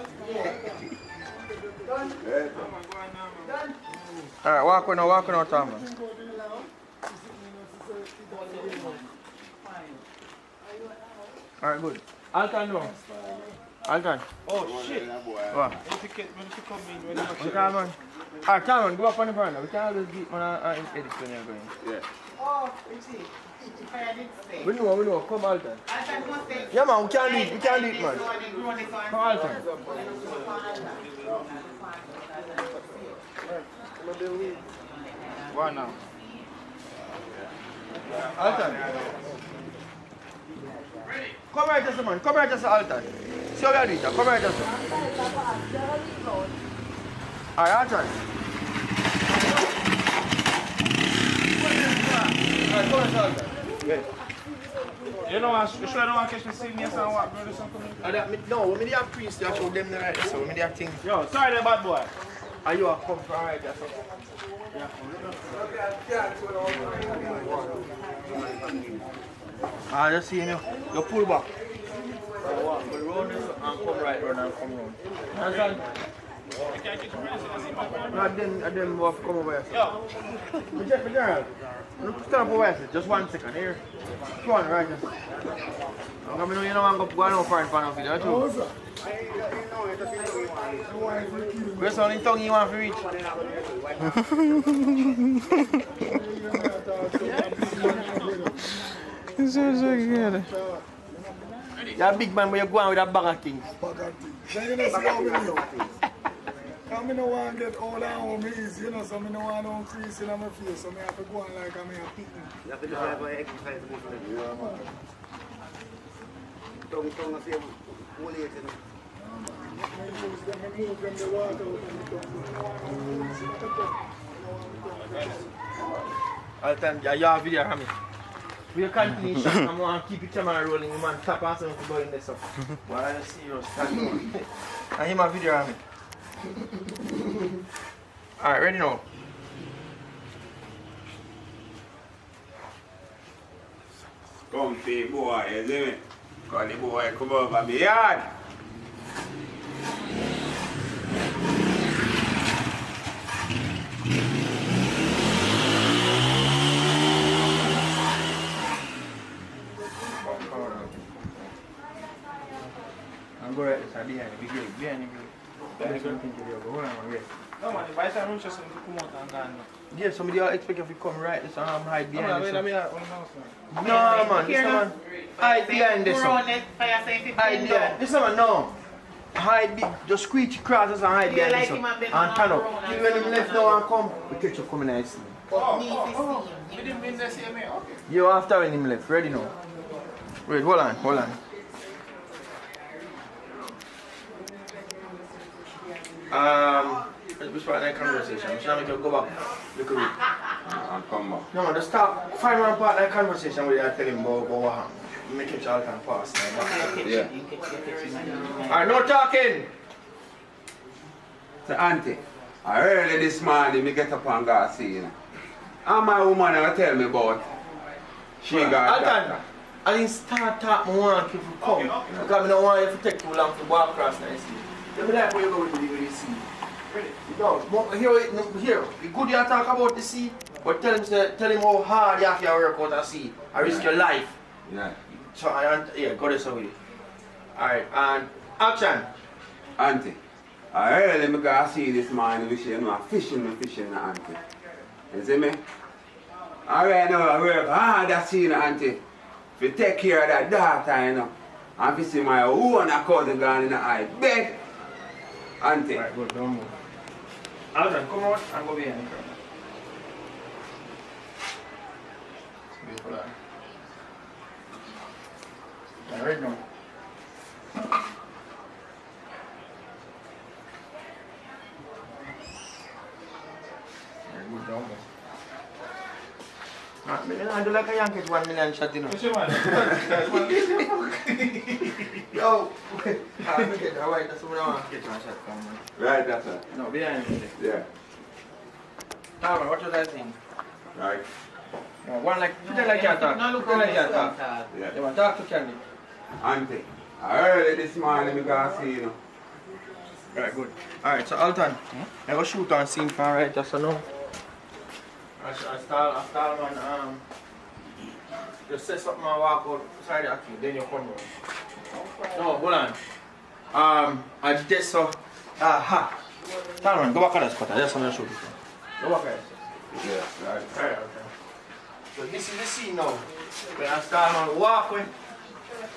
Alright, walk on, Tom. Alright, good. Alton, no. Alton. Oh shit. What? When you come in, when you Okay, man. Alright, come on, go up on the front. We can always get one and edit when you're going. Yeah. Oh, you see. We know. Come, Alton. Yeah, man, we can do it, man. Come, Alton. One now. Alton. Come right just man. Come right just Alton. See how we do it. Come right just. Alright, Alton. Alright, come right Alton. You know, I sure don't want to catch me seeing me and what, brother, something? No, we need a priest to show them the right, so we need a thing. Yo, sorry, that bad boy. Are you a come for right there, so? Ah, just see you. You pull back. Walk around this and come right round and come round. Understand? And then we have to come over here. Yo. General, stand up over here. Just 1 second here. Come on, right just. I'm going to go no far in front of you, don't you? Where's the only tongue you want to reach? You're a big man, but you're going with a bag of things. I don't want to get all that home easy, you know, so I don't want no crease in my face, so I have to go on like I'm a picnic. You have to do that for exercise. Tongue and say, whole age, you know. I move them the water All the time, you have a video of me. We continue shot and I want to keep the camera rolling, the man tap and something to go in there, so. Why are you serious? And him a video of me. Alright, ready now? Comfy boy, you see me? Cause the boy come over my yard. I'm going right beside behind the grave, behind the grave. Hold on, wait. No man, by the time I'm just going to come out and gone. Yeah, somebody expect if you come right, this hide behind this. No man, this man. Hide behind this one. Hide behind. This one, no. Hide big, just squeeze across us and hide behind this one. And turn up. Till when him left now and come, we catch you coming and see. You didn't mean to see me? Okay. You after when him left, ready now. Wait, hold on. Which part of that conversation? Should I make you go back? Look at it. and come back. No man, just talk, find one part like conversation with you and tell him about what happened. Make it all can pass. Yeah. Alright, no talking! So auntie, early this morning me get up and go see you. And my woman never tell me about she got that. I didn't start talking, I want you to come. Because I don't want you to take too long to walk across the sea. Tell me like where you go with the sea. No, here, it's good you talk about the sea, but tell him how hard you have to work out at sea. I risk your life. Yeah. So go this way. Alright, and action. Auntie, I early me go see this morning with you know fishing, auntie. You see me? Alright now I work hard at sea, auntie. To take care of that daughter, you know. And to see my own cousin gone in the eye. Beg! Auntie. Alright, good, don't move. Alton, come out and go behind the curtain. Beautiful. Right now. Very good, don't move. I do like a Yankees 1 million shot, you know. Yo! I'm get that right, that's what I want to get my shot from, man. Right, that's it. No, behind me. Yeah. Talman, what was I saying? Right. No, one like, pretend like you talk. No, look Pretend like you how talk. Yeah. You want to talk to Candy? Auntie, early this morning me go see you know. Right, good. Alright, so Alton, I go shoot on scene for right, just so know. I start on, just say something and walk out side of you, then you come round. No, hold on. I just so, aha. Talman, go back at the spot, I just want to shoot it. Go back at it. Yeah, right. Right, okay. So this is the scene now. When I start on walkway,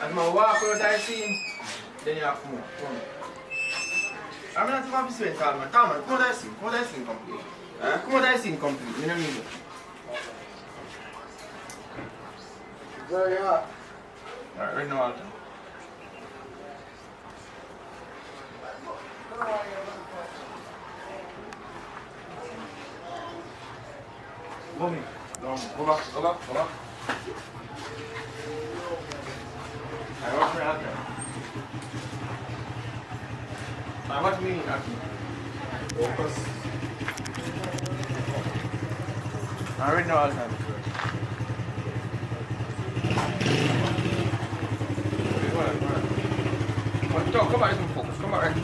as I walk out that scene, then you have to move. I'm not supposed to say Talman. Talman, come out that scene complete. Come out that scene complete, you don't need it. Very hot. Alright, right now, Alton. Go me. Go back. Alright, watch me out there. Alright, watch me out there. Focus. Alright, now, Alton. Come back and focus. Come back right.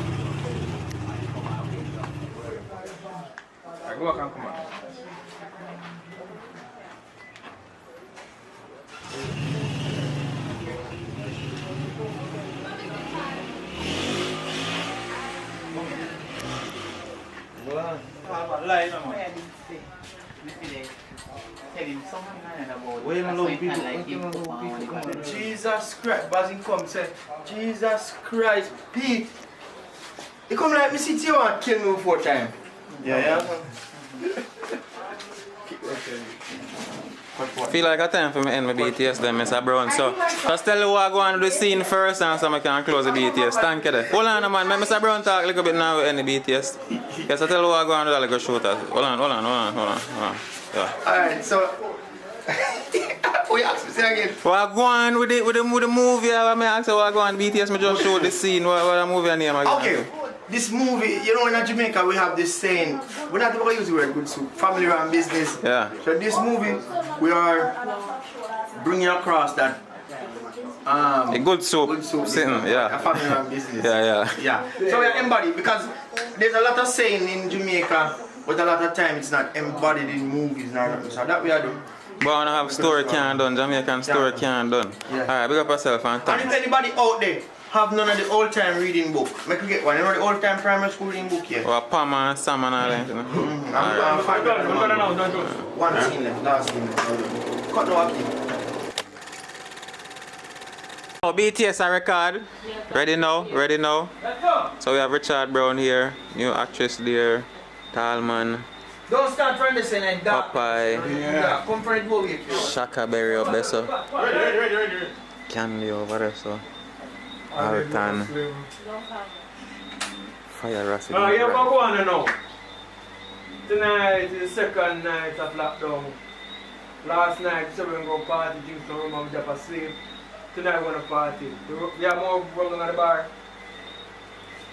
Alright, go back and come on. Jesus Christ, Bazin come say, Jesus Christ, Pete. You come like me sit here and kill me 4 times. Yeah. Feel like a time for me end my BTS then, Mr. Brown. So, just tell you what I go on to the scene first and so I can close the BTS. Thank you. Hold on, man. Let Mr. Brown talk a little bit now with any BTS. Yes, I tell you what I go on to the little shooter. Hold on. Yeah. Alright, so... we ask me say again. What I go on with the movie? I ask you what I go on BTS, me just show the scene. What the movie name again? Okay. This movie, you know, in Jamaica we have this saying, we're not going to use the word good soup, family run business. Yeah. So this movie, we are bringing across that a good soup sitting, yeah. A family run business. Yeah. So we are embodied because there's a lot of saying in Jamaica, but a lot of time it's not embodied in movies. So that we are doing. But I want to have story can done, Jamaican story can done. Yeah. Alright, big up yourself and thanks. And if anybody out there have none of the old time reading book, make you get one. You know the old time primary school reading book here? Or Pam and Sam and all that, you know? I'm fine. One scene left, last scene left. Cut no acting. Oh, BTS I record. Ready now. So we have Richard Brown here, new actress there, Talman. Don't start from the scene like that. Popeye. Yeah, come from the bowl here. Shaka Berry up there, so. Ready. Candy over there, so. Alton. Fire Racing. Yeah, go on now. Tonight is the second night of lockdown. Last night, so we're going to party, drink some rum and drop asleep. Tonight we're going to party. We have more rum at the bar.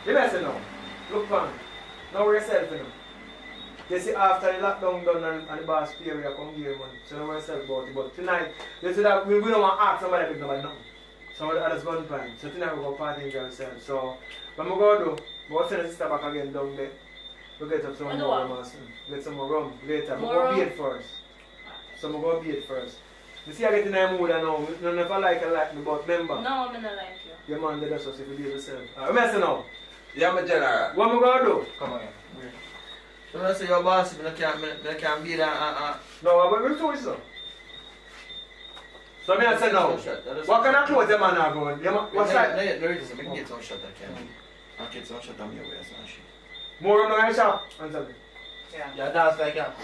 You listen now. Look on. Now we're yourself, you know. You see, after the lockdown done and the boss pay, we come here, man. So now we're yourself about it. But tonight, you see that we don't want to ask somebody to nobody nothing. So that's gun time. So tonight we're going to party enjoy ourselves. So, what I'm going to do, we'll send the sister back again down there. We'll get up some more rum. Get some more rum later. We're going to beat first. So I'm going to beat first. You see, I get in the mood now. You never like me, but remember. No, I'm not like you. Your man did us, so if you behave yourself. Alright, listen now. Yeah, my general. What am I going to do? Come on. So I say your boss, I can't be there. No, but we're doing so. So I say now, what kind of clothes the man are going? What's that? No, there is some get some shot I can. I get some shot on your waist and shit. More on the shop? Answer me. Yeah, that's like that.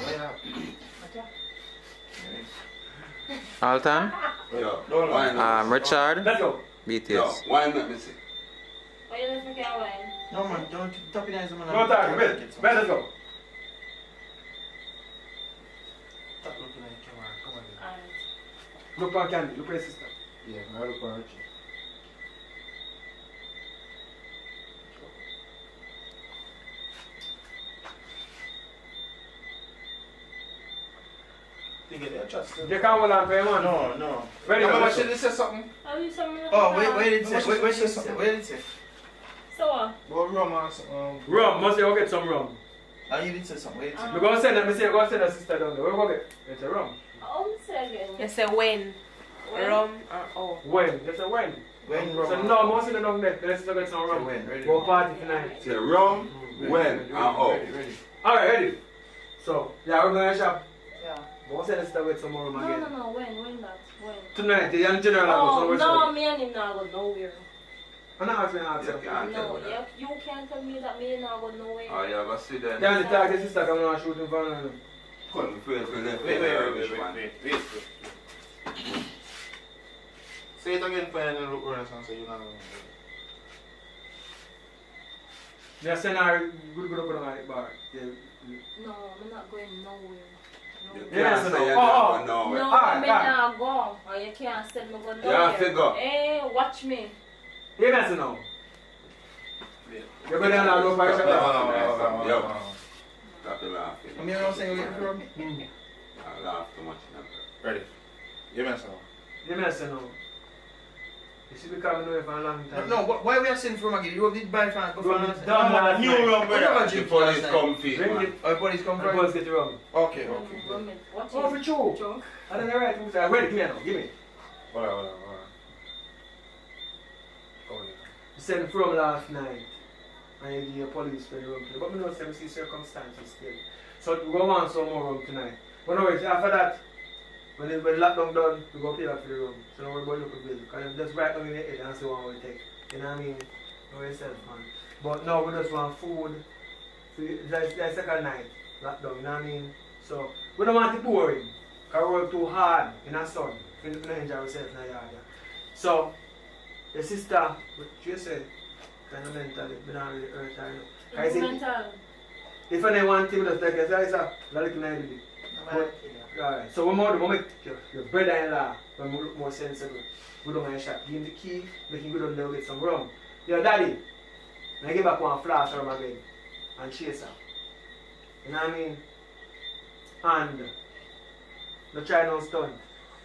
Alton? Richard? Let's go. BTS. Yo, why not me see? Why you don't forget wine? No man, don't top it in man. No time, let's go. Stop looking at the camera, come on. Look on Candy, look at your sister. Yeah, I look on Richie. You can't hold on to him, man. No. Ready, no, let's should go. they say something? Are you something? Oh, wait, did it say? Wait, say something. Where did it say? So what? Well, rum or something. Rum, must you go get some rum. Oh, you did say something. Where did it say? We're going to send them, go send a sister down there. Where we go get? It's a rum. Oh, say again. You say when? Rum or oh? When? Just a when. When rum? So no, most of them down there. Let's go get some rum. When? Ready? Go party tonight. Say rum, when, and how. Ready. Alright, ready. So, yeah, we're going to shop. Yeah. We'll send a sister with some more rum again. No, when that? When? Tonight, the young general Oh, goes no, me and him not go nowhere. I'm not asking answer. No, you can't tell me that me not go nowhere. Oh, you have a sit there. Yeah, the target sister come and shoot him for him. Couldn't feel for left. Wait. Say it again for any look around and say you know. They send her good up on the bar. No, I'm not going nowhere. Yes, no. No, I'm not go. Or you can't send me go nowhere. Yeah, figure. Hey, watch me. You guys know. You're going to go by yourself. Yo. Stop the laughing. I'm here saying you from me. I laugh too much now. Ready. You mess up. You know. You should be coming away for a long time. No, why we are sending from again? You did buy fan. Go for Done. New rum. The police come feed, Bring man. it. Oh, the police come The for police get the rum. Okay. Watch Oh, for true. I don't know right. Wait, give me now. Give me. Hold on. You sent from last night. And you give your police for the rum. But we know some see circumstances still. So we go on some more rum tonight. But no, after that, when the lockdown done, we go pay back for the room. So don't worry about local bill. Because just right down in the head and see what we take. You know what I mean? Know yourself, man. But now we just want food. That's the second night lockdown, you know what I mean? So we don't want it boring. Because we work too hard in the sun. We don't enjoy ourselves in the yard. So, the sister, what you said, kind of mentally, we don't really hurt her. It's mental. If I want to, just like I said, like an alright, so what more do we make your brother-in-law when we look more sensible? We don't mind shop. Give him the key, make him go down there get some rum. Yo, daddy, I give back one flask from again and chase her. You know what I mean? And no try no stunt.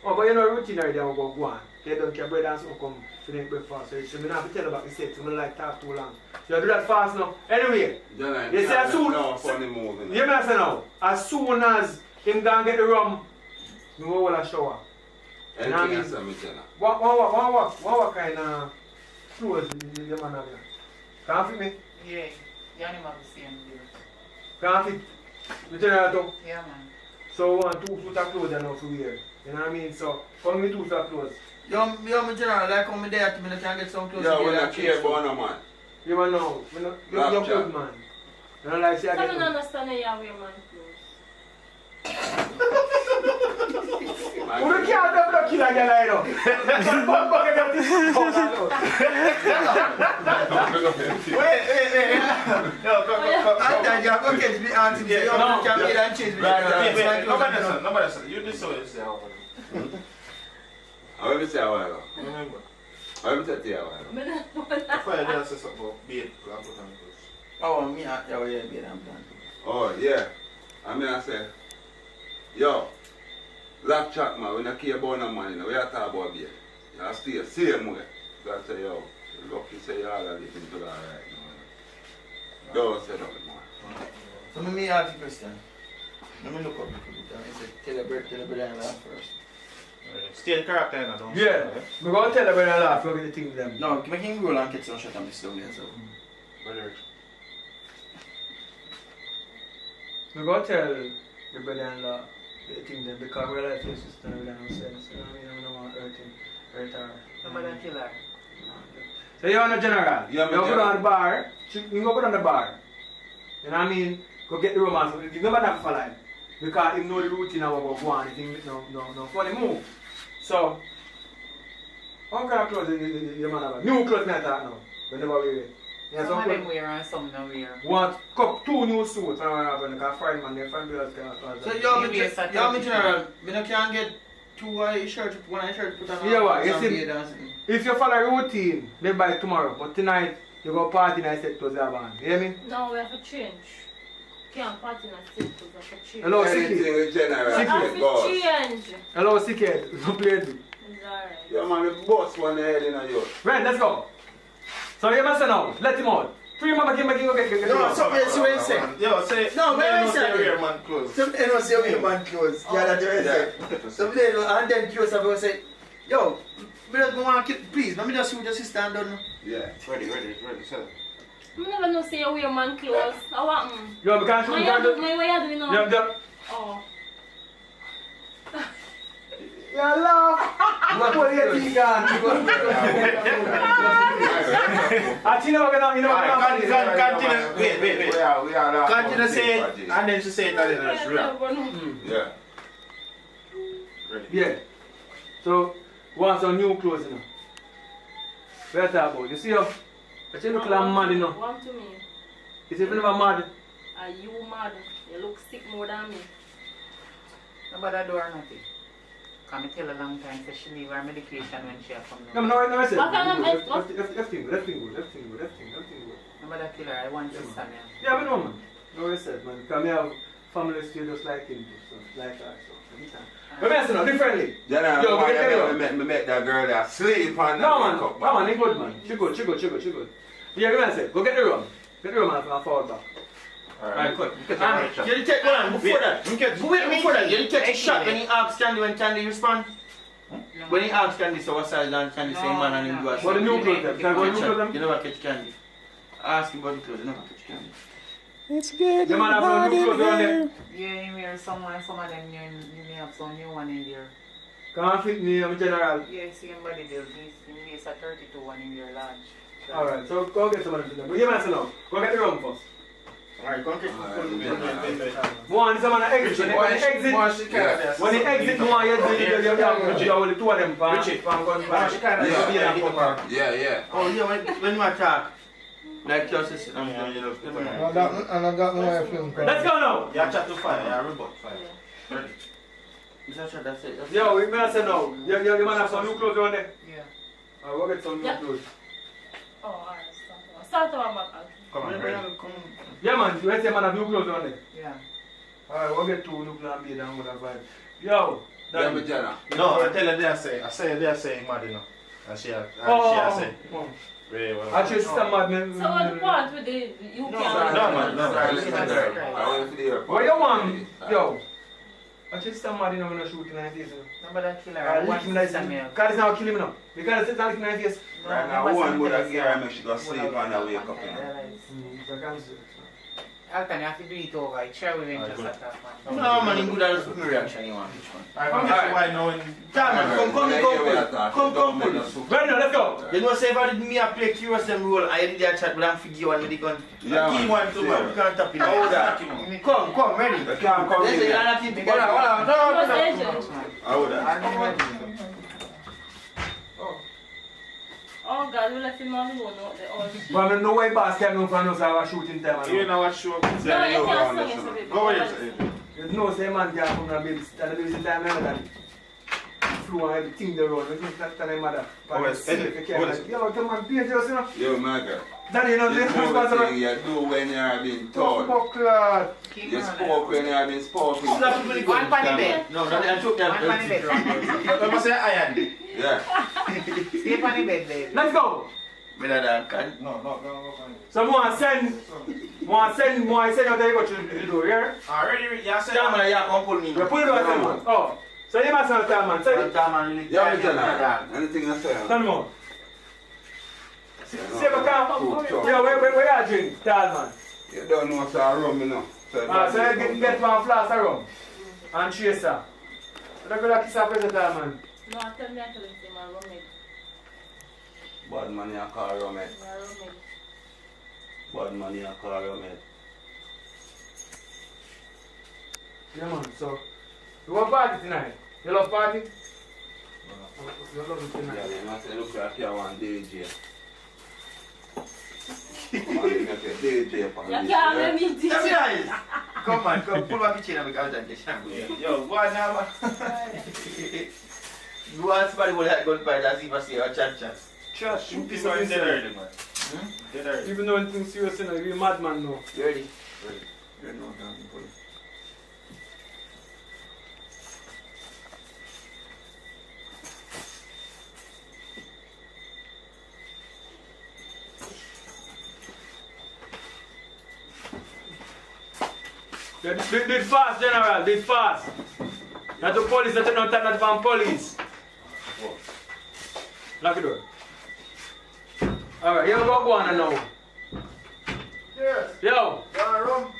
Oh, but you know routine already I go on. They don't care bread and some come to make breakfast. So you have to tell about the set, so I like talk too long. You do that fast now. Anyway, you see as soon you may say now, as soon as him gonna get the rum, we will a shower. You know what I mean? What kind of clothes the man have here? Can't fit me? Yeah, the animal the same there. Can't fit? The general too? Yeah, man. So we want 2 suits of clothes and now to wear. You know what I mean? So come with 2 suits of clothes. Yo, my general, like how me there to me, I can get some clothes. Yo, we not care about no man. You want know? You're good man. You know like say I I get don't understand how you wear man clothes. Who can't have no killer girl I know? Wait. Yo, And you go catch me auntie, say, you can get and change me. Wait, nobody said. You just saw it, say, I will say a while ago. I will say to you a while ago. I thought you just said something about bait. Oh, me, yeah, bait and plant. Oh, yeah. I mean, I say, yo, laugh chat, man, when I care about no money, we are talking about bait. You stay the same way. So I say, yo, lucky say you all are living to that right now. Don't say nothing, man. So let me ask you a question. Let me look up the computer and say, tell the brother and laugh first. Stay the character, you know. Yeah, we're going to tell the brother and laugh, look at the thing them. No, make him roll and catch some shot and be slow there, so. Brother. We're going to tell the brother and laugh the thing them because we're like your sister and we don't have sense. You know what I mean? I don't want to hurt her. Somebody kill her. So you're on the general. Yeah, you go down the bar. You go put on the bar. You know what I mean? Go get the romance. You never have for life. Because you know the routine of what go on. You think no funny move. So, how kind of clothes the man have? New clothes me I talk now. We never wear it. Yeah, some of them wear and some don't wear. Want two new suits and I have because friend man, their friend bills can. So you general, we no can get two shirts, one shirt put on. Yeah, what? You see, if you follow a routine, then by tomorrow. But tonight, you go party and I said to the band. You hear me? No, we have to change. Can't party and I said to the change. Hello, Anything general. We have to change. Hello, Sickhead. Don't play it. It's alright. Yeah, man, the boss one head in a yours. Right, let's go. So you must know. Let him out. Free mama give go get no, something else you ain't saying. Yo, say, no, where I say wear man clothes. Something else say wear man clothes. Yeah, that's what I say. Something and then close up and say, yo, we just want to keep, please, let me just see what your sister and done. Yeah. Ready, sir. I never know say you wear man clothes. I want Yo, because my way you doing now. Yeah. Oh. Yeah, love. What are you thinking? Continue. Wait. We are continue to say it, and then she say it and then she rap. Yeah. Ready. Yeah. So, want some new clothes, you know. What you talk about? You see how? But you look like mad, you know. One to me. You see if you never mad? Are you mad? You look sick more than me. Nobody do her nothing. Can I tell a long time that she leave her medication when she come down? No, I said. Everything good. Nobody kill her, I want to stand here. Yeah, I know, man. No, I said, man. Because I have family still just like him, so like that, so anytime. But I said, no, differently. Yo, we get me make that girl that sleep on the No, man, he good, man. She good. Yeah, come on, say, go get the room. Get the room and fall back. Alright, good. You take one before that. Before that, you take a shot when he asks Candy when Candy respond. When he asks Candy, so what size and Candy say man and him do a shot. What the new clothes them? Can I go new clothes them? You never catch Candy. Ask him about the clothes, you never catch Candy. It's good. The man have no new clothes on there. Yeah, you wear some of them, you may have some new one in there. Can't fit me, I'm general. Yeah, see him body build, he's a 32 one in your large. Alright, so go get some of them. But you man say no, go get the room first. Alright, come get one is a man exit. When he exit, more you the two of them. Yeah. Oh yeah, when you attack, like your sister. Let's go now. Yeah, chapter 5, yeah, rebut 5. Ready. That's it. Yo, we may say no. You man have some new clothes on there? Yeah. I'll go get some new clothes. Oh, alright, start over back. Come on, ready. Yeah, man, you say man have new clothes on there? Yeah. Alright, we'll get two new clothes and be down with that vibe. Yo, yeah, but Jenna. No, I tell her they are saying mad, you know. And she say. Very well. I just mad, man. So what the part with the UK? No. What you want? Yo. I just mad, you know, when I shoot in the face. Nobody kill her. I want to stand here. God is now killing me now. Because it's not in my face. Right now, one would have gear and make she go sleep and I wake up, you know. Alton, you have to do it over. Share with him just attack, man. No, man, you good at the reaction you want. I'm just why knowing. Come. Ready now, let's go. You know, say if I did me a play curious them role, I did that chat, but I'm figure one with the gun. Yeah, key one too, man. You can't tap it. Hold that. Come, ready. You can't come in there. No. Hold that. Oh God, we left him alone out there all the shit. But I know why boss can't for us have a shooting time. You know what show? No, you can't sing it, so baby. Go ahead. There's no say man can't come and babysit and the babysit time another than flow and everything they run. You think that time mother? Oh, yes. Yo, come on, paint yours, you know? Yo, my girl. Daddy, you know, this this thing you do when you are being told. You spoke when you have been spoken. One funny bed. No, I took that. One funny bed. What was that iron? Yeah. Stay funny bed, baby. Let's go. No. So more send out there you go to the door, yeah? Already, you said that man, you come pull me. You pull it out, man. Oh. So you must have time, man. So Yeah, anything you say? Tell me. See if I can. Yeah, where you drink, tall man? You don't know what's a rum, you know. So you get one flask of rum and chaser. So you go kiss a present, tall man. No, I tell me I tell him to my roommate. Bad man, you call roommate. My roommate. Bad man, you call roommate. Yeah, man. So you want party tonight? You love party? You love it tonight? Yeah, you must look like you want DJ. Come on, you make a DJ for You can't let me DJ. Come on, pull back the chain and we can dance the shampoo. Yo, go on now. You want somebody with that gunfight as if I say a chat. Trash. You piece of early, man. Even though anything serious, you know, you're a madman now. You ready? Ready. No, pull. Do it fast, General. Do it fast. Not the police, not the not from police. Lock the door. Alright, you go on now. Cheers. Yo. You want rum?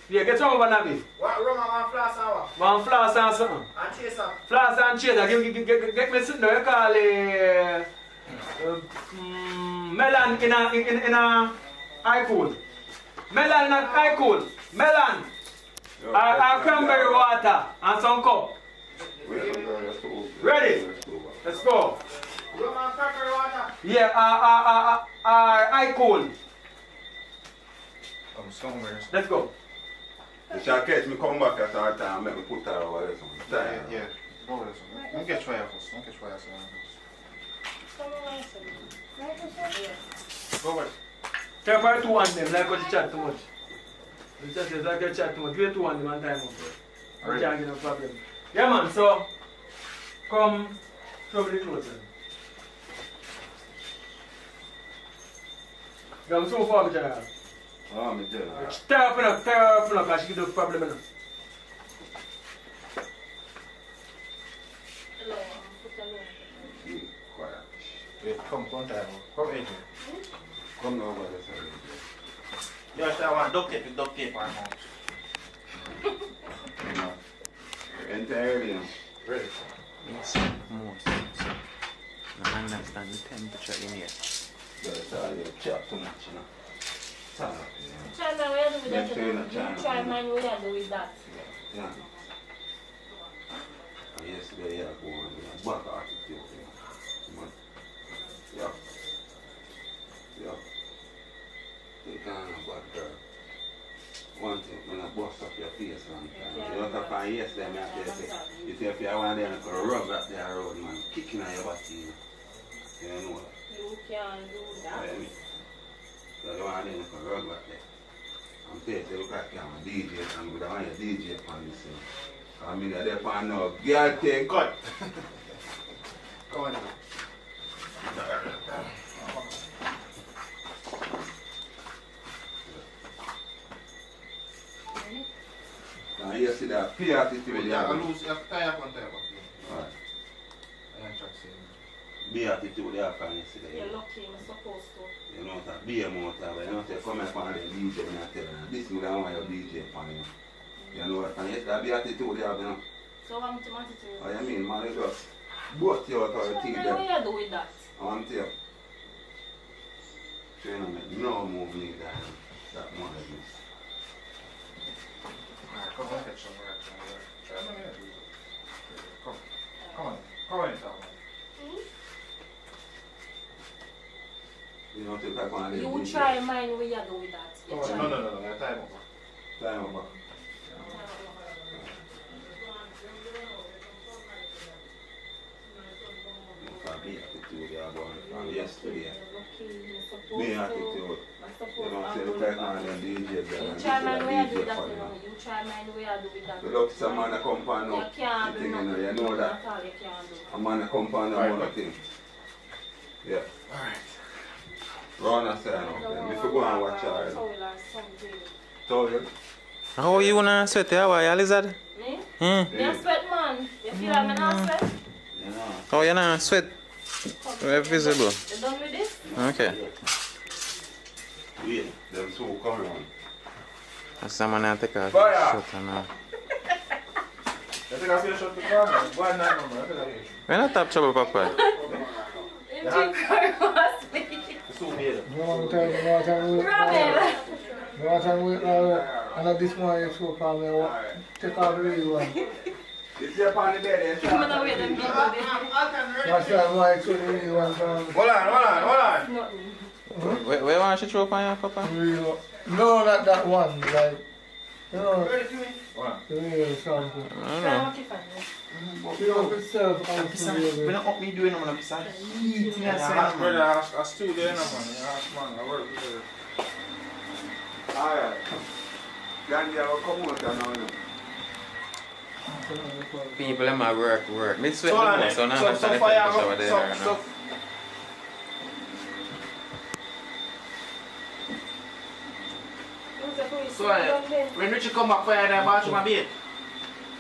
Yeah, get some over Nabi. What rum and one flask and what? One flask and something. And chaser. Flask and chaser. Get me sitting there. You call it melon in a high cool. Melon in a high cool. Melon. Cranberry water and some cup. Ready? Let's go. Rum and cranberry water. Yeah, I cool. Let's go. You shall catch me come back at our time, make me put her over there. Yeah. Go over there. Don't catch fire first. Don't catch fire first. Go over. Take about 2 on them, like what you chat too much. You chat is like you chat too much. Give 2 on them one time up. You can't get no problem. Yeah man, so come show me the clothes then. I'm so far, General. Oh, me General. Tear up enough, because she give the problem enough. Quiet. Yeah, come time. Come in here. Come over there, sir. You actually want duct tape with duct tape on No. Enter early now. Ready? Yes, most. I understand the temperature in here. You chat too much, you know. China, what you do with that? You try man, what you do with that? Yeah. Yesterday, I go on with a back attitude. Yeah. You can't have a bad girl. One thing, when I bust up your face one time. You look up on yesterday, I say, you see if you want them to rub up there road, man, kicking on your body. You know that. You can't do that. So you want them to rub up there. I'm saying, you look like you're a DJ, and I want your DJ upon this thing. I mean, they're upon now, girl take cut. Come on. Now you see that pay attitude. Yeah, I lose. You have to tie up on time. Alright. I am trying to say. Be attitude there can yesterday. You're lucky, I'm supposed to. You know that be a motor, but you know say come up on the DJ and I tell you this is I want your DJ upon you. You know what? And yesterday be attitude there, you know. So what am I to do? What you mean, man? You just both you out of your teeth there. What you do with that? I want to tell you. So you know make no move me there. That more than this. Come on, catch some right. Try to do it. Come on. Come on in, town. type on the You DJ. try mine where you do with that. You Oh, try. no. Time over. Time over. From yesterday. Me attitude. You know, say the type on the DJ. You try mine where you do that, you know. You try mine where you do with that. The look some man come pan up. You can't do you nothing. know, you know that. That's all you can do. A man come pan up on the thing. Yeah. Alright. Run and say no. Then if you go and watch her. Told you. How you wanna sweat? How are you, lizard? Me? Hmm? Me a sweat, man. You feel like me not sweat? Oh, you not sweat? We're visible. You done with this? Okay. Yeah, them two come on. Someone has to take off Fire! his shirt now. You think I feel shot to the ground? Why not, man? We're not top trouble, Papa. And this morning, so far, I take out the real one. It's up on the bed. That's why I took the real one. Hold on. Where want you throw up on your Papa? No, not that one. Like, you know, the real something. I don't know. You know, itself, When I up me doing them, I'm beside eating and saying, Brother, I still there, man. I work with her. Alright. Gandhi, I will come out now. People in my work. Me sweat So, the most, so now I'm so trying to fire, take a shower there right now. So, when Richie come back, fire that bathroom a bit.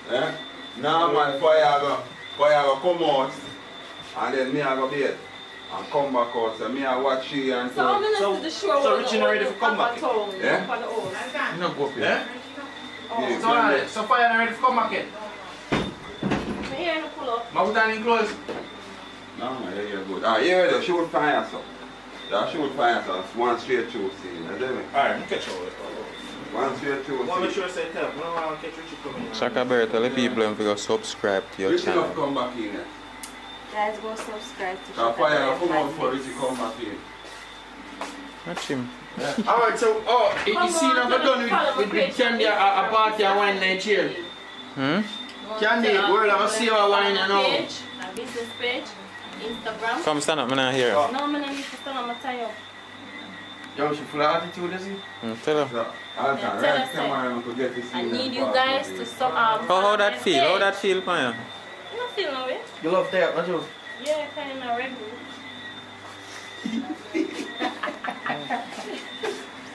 Eh? Now, man, fire go come out. And then me I go bed. And come back out. So, me I watch you and So I'm gonna the show. So Richie not ready for come back? Yeah? You not go up here. Yeah, So fire not ready for come back yet? Me here to pull up. My put on in clothes. No, man, you're good. Ah, yeah, the shoot fire, so. The shoot fire, so. One straight through scene. You know what Alright, I'm catch over. One straight through I want to make scene. sure I say tell. I don't want to catch Richie coming. Shaka Bear, tell the people if you go subscribe to your Richie channel. not come back in. Guys, go subscribe to The fire come out for Richie come back in. Watch him. Alright, so, you see now we're done with Candy a party and wine night here. Hmm? Candy, we're going to see our wine and all. Page, a business page, Instagram. Come stand up, I'm not here. No, I'm not need to stand up, I'm tie up. Yo, she full of attitude, is he? Tell her. I need you guys to stop. How that feel? How that feel, Panya? You don't feel no way. You love that, don't you? Yeah, kind of red room.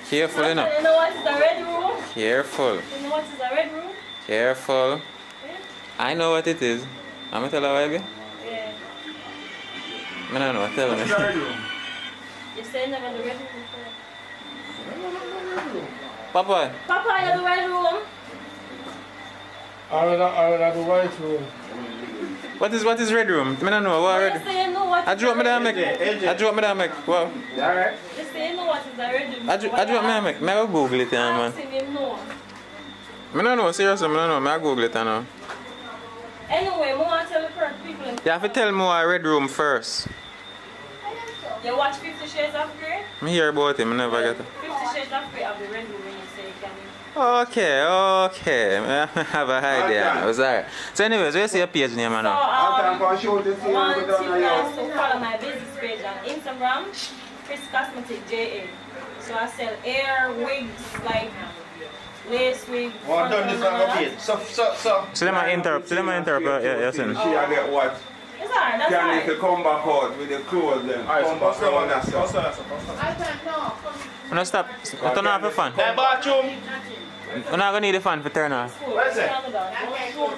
Careful, You know what is a red room? Careful. You know what is a red room? Careful. I know what it is. I'm gonna tell her, baby. Yeah. I don't know, tell me. You say never the red room before. Papa. Papa, you're the red room. I would the white room. What is red room? I don't know. What You red? say you know what I is drew a up me red that room. make. I drew up me that make. Wow. Alright. You say you know what is a red room. I drew up me that make. Me I go Google it, man. Ask him, him know. I don't know. Seriously, I don't know. Me I Google it now. Anyway, I want to tell the people. You have to tell me what red room first. You watch 50 Shades of Grey? I hear about it. I never get it. 50 Shades of Grey have the red room when you say you can. Okay. I have a idea. It was alright. So anyways, where's your page name now? I want you guys to follow my business page on Instagram, Chris Cosmetic JA. So I sell hair, wigs, like lace wigs. Oh, I've done this on my page. So. So let me interrupt. Yes, She I get what? It's alright, that's Can alright. if you come back out with the clothes then. Alright, Come so back around that I stuff. can't know. No, stop. Turn off the fan. That bathroom. We're not gonna need the fan for turn off. What is it?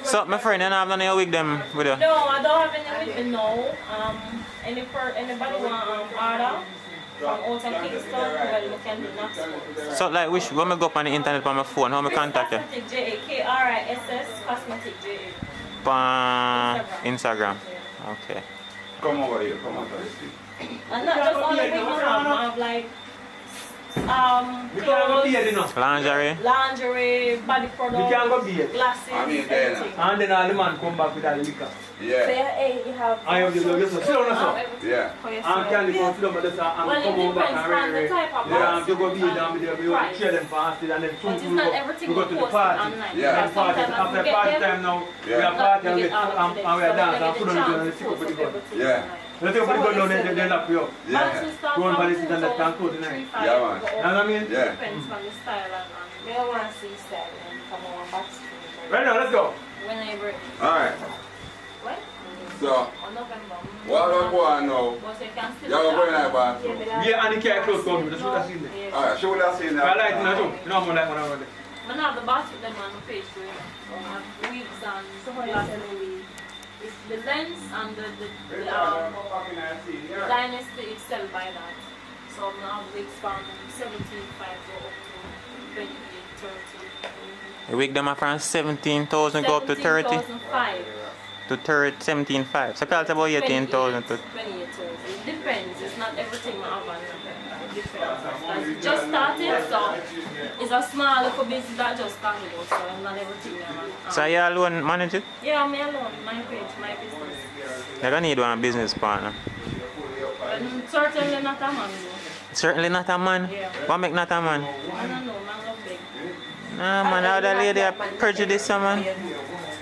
So, my friend, you don't have none of your wig them with you? No, I don't have any with me now. Anybody want order from out of Kingston, well, you can do Knoxville. So, like, when I go up on the internet on my phone, how I contact you? Cosmetic JA, KRISS Cosmetic JA. On Instagram. Okay. Come over here, come over here. And not just on the wig, I have like We can't go beard, you know. Lingerie. Lingerie, body products, We can't go beard. glasses, everything. And then all the man come back with all the liquor. So you have. I have the sit down now. Yeah. And candy come sit down, but Well, come it over depends and on the type of yeah, box to go beard and we price. share them fasted and then But it's soon not everything we go to the posted party. online. Yeah. Because sometimes After we get party them, time now, we Yeah. are party and we get all of them. are dance So and put on the gun and we stick up with the gun. Yeah. Let's take up with the gun down there, they lock you up. Boxes start Go on from ballistic and that can close the night. 2,500, Yeah, man. go up. You know what I mean? Yeah. Depends on the style and Me don't want to see style and come on box. Right now, let's go. when I break. Alright. What? So, On November. what I go on now? But you can still Y'all go in that bathroom. Yeah, and the car close down, that's what I seen there. Alright, show that scene now. I like it now too. You know I'm like one of them. I have the box with them on the page for you. I have wigs and glasses. It's the lens and the Dynasty is sell by that. So I'm now wigs from 17.5 go up to 28, 30. The wig them are from 17,000 go up to 30. 17,500. To 30, 17,500. So call it about 18,000 to 28,000. It depends. It's not everything I have on it depends. Because it just started, so it's a small little business that just started, so I'm not everything I have. So you alone manage it? Yeah, me alone, my page, my business. You're gonna need one business partner. And certainly not a man though. Certainly not a man. Yeah. What make not a man? I don't know, man love big. Nah man, how the lady are prejudiced man.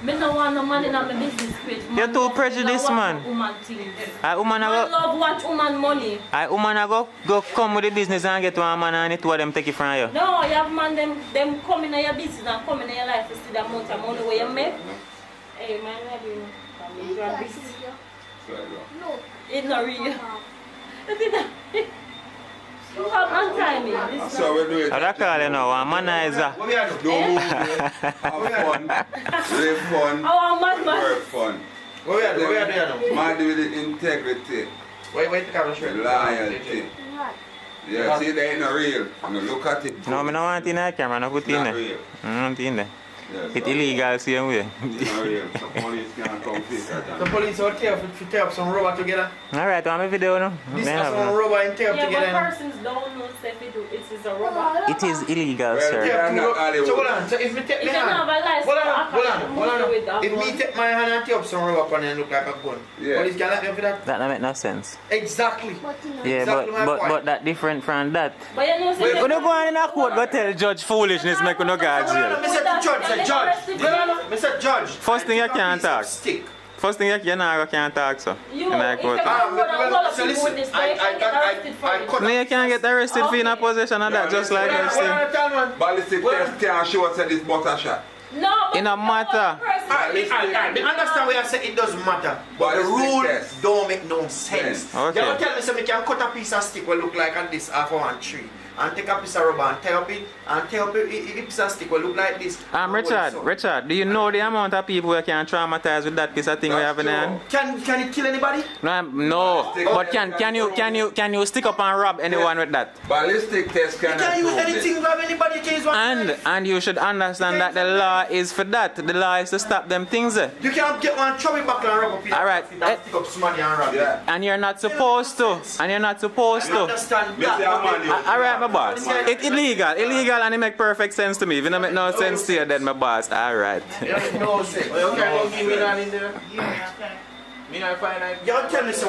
Me no want no man in my business page. You're too prejudiced man. Woman things. A woman Man a go, love watch woman money. a woman a go come with the business and get one man and it two of them take it from you. No, you have man them come in your business and come in your life to see the amount of money where you make. Hey man, what do you No, it's not real. You have no timing. This So we do it. How that call you now? A manizer. What we are doing? Have fun. Live fun. Oh, man. Work fun. What we are doing now? Man do with integrity. Wait the camera straight. Loyalty. Yeah, see they ain't no real. And look at it. No, I don't want it in the camera, no put it in Not there. real. I don't in there. Yeah, It's illegal same way. Not real. So police can't come fix that. The police out here if you tear up some rubber together. Alright, I'm a video now. This May is have some no. rubber and tear up Yeah, together. but persons don't know if it is a robber. It is illegal, Well, sir. yeah. not Hollywood. So hold on, so if me take You my can hand, have a license. hold on. If me take my hand and tear up some rubber on it and look like a gun, Yeah. police can let me for that? That don't make no sense. Exactly. Yeah, Exactly my point. but that different from that. But you know, When you go on in a court, go tell judge foolishness, make you no go No, jail. me said to judge, say judge. No, me said judge. First thing you can't talk. Stick. First thing you can't talk, so. You, In a if court. you don't want to So hold listen, up this, you can get arrested for it. No, you can't get arrested for in a possession of that, just like this thing. Ballistic test can't show us that this butter shot. No, but In a matter. I understand where I say it doesn't matter, but the Ballistic rule test. don't make no sense. Okay. You don't tell me so me can cut a piece of stick will look like this half of one tree. And take a piece of rubber and tie up it, and tie up it, a piece of stick will look like this. Richard, do you know the amount of people who can traumatize with that piece of thing we have in hand? Can it kill anybody? No, but can you stick up and rob anyone with that? Ballistic test You cannot can use prove this. anything, grab anybody, you can use one. And you should understand that the law is for that. The law is to stop them things. You can't get one, throw it back and rub up it. Alright. And stick up somebody and rub it. And you're not supposed to. And you're not supposed I to. understand Me say a man, you- Alright, my boss. It's illegal and it make perfect sense to me. If it don't make no sense to you, then my boss. Alright. No sense. You can't give me that in there. Me not find out. You tell me so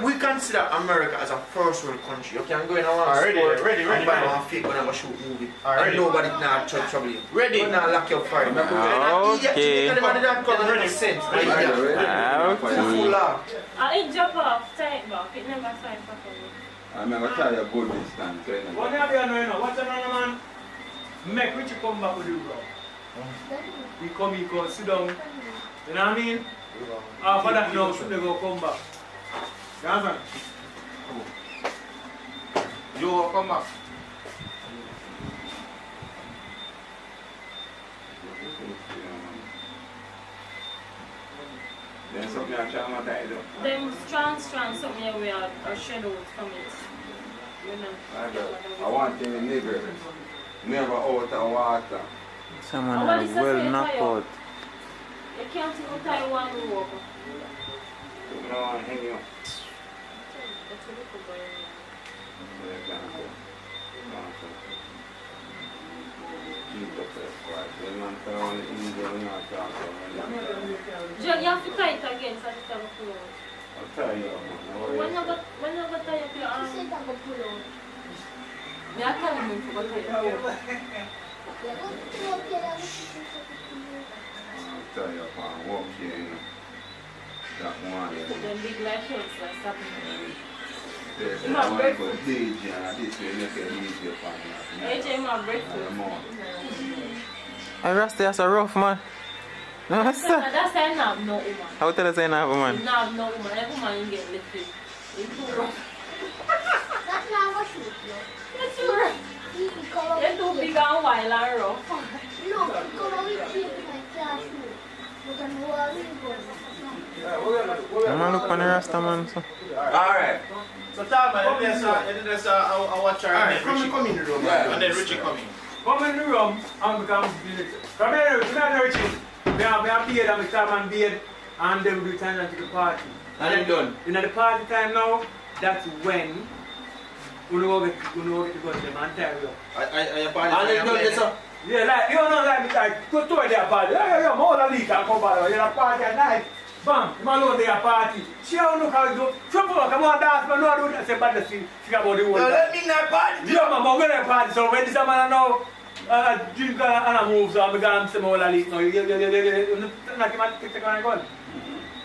we consider America as a first world country. You can go in and Ready. and buy one fake when I go shoot movie. And nobody now trouble you. Ready. You not lock your fire. Okay. Anybody that come ready sense. Okay. It drop off, tie it back. It never find properly. I'm going to try your good this time. So you know. What have you done now? What's another man? Make Richie come back with you, bro. He come, sit down. You know what I mean? After that, now, should they go come back? You understand? You will come back. Then something I traumatize you. Them strong, something we are shadows from it. You know. I want them nigger. Never out of water. Someone will knock out. You can't even tie one rope. You know, hang you. John, you have to tie it again so it can pull out. I'll tell you. When you got tie up your arm, you can pull out. Me I tell him to go tie it up. I'll tell you, man, walk here, you know. That one, yeah. Put them big light shirts like something. There's You have one breakfast. for DJ, and this way make it easier for me. AJ, you have breakfast. I Rasta, that's a rough man. No, That's sir. that's why I don't have no woman. How tell us I not have a You man? don't have no woman. Every woman you get lifted. It's too rough. That's not what you do. It's too rough. You're too big and wild and rough. Look, come on, we keep my classroom. We're going to worry. I'm gonna look on the Rasta man. So. Alright. So tell man, let's watch our Alright, come in the room. Yeah. And then Richie come in. Come in the room and become come here, Richie. We have beard and we come and beard and then we return to the party. And then done. You know the party time now, that's when we know get to go to the Ontario. Are you party? And then done this up. Yeah, like, you know, like, go to their party. Yeah, more than leak and come back. You're a party at night. Bam, you alone their party. See how look how you do. Come on, dance, but no, do that. Say, but think about the world. Let me not party. Yeah, man, we're going to party. So when this man now, drink and move, so I'm going to say, more than leak now. Not take the gun.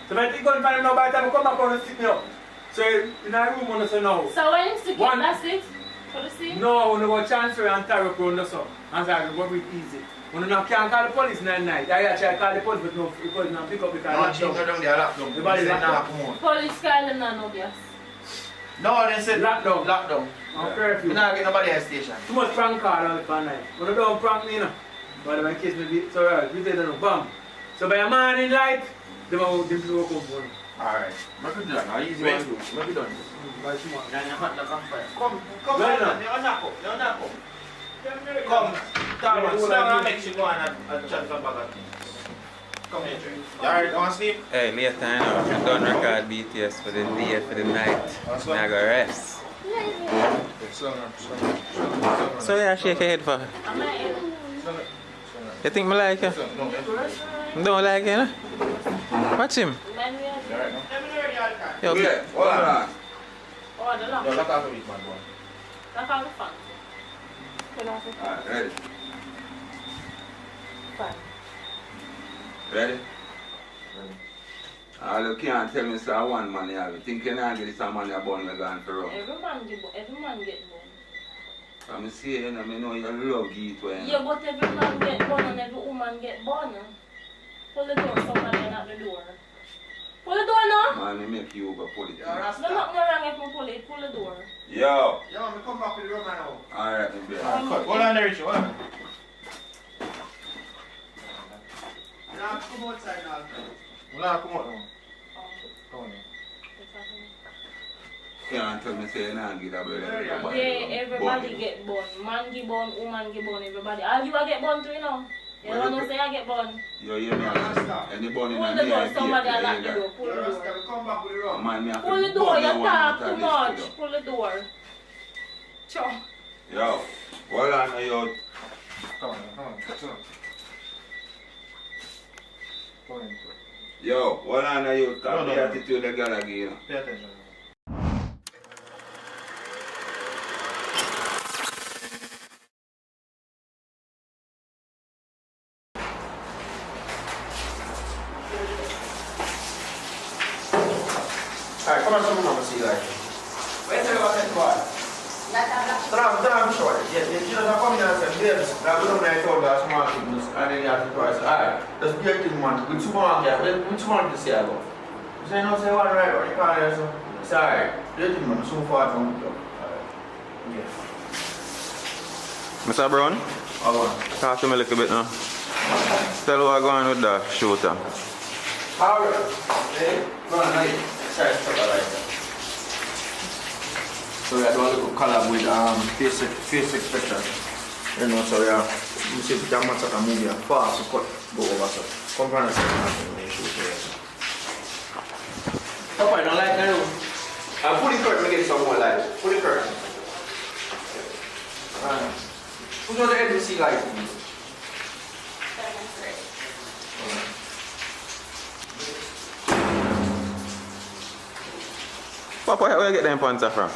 So when I take gun from him now, by the time I come back, I'm going to sit me up. So in our room, I'm going to say no. So when you stick it, that's it? For the scene? No, we're going to transfer and Ontario Crown or so. And so I'm going to go easy. We can't call the police in the night. I actually call the police, but no, the police not pick up because no, down there, lock down. The body is not come on. Police call them no gas. No, they said lock down. On curfew. We not get nobody at station. Too much prank call on the night. But they don't prank me, you know. But in case me be so right, we say no bam. So by a morning light, they will come for me. Alright. Make it done. How easy one do? Make it done. By tomorrow. Then you hot the campfire. Come Well on, you're not up. Come, Thomas, sit down and make you go and chat some bag of things. Come here, Trey. You alright, you want to sleep? Hey, later I know. I'm done record BTS for the day, for the night. Now I go rest. So yeah, shake your head for her. You think me like you? Don't like you, no? Watch him. Yo, okay. Hold on. Oh, the lock. No, lock off the week, man. Lock off the fan. Alright, ready? Fan. Ready? You can't tell me so one man you have. You think you not get this man you born you gone for run. Every man get born. I'm saying, I know you love it when. Yeah, but every man get born and every woman get born. Pull the door, somebody at the door. Pull the door now. Man, I make you over pull it. No, nothing wrong if I pull it. Pull the door. Yo. Yo, I'm come back with the room now. Alright, my baby. Hold on there, Richie. Hold on. You don't have to come outside now. You don't have to come out now. Come on. Can't tell me say you not get a brother. Yeah, everybody get born. Man get born, woman get born, everybody. All you a get born too, you know. You don't know say I get born. Yo, you know, and the born in Pull the door, somebody a lock the door. Pull the door. Come back with the room. Man, me have to Pull the door, you burn talk one too much. Pull the door. Sure. Yo, hold on now, yo. Come on. Come on. Yo, hold on now, yo. Cause No. the attitude the girl again. Pay attention. Alright, come on, someone see like. Where's the one? Tram short. Yeah, you know, I'm coming and saying, yes, now we don't know I told us small things, and then you have to price. Alright, that's the thing, man. Which one, yeah, which one to say about? You say, no, say one right, or you can't answer. It's alright. The thing, man, so far from the job. Yeah. Mr. Brown? Hello. Talk to me a little bit now. Tell what I'm going with the shooter. Alright. Hey, go on, like, sorry, stop that right there. So we are doing a little collab with face expression. You know, so yeah, you see if you can match up a movie and fast, so cut, go over, so come from the second half and then shoot here. Papa, I don't like that. Pull the curtain, make it some more light. Pull the curtain. Who's on the NBC license? Papa, where you get them pants from?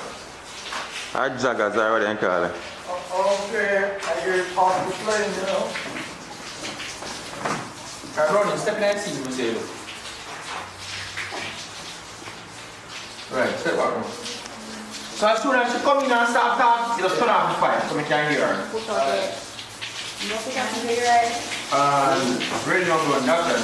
Or joggers or what you call it? Okay, I hear it off the plane, you know. Ronnie, step in that seat, Mr. Elo. Right, step back. So as soon as she come in and start talking, you just turn off the fire so we can hear her. Really not going, that's it.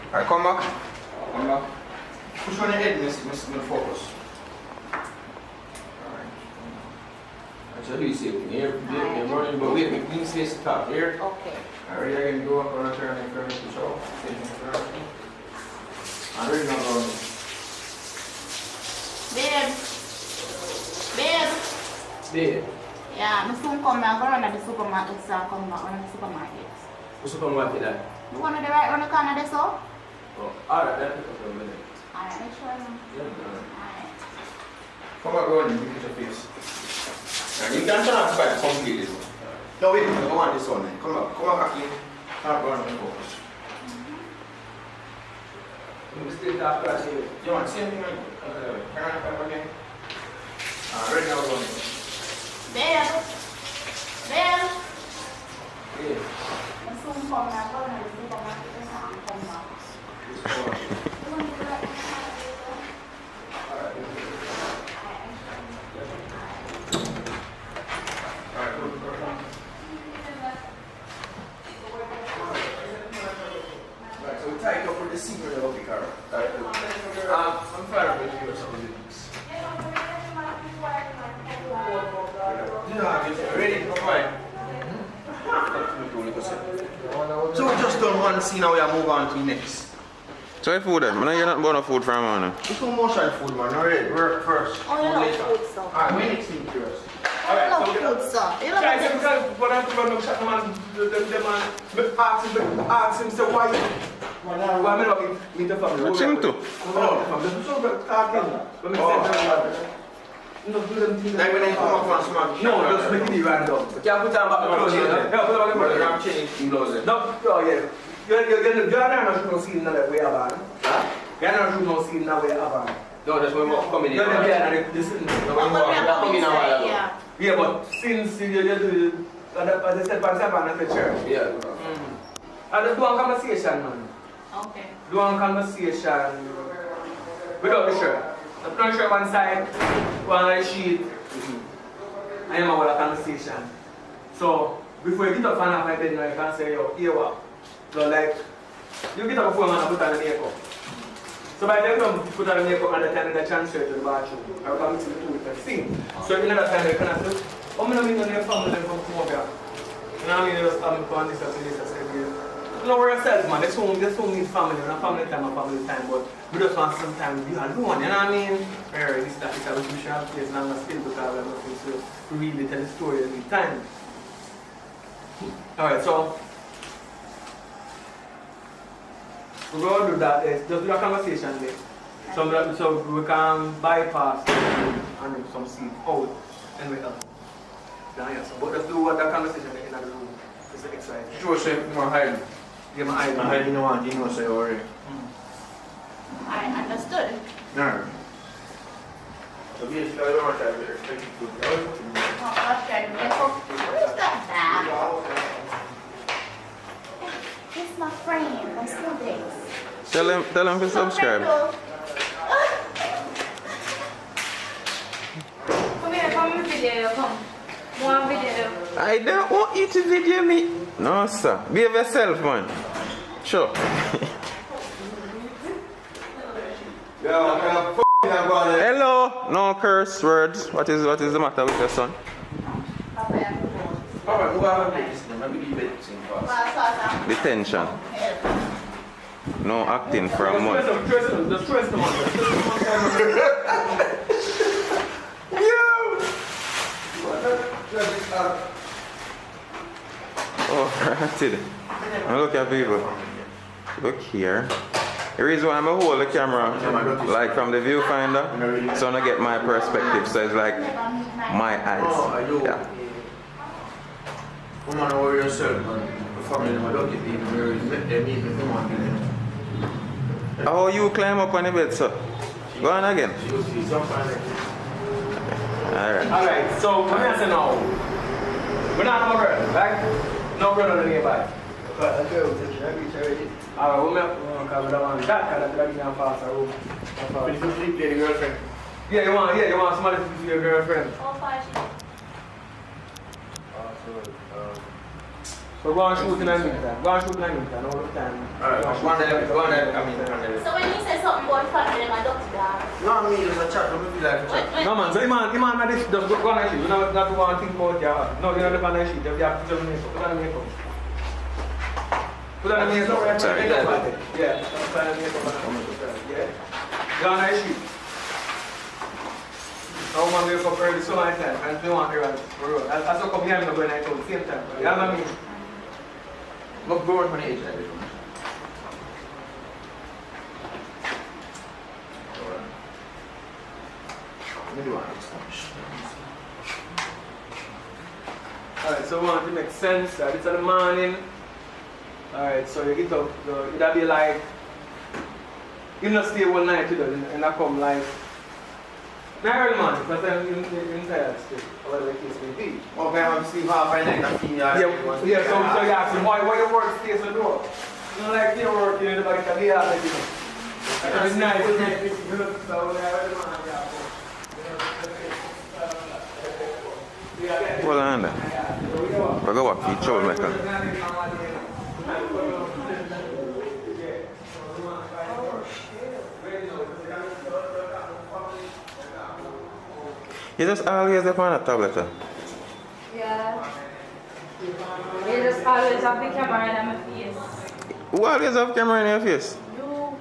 Alright, come back. Come back. Push on the head, miss focus. Alright. Actually, you see it here. You're running, but wait, make clean space to top here. Okay. Alright, again, go up on a turn and turn to show. I'm really not going. Babe. Babe. Yeah, I'm soon come back. I'm going to the supermarket, so I'm coming back to the supermarket. What's the supermarket there? You want to the right on the corner there, so? Oh, alright, that's a minute. Alright, make sure I'm... Yeah, Alright. come back around and look at your face. And you can turn off the fire completely. No, wait, I don't want this one. Come back in. Turn around and focus. You still that class here. You want the same thing? Turn on the fire again. Right now, we're going. Babe. Yeah. I'm soon come back. I'm going to the supermarket, so I'm coming back. Right, so we tie it up with the secret of the car. I'm fine with you or something. Ready? Fine. So we just done one scene, now we are move on to next. So what food then? I know you're not buying food from man. It's no more try food, man. Alright, work first. Oh, you love food, so. Alright, we next thing curious. I love food, so. You love Guys, food. because when I come and shut the man, ask him, say why? Why me not meet the family? What's him to? So talking. When me say like when they come up on smack. No, just make it random. You can't put on back the clothes. Yeah, put on the clothes. You have changed in clothes. No, oh yeah. You're not shooting no scene now that we have on. You're not shooting no scene now we have on. No, that's when we're coming in. You're not there. This is coming in a while ago. Yeah, but since you do the step by step and the church. Yeah. And do one conversation, man. Okay. Do one conversation without the shirt. The front shirt one side, one sheet. I am about a conversation. So before you get up and off my bed, you can say, yo, here what? So like, you get up before man and put on the makeup. So by the time you put on the makeup and the time they transfer to the bathroom, I will come to the two with the sing. So in that time they can say, oh, I don't mean your family from come over here. You know what I mean? They just come and this and this and say, you know yourself, man. They don't need family. Not family time, family time, but we just want some time to be alone, you know what I mean? Alright, this that is we should have place now still because we have nothing to really tell the story every time. Alright, so we're going to do that. Just do a conversation there. So we can bypass and do some seed out and we help. But just do what that conversation in the room. It's exciting. Sure, say more hiding. Yeah, my hiding. I didn't want you know say already. I understood. No. So basically, I don't want to try to expect you to do it. What is that bag? It's my friend. I'm still there. Tell him to subscribe. Come here, come video, come. One video. I don't want you to video me. No, sir. Behave yourself, man. Sure. Hello. No curse words. What is the matter with your son? Detention. No acting for a month. Overrated. Now look at people. Look here. The reason why I'm going to hold the camera, like from the viewfinder, so I get my perspective. So it's like my eyes. Yeah. Come on over yourself, man. The family never don't get people. They meet me come on. Oh, you climb up on the bed, sir. Go on again. Alright. Alright, so what I say now? We're not no brother, right? No brother nearby. Alright, we'll make because we don't want that because that's going to pass our room. But if you sleep there, the girlfriend. Yeah, you want somebody to see your girlfriend. So go and shoot in the meantime. Go and shoot in the meantime, all the time. Alright, go on there, come in. So when you say something about family, I'm a doctor. No, me, there's a chat, don't feel like a chat. No man, so the man at this, just go on and shoot. You don't have to go and think about your heart. No, you don't have to shoot. You have to put on the makeup. Put on the makeup. Yeah, put on the makeup. Yeah. Go on and shoot. I want to wake up early so many times and they want to run the road. That's how come here I'm going at the same time. You know what I mean? Look bored from the age, right? Alright, so we want to make sense that it's in the morning. Alright, so you get up, it'll be like, you not stay all night with us and I come like, not early morning, but I'm inside still, whatever the case may be. Okay, I'm sleep half an night and feel Yeah, so you ask him, why your work stays so door? You know, like your work, you know, like a day out, like, you know. It's nice. Hold on there. We're going to walk each troublemaker. You just always have on a tablet. Yeah. You just always have the camera in my face. Who always have camera in your face? You.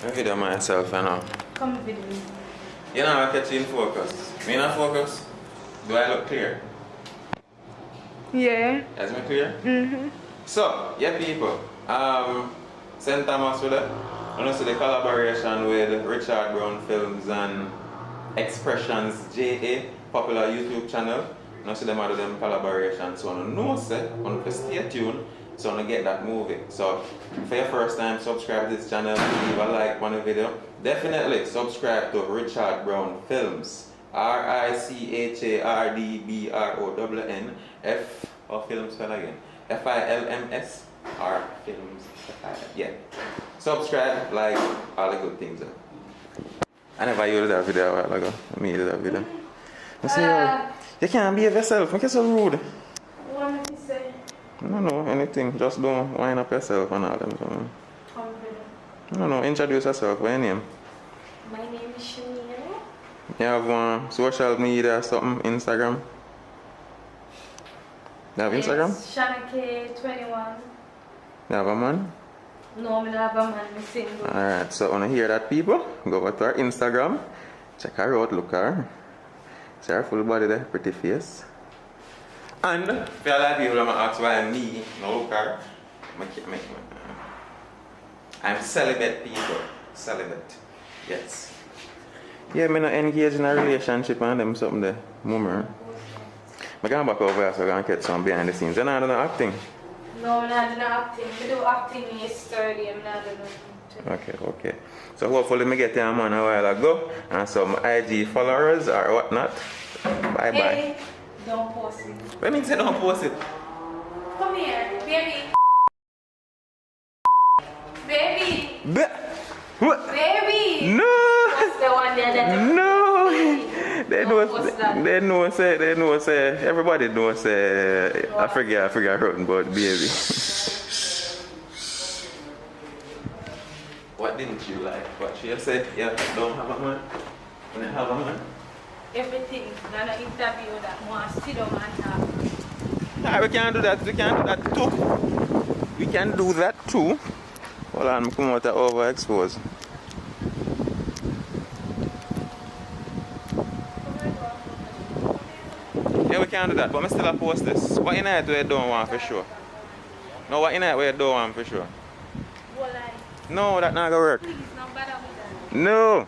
I video myself, you know. Come with me. You know, I catch you in focus. Me not focus? Do I look clear? Yeah. Is me clear? Mm-hmm. So, yeah people, St. Thomas with it. And also the collaboration with Richard Brown Films and Expressions JA, popular YouTube channel. And also them do them collaboration. So I know say, I stay tuned, so I get that movie. So for your first time, subscribe to this channel, leave a like on the video. Definitely subscribe to Richard Brown Films. RICHARDBROWN F or Films spell again. FILMS or Films. Yeah. Subscribe, like, all the good things. I never used that video a while ago. I made that video. I say, you can't be yourself. Make yourself rude. What am I to say? No, anything. Just don't wind up yourself and all them. So. No, introduce yourself. What's your name? My name is Shanira. You have social media, something, Instagram? You have Instagram? Shanake21. You have a man? No, I don't have a man, I'm single. Alright, so when you hear that, people, go over to our Instagram, check her out, look her. See her full body there, pretty face. And, for a lot of people, I'm going to ask why me, no look her. I'm celibate, people. Celibate. Yes. Yeah, I'm not engaged in a relationship and them something there. Mummer. I'm going back over here so I can get some behind the scenes. You're not doing acting? No, I'm not doing acting. I do acting yesterday, I'm not doing nothing. Okay. So hopefully I get your man a while ago and some IG followers or whatnot. Bye-bye. Hey, don't post it. What means you don't post it? Come here, baby. Baby. What? Baby. No. What's the one there that No. They know say, everybody knows say, I forget wrote about baby. What didn't you like? What she said? Yeah, don't have a man. When you have a man. Everything. Not an interview that wants to sit down and talk. Nah, we can do that. We can do that too. We can do that too. Hold on, come out of overexposed. Yeah, we can. can't do that, but I still post this. What in it where you don't want for sure? No, what in it where you don't want for sure? No, that not gonna work. Please, no bother with that. No.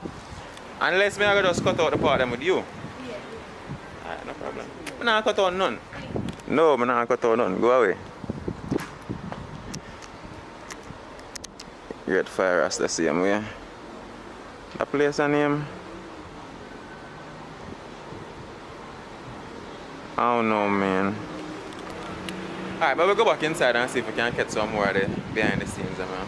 Unless me I go just cut out the part them with you. Alright, no problem. I'm not cut out none. No, I'm not cut out none. Go away. Great Fire as the same way. The place and name? I don't know, man. Alright, but we'll go back inside and see if we can catch some more of the behind the scenes, man.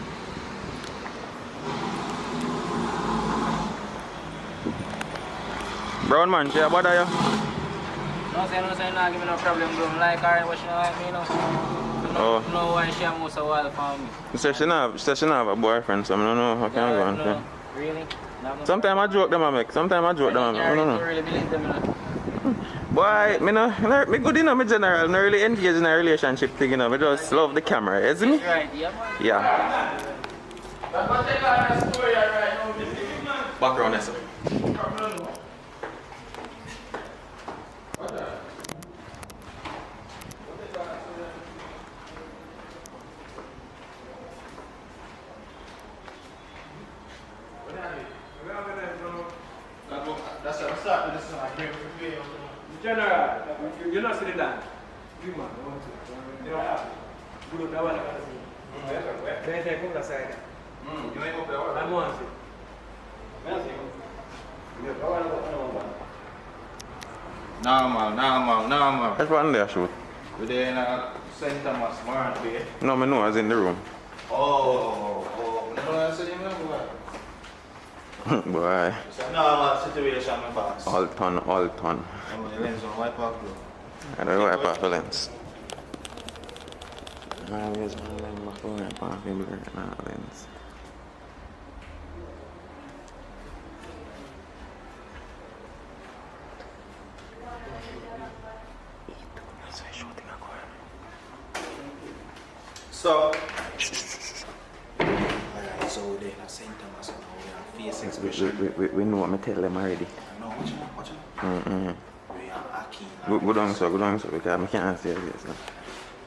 Brown man, she bother you? No, no, give me no problem, bro. Like her, what she like me, no. No, why she moves a while for me. She said she not have a boyfriend, so I don't know how can I go on. No, really? Sometimes I joke them, I make. Sometimes I joke them, I don't know. really believe them, Boy, me good enough, me general. I'm not really engaged in a relationship thing, you know. I just love the camera, isn't it? Right, yeah, man. Yeah. Background, yes, sir. General, you're not sitting down. You man, I want to. You know, good, I want to see. Then I come aside. You ain't go there. I want to see. Normal. That's one there, shoot. We're there in St. Thomas, Warren Bay. No, I know I was in the room. Oh. No, I said, Boy. Normal situation, my boss. All ton. Lens on wipe off, bro. I don't wipe off the lens. Where's my lens? My phone wipe off the lens. So, so they are St. Thomas and we are face expression. We know what I tell them already. No, watch Mm-mm. We are Aki. Go down so, because I can't say this.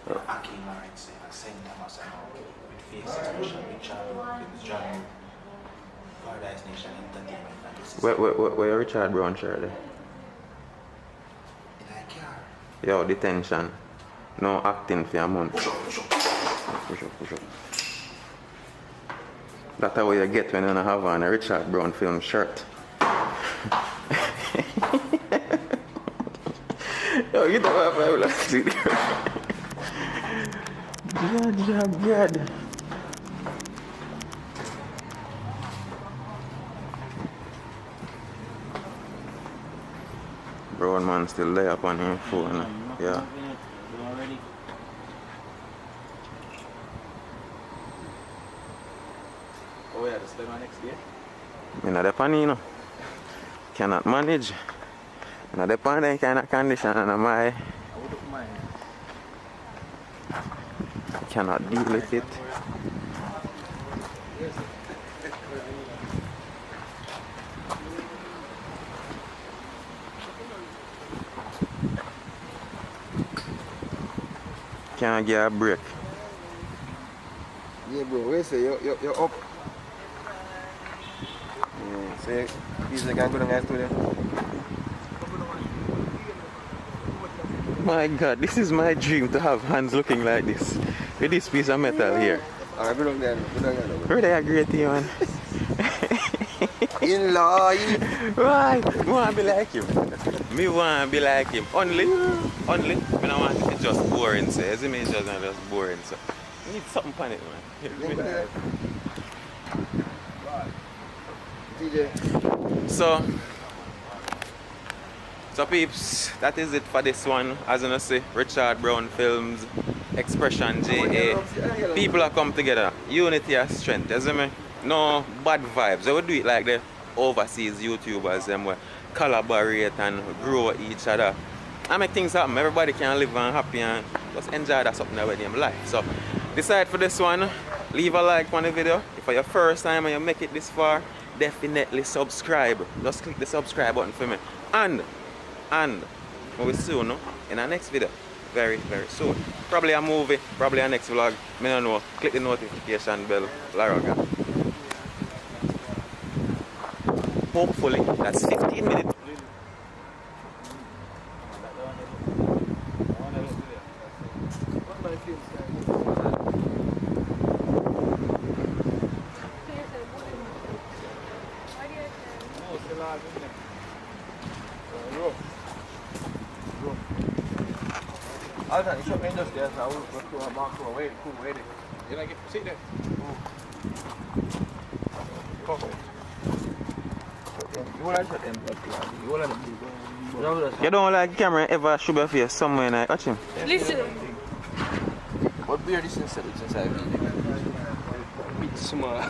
We are Aki Lawrence and St. Thomas and with face expression, Richard, with John, Paradise Nation Entertainment. And this is Where Richard Brown shirt there? In a car. Yo, detention. No acting for a month. Push up. That's how you get when you don't have on a Richard Brown film shirt. Yo, get up, I will see. God. Brown man still there up on his phone. Yeah. Oh, yeah, that's the next day. I'm not depend, you know. Cannot manage. I'm not depend on kind of condition and I cannot deal with it. Can't get a break. Yeah, bro, where say you're up? Yeah, say, these can go down guys to them. My God, this is my dream to have hands looking like this. With this piece of metal here. Alright, go down there. Really agree with you, man. In-law. Why? I want to be like him. Me want to be like him. Only when I want it just boring, so as me just boring, so I need something on it, man. DJ. So peeps, that is it for this one. As you see, Richard Brown Films, Expression JA. People are come together. Unity and strength, you see me? No bad vibes. They will do it like the overseas YouTubers, them will collaborate and grow each other. I make things happen. Everybody can live and happy and just enjoy that something about them life. So decide for this one. Leave a like on the video. If for your first time and you make it this far, definitely subscribe. Just click the subscribe button for me. And we see you, no? in our next video very, very soon. Probably a movie, probably a next vlog. I don't know. Click the notification bell, Laraga. Hopefully, that's 15 minutes. Alter, ich hab Ende der Sau, was du machst, wait, cool, wait. You like it? Sit there. You don't like the camera ever show your face somewhere and I watch him? Listen. What beer this inside? It's inside. Bit small.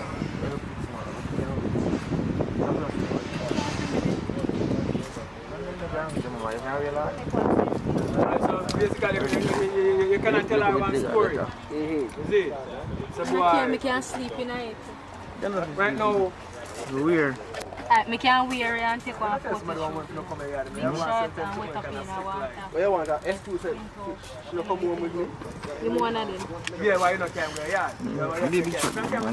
So basically, you cannot tell her one story. You see? So I can't sleep in it. Right now, weird. I can't wear it and take one photo. Big shot and wake up in a water. What you want? S2 said, she don't come home with me. You want one of them? yeah, why you not camera? Yeah. Maybe shot. You don't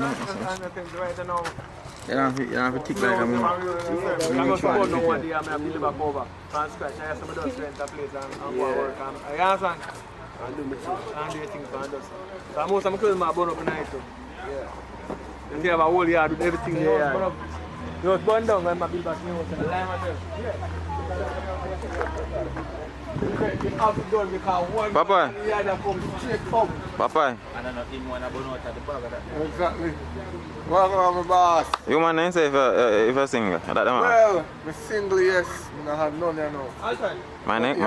have to tick like a man. I'm not supposed to know one day I'm going to build back over. From scratch, I have some of those rent a place and go work. I understand. And do things for others. So most of my clothes are burn up in the night. Yeah. They have a whole yard with everything there. You was burn down when I build back new house. Papa. Papa. And I'm not in one of the bag of that. Exactly. Welcome on my boss. You man didn't say if a single. That the man. Well, I'm single, yes. I have none there now. My name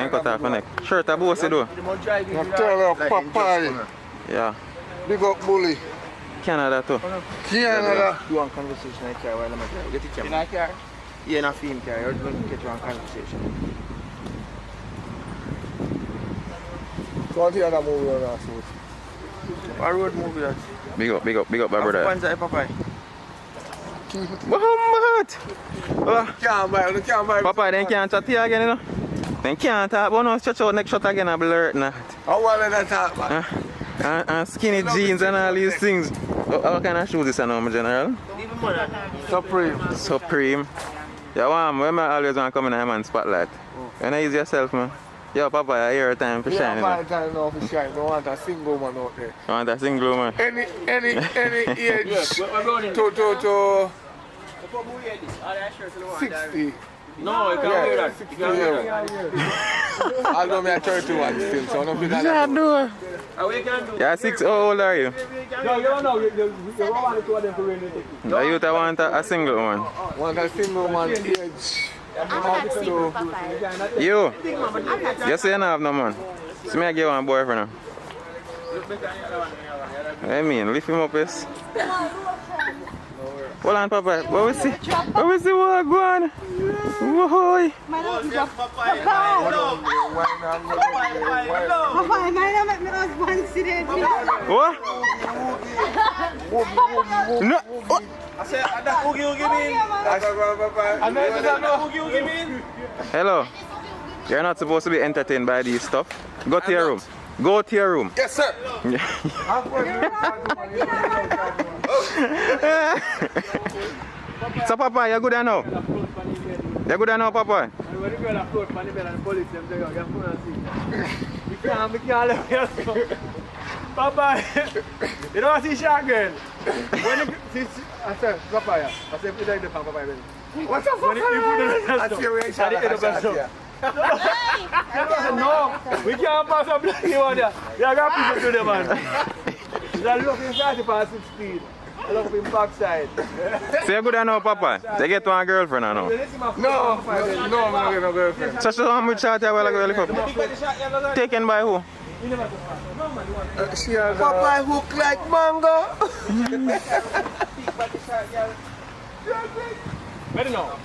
cut off my neck. Shirt a bossy though. I'm telling you, Papa. Yeah. Big up bully. Canada too. Canada. Do one conversation in the car while I'm at it. Get it in the car? Yeah, in a film car. You're going to get one conversation. So what the other movie on that shoot? What road movie that? Big up, my brother. Panza, Papa. Muhammad! Can't buy. Papa, they can't chat here again, you know? They can't talk, but no, stretch out next shot again and blur it now. How well did that talk, man? And skinny jeans and all these things. What kind of shoes is this now, my general? Supreme. Yeah, when I always want to come in a man's spotlight. You know, ease yourself, man. Yo, Papa, I hear time for shining. Yeah, time now for shine. Don't want a single man out there. You want a single man? Any age to 60. No, you can't wear that. You can't wear that. Although I'm 31 still, so I don't feel that. Yeah, 6. How old are you? No, you don't know. You want to them to wear anything. The youth want a single one. Want a single man age. You say you don't have no man. So me I give one boyfriend now. I mean, lift him up, yes. Hold on, Papa. What we see? What we see? What go on? Whoa! What? No. I said, that oogie mean? Hello. You're not supposed to be entertained by these stuff. Go to your room. Go to your room. Yes, sir. So, Papa, you're good now? You're good now, Papa? Papa, you don't see shark girl. I said, Papa, I said, put it in Papa. What's up, Papa? I see where you no, we can't pass a black one there. We are going to put it to the man. They're looking 30 speed. I look him backside. So you're good now, Papa? They get one girlfriend or no? No, I'm not getting no girlfriend. So how much shot you will taken by who? She has Papa hook like mango. Ready now?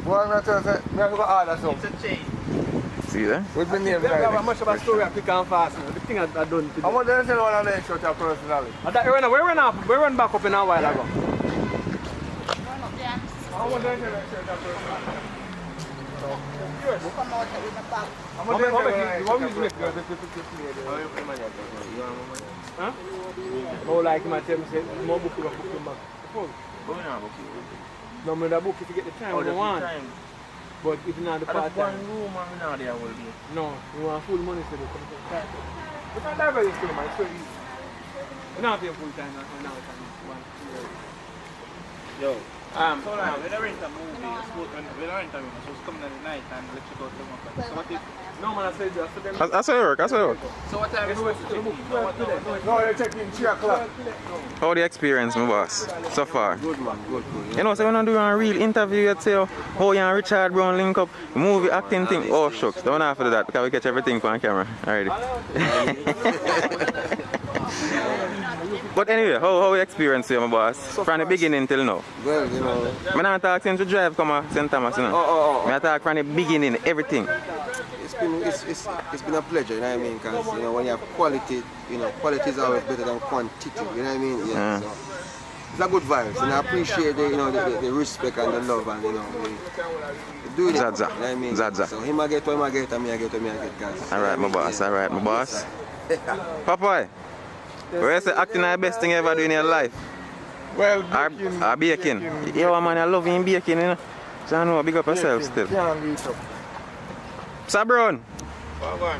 Well, I'm not going to order some. See that? What's the name? How much of a story I pick and fast? thing I done today. How much do you sell one of them shirts personally? We run back up in a while ago. How much do you sell that shirt personally? How much do you sell Huh? Oh, like him, I tell me, say, more book you book him back. No, I'm the book if you get the time, I want. But if you're not the part time. One room and now there will be. No, you want full money so they come to the part time. You can't have very still, man, it's very easy. You don't pay full time now, Yo, so now, when I rent a movie, when I rent a room, so it's coming at the night and let you go to the So what if... No, man, I said that. That's how it work, that's how it work. So what time is it supposed to check in? No, they're checking 3 o'clock. How the experience, my boss, so far? Good, man, good. You know, so when I'm doing a real interview, you'd say, how you and Richard Brown link up, movie acting thing. Oh, shucks, don't have to do that because we catch everything on camera already. But anyway, how you experience you, my boss? From the beginning till now? Well, you know. I'm not talking to drive come to St. Thomas, you know. I talk from the beginning, everything. It's been a pleasure, you know what I mean? Because, you know, when you have quality, you know, quality is always better than quantity, you know what I mean? Yeah. So it's a good vibes, and I appreciate the, you know, the respect and the love and, you know, the doing it. Zaza. You know what I mean? Zaza. So him I get what I get and me I get what me I get, guys. Alright, my boss, alright, my boss. Papa, where's the acting the best thing you ever do in your life? Well, baking. Yo, man, I love you in baking, you know. So I know, big up yourself still. Sir Brown,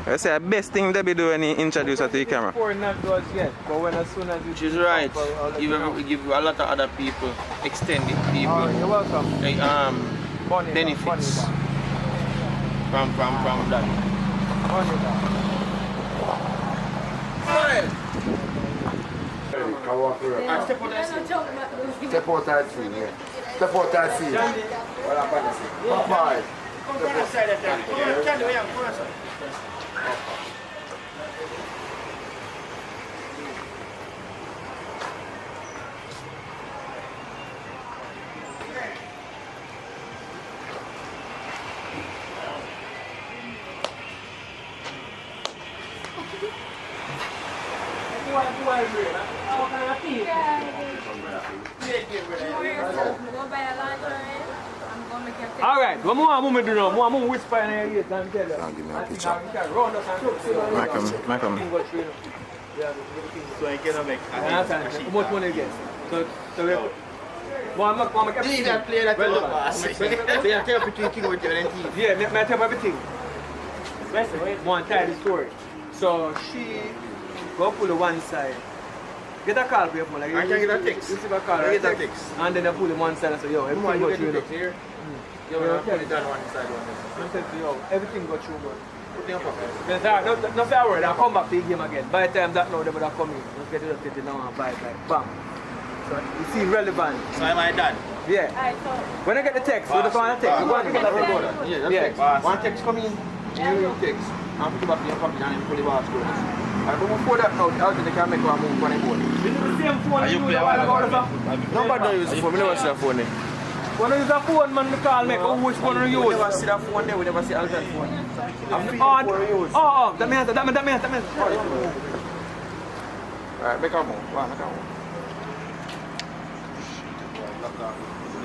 I say the best thing they be doing is introduce her to the camera. Before not to us yet, but when as soon as you... She's right. We give you a lot of other people, extended people. Oh, you're welcome. Like, benefits from that. Step out that scene, yeah. Step out that scene. Bye. Alright, what more I'm do now? More I'm whisper in your ears and tell you. I'll give me a picture. Round us and talk. Malcolm. So I cannot make How much money you get? So we... Well, I'm not Leave that play that well, boss. They are telling between King with you and TV. Yeah, may I tell you everything? One tell the story. So she go pull the one side. Get a call for your phone. Like, I can get a text. You see a call, I get a text. And then I pull the one side and say, yo, everything go through. Here. You will tell it on one side, one side. I'm telling you, yo, everything go through, man. Put it in your pocket. No say a word, I'll come back to the game again. By the time that now, they would have come in. Let's get it now and buy it like bam. So you see relevant. So am I done? Yeah. When I get the text, we just want to text. We want to get that recorder. Yeah, text. One text come in, you text. And put it back in your pocket and then pull the bar screw. And before that now, how they can make one move on the board. You do the same phone you play a while ago? Nobody don't use the phone, we never see a phone there. When you use a phone, man, the call make which phone you use? We never see that phone there, we never see alternate phone. Oh, that means. Alright, make a move. Go on, make a move.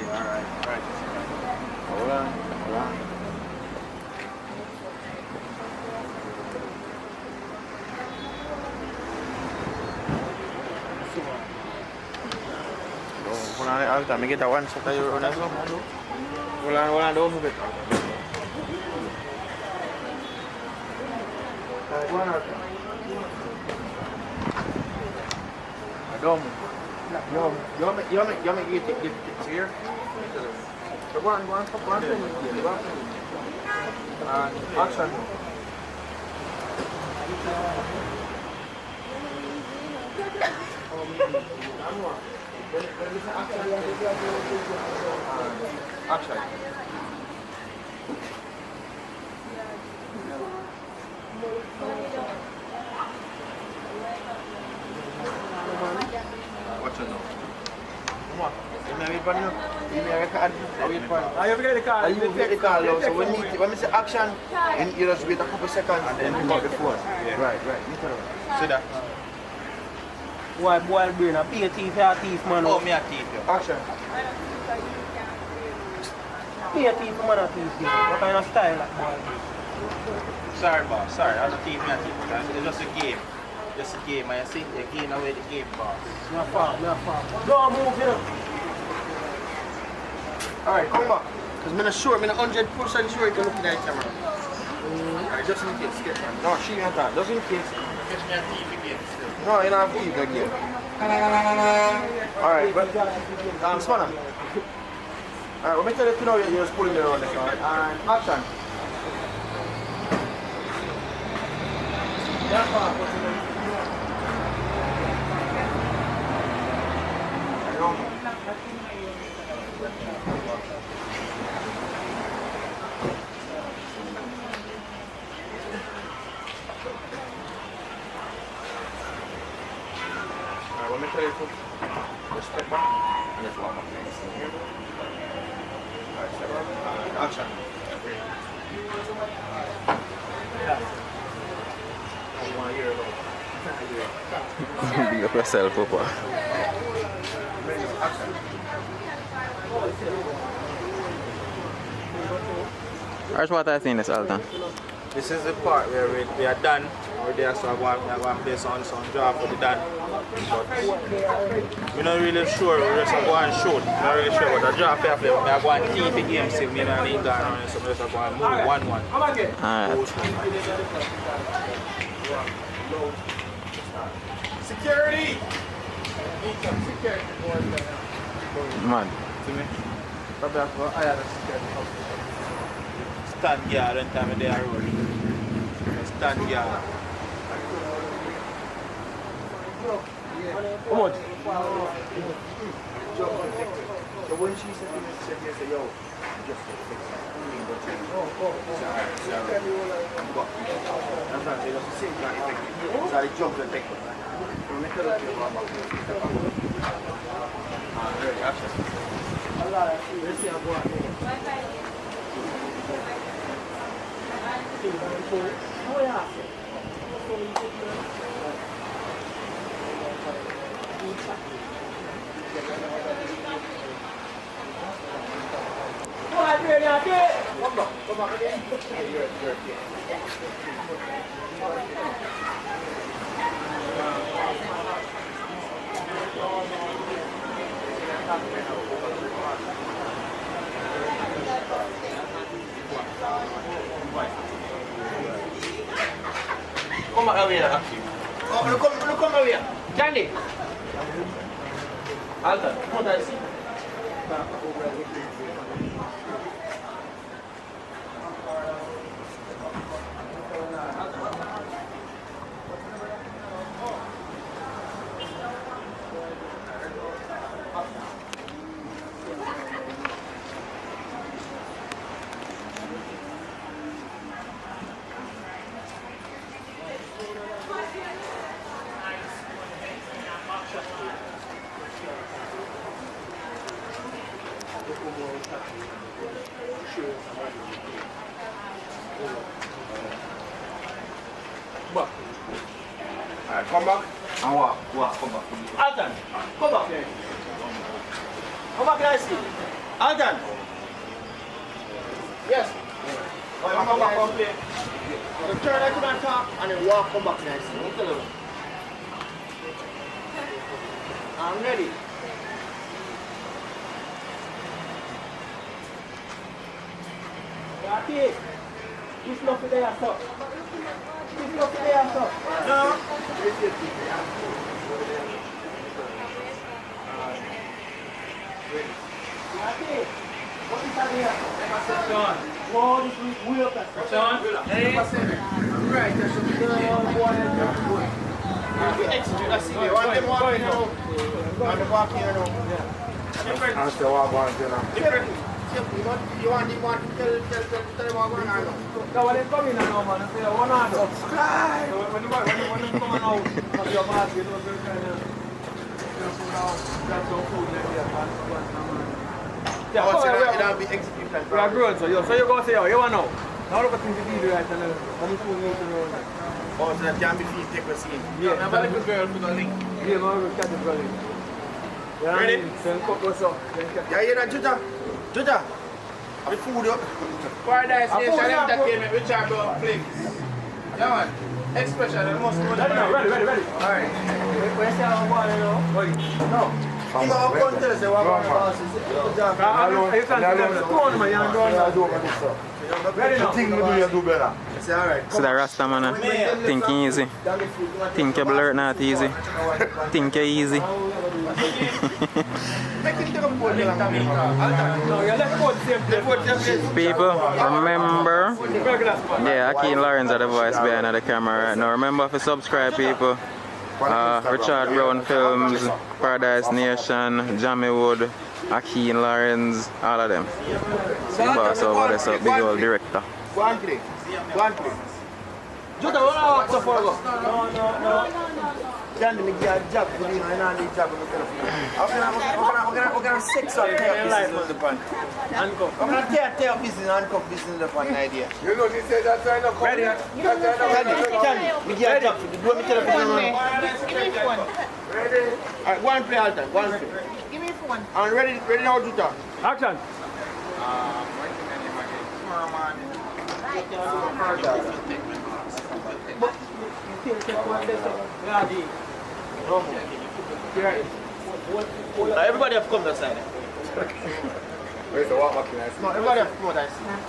Alright. Hold on. Hold on, I'll time I get that one shot that you run as well. Hold on, don't move it. Don't move. You make you take this here. So go on, action. Action. Watch it now. Come on. I wait for you. Give me a record. I wait for you. I have to get the call. You get the call now. So when we say action, and you just wait a couple seconds and then pick up the phone. Right. You tell me. See that? Boy, brain. A be a thief, you're a thief, man. Oh, me a thief, yo. Action. Be a thief, man, a thief. What kind of style that boy? Sorry, boss. Sorry, I'm not thief, man. It's just a game. Just a game. I see you're giving away the game, boss. Me a fall. Don't move, you know. Alright, come back. Because I'm not sure, I'm not 100% sure you can look at that camera. Alright, just in case, get man. No, she ain't that. Just in case. Catch me a thief again still. No, you're not a thief again. Alright, but Spanner. Alright, let me tell you to know you're just pulling me around the car. And action. Let me tell you to step back and just walk up. Alright, step back. Action. Big up yourself, Papa. Alright, what I think is Alton. This is the part where we are done. We're there, so I go and play some job for the done. But we're not really sure. We're just go and shoot. We're not really sure what the job I play. I go and keep the game still. Me and I need that around, so we just go and move 1-1. Alright. Security! Man. See me? Probably have to go hire the security. Stand guard when time they are rolling. Stand guard. How much? So when she said to me, she said, yo, just take it. So I jumped and take it. Ready, action. Let's see how go on. Come back again. Come back away now. Oh, look away. Candy. Alton, what I see? Alright, come back and walk, come back. Alton, come back here. Come back here, I see. Alton. Yes. Come back, come play. You turn right to the top and then walk, come back here, I see. I'm ready. Okay. This nothing there, sir. This nothing there, sir. No. Okay. What is that here? Sean. Oh, this is way up that. Sean. Hey. Right. That's the one. You execute, I see you. Want them walking now? Want them walking here now? Yeah. I'm still walking here now. Different. You want to tell them what going on now? No, when they come in now, man, they say, what on? Subscribe! So when you come out of your mask, you don't kind of, that's some food in there. Yeah, Oh, so we it'll be execution. are grown, so you go say, you want now. Now look at things to do right now. I'm just going to know. Oh, so that can be feet take a scene. Yeah. I'm a little girl for the link. Yeah, man, we'll catch the brother. Yeah, Ready? Then cut what's up. Yeah, you know, Judah. Judah. I'm food up. Paradise Nation Entertainment, which are about flicks. Yeah, man. Expression, I must go down. Ready. Alright. Where's the other one, you know? No. You know, I'm going to tell us what one of us is. You can't do the tone, man. You're doing Ready now. Think me do you do better. It's alright. So the Rasta man thinking easy. Think you blur not easy. Think you easy. People, remember, yeah, Akeem Lawrence are the voice behind the camera right now. Remember to subscribe, people. Richard Brown Films, Paradise Nation, Jamie Wood, Akeem Lawrence, all of them. See boss over there, so big old director. Go and play. Judah, what are you for? No. Candy, me give a job for you, and I need a job with the I'm gonna sex on business the pan. I'm gonna tear business and handcuff business the pan idea. You know, they say that's why I don't come. Ready? Candy, me give a job for you. Do me tell you. Give me phone. Ready? Alright, go and play all time. Go and play. Give me phone. And ready now, Judah. Action. Everybody have come that side. Where's the walk back in? No, everybody have come that side.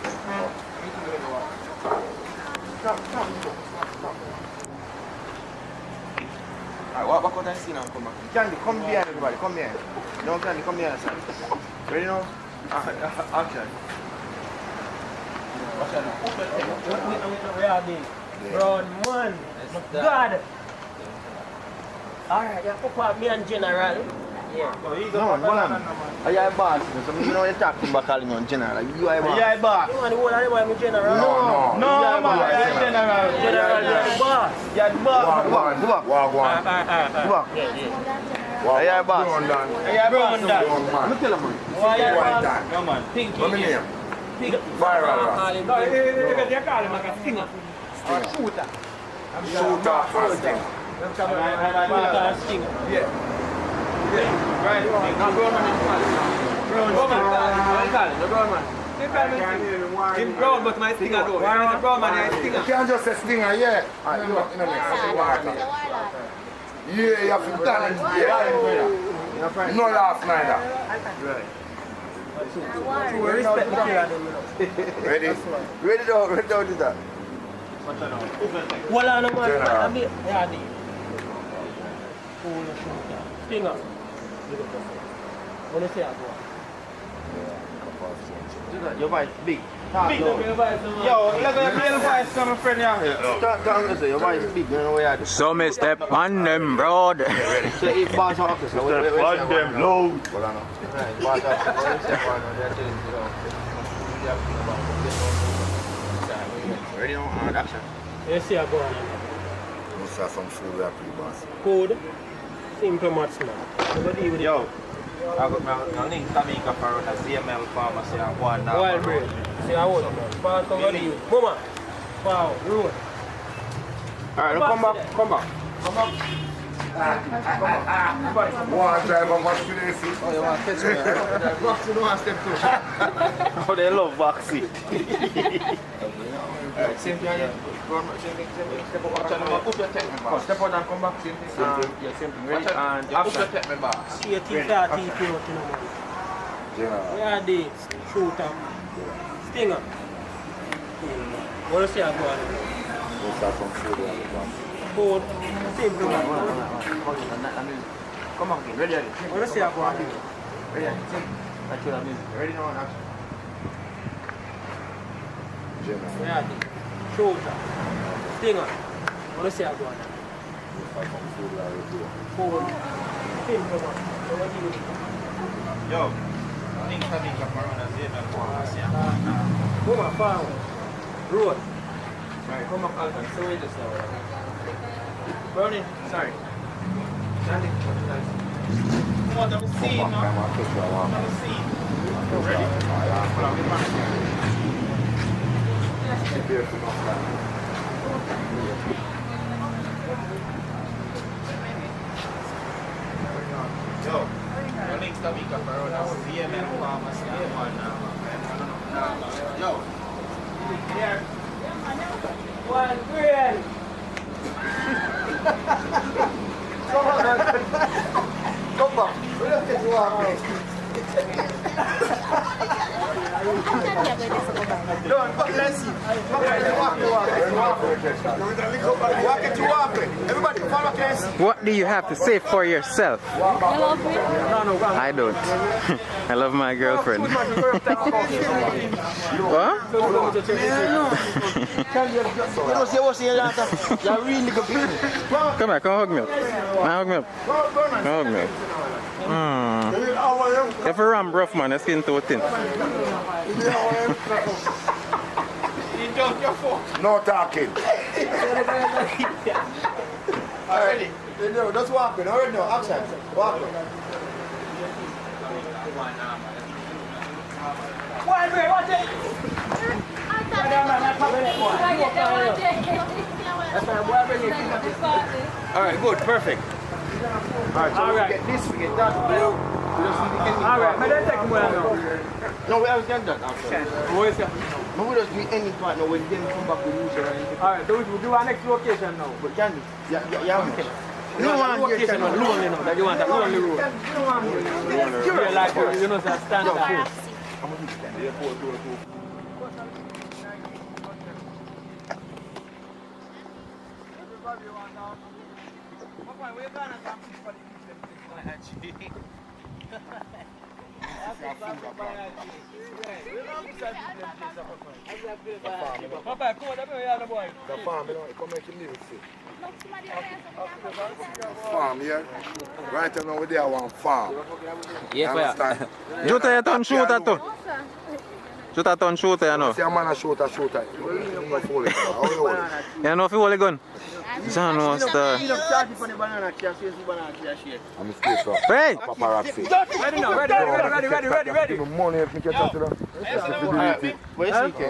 Alright, walk back out and see now and come back. Candy, come behind everybody, come behind. No, Candy, come behind side. Ready now? Action. Brown man. God. Alright, you put up me and General. Yeah. No, hold on. Are you a boss? So you know you talk to me calling on General. You are a boss. You are a boss. You want the whole of them I'm General? No, man. You are General. General, you're the boss. You are the boss. Walk. Are you a boss? Are you a boss? Let me tell you, man. Why you a boss? No, man. Pinky. What's my name? Pig. Viral. No, they call him like a stinger. Or a shooter. Stinger. Yeah. Right. Now brown man is calling. Brown man. Him brown but my stinger though. He's a brown man, he's a stinger. You can't just say stinger, yeah. Alright, you know next. Yeah, you have to done it. Yeah. No laugh neither. Right. Respect the killer. Ready down to that. Well, I know man. Yeah, Stinger. What do you say about Your voice big. Yo, let me play the voice to my friend here. Your voice big, you know what you do. So me step on them broad. So if boss officer, step on them low. Ready on action. Yes, yeah, go on. Must have some food we are pretty boss. Code. Simple much man. Yo, I got my link Jamaica for a CML pharmacy and one now. Wild bread. See how old? Pass over to you. Mama. Wow, road. Alright, come back. One drive of vaccination. Oh, you want to catch me? Box, you don't want to step through. Oh, they love vaccine. Alright, same thing again. Step out. Step out and come back. Same thing. Yeah, same thing. Ready? And action. See a thing that thing for you, man. Where are they? Shooter. Stinger. What do you say about it? Must have some food we are pretty boss. Code. Simple man. Come on, ready? What do you say about it? Ready? Actual music. Ready now and action. Where are they? Shooter. Stinger. What do you say about it? Code. Simple man. Yo, link Jamaica for a CML pharmacy. Mama, farm. Road. Alright, come back, Alton. So wait just now. Brownie, sorry. Standing. want to see, no? Yo, the links that we got around our VMN farmers now. Yo, here. One green. Come on. We don't get you off. Don't, but let's see. Walk it too often. Everybody follow Casey. What do you have to say for yourself? You love me? I don't. I love my girlfriend. What? Come here, come hug me up. Hug me up. Hug me up. If a ram rough man, that's skin too thin. No talking. Alright, just walk in. Alright, no, action. Walk in. Watch it! Alright, good, perfect. Alright, so we get this, we get that. Alright, but then take more now. No, we have done that after. What is it? No, we just do any part now when them come back with news or anything. Alright, so we do our next location now. But can we? Yeah, we can. You don't want location now, lonely now, that you want a lonely road. You're like, you know, that standard. I'm going to stand there. Papa, come on, that's where you are, the boy. The farm, you know, it come make him live sick. Farm, yeah? Right now, we're there one farm. Yeah, understand? Juta ya ton shooter too. Juta ton shooter, you know. See a man a shooter. You know if you hold a gun? John knows the... I'm a state up. Hey! Paparazzi. Ready now, ready. Money if me catch that, you know. Where's he?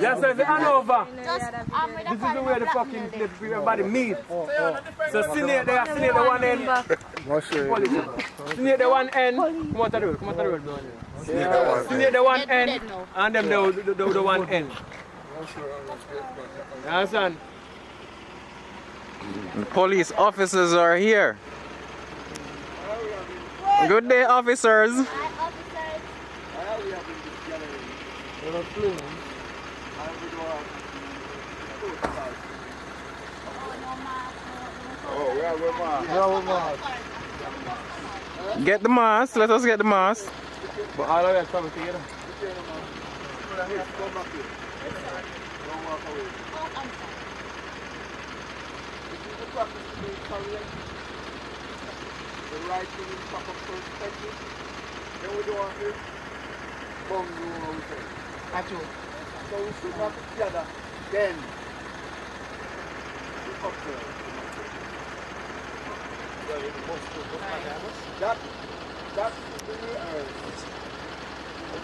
Yes, sir, the Hanover. This is the way the fucking everybody meet. So Sinead there, Sinead the one end. Sinead the one end. Come on to the road, Sinead the one end, and them the one end. You understand? The police officers are here. Good day, officers. Get the mask. Let us get the mask. But all of us coming together. The right thing in proper perspective. Then we do want to bungle what we say. Actually. So we sit back together. Then we up there. That's the earth.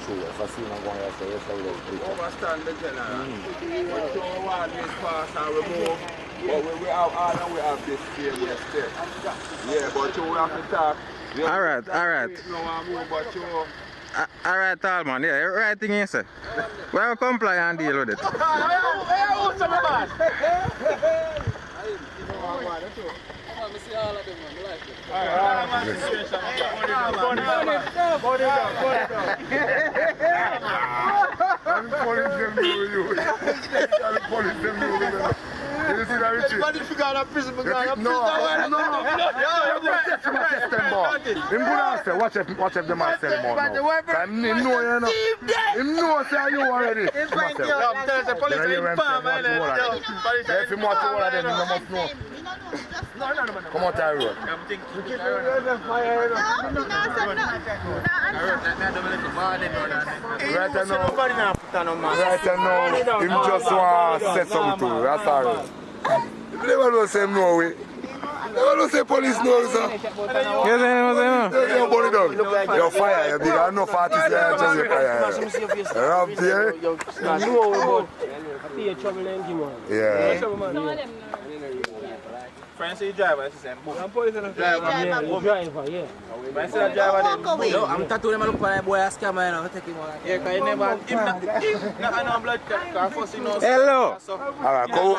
True, if I see him going to say, yes, I will speak. Overstand the general. But you want this pass and remove. But we have this failure step. Yeah, but you have to talk. Alright. Alright, tall man, yeah, right thing you say. We will comply and deal with it. You see that, Richie? But if you got a prison, you got a prison. No. Him good answer. Watch if the man sell him out now. Him know, you know. Him know say you already. I'm telling the police in farm, man. If him watch all of them, you must know. Come on, Ty Road. I'm thinking. Right now, him just want to say something to you. That's all. If you never know, say him no way. don't say police no, sir. Yes, I know. Yo, burn it down. Yo, fire, you big. I know 40 years Jamaica. Rob there. Yeah. Friends say driver, I say boom. Driver, yeah. When I say that driver, then No, I'm tattooing him look for that boy a scammer, you know. Take him on. yeah, because he never, him not no blood clot, first he knows. Hello. Alright, go.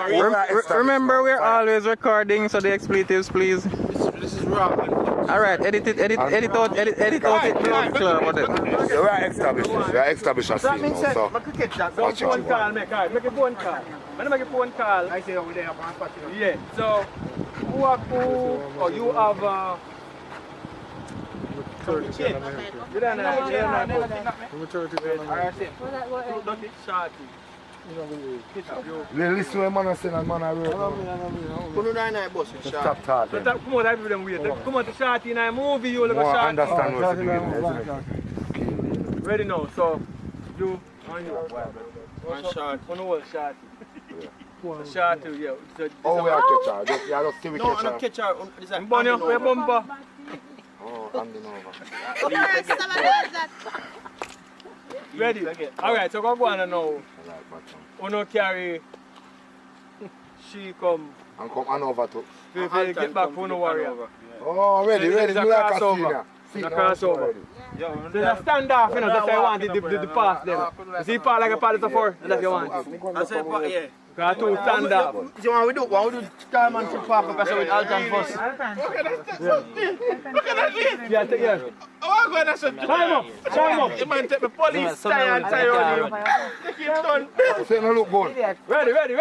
Remember, we're always recording, so the expletives, please. This is wrong. Alright, edit out it. Clear about it. You are established. You are established as That means so. that, make a catch that. Go Watch it. phone call, make a phone call. When I make a phone call, I say over there, I'm on yeah. So, who or you have 30. You don't Listen to a man saying a man I wrote. Stop talking. Come on, I do them weird. Come on to Shorty in a movie, you look at Shorty. Understand what's doing. Ready now, so you and you. One shot. One whole shot. So shot too, yeah. So, oh, we are catch her. You are still no, catch I'm catch her. This is Bonnie, we bumper. Oh, handing over. Ready? Alright, so go on now. Uno carry. She come. And come on over to. Get back for no warrior. Oh, ready. It's a crossover. It's a crossover. There's a standoff, you know, that's why I wanted the pass them. You see part like a pallet of four, that's what you want. I say, yeah. Got two stand up. So what we do time and to park up with Alton first. Look at that. Yeah, take care. Oh, I'm going to say, time up. You man take the police tie and tie on you. Take it done. Say no look good. Ready. Ready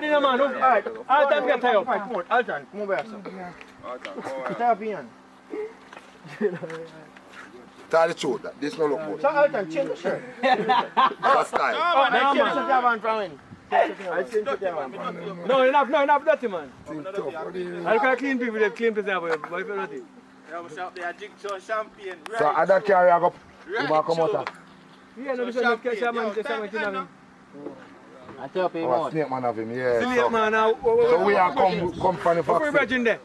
now, man. Alright, Alton get tie up. Come on, Alton, come over here, sir. Tie up here. Tell the truth, that this no look good. So Alton, change the shirt. That's time. No, man, I change the javan from when. I change the javan. No, enough dirty, man. I look at clean people, they clean people, but if you're dirty. They are jigsaw champagne. So other carry I go. You want come out? Yeah, no, this is not champagne. I tell people. Oh, snake man have him, yeah. Snake man, so we are come from the What's vaccine. there?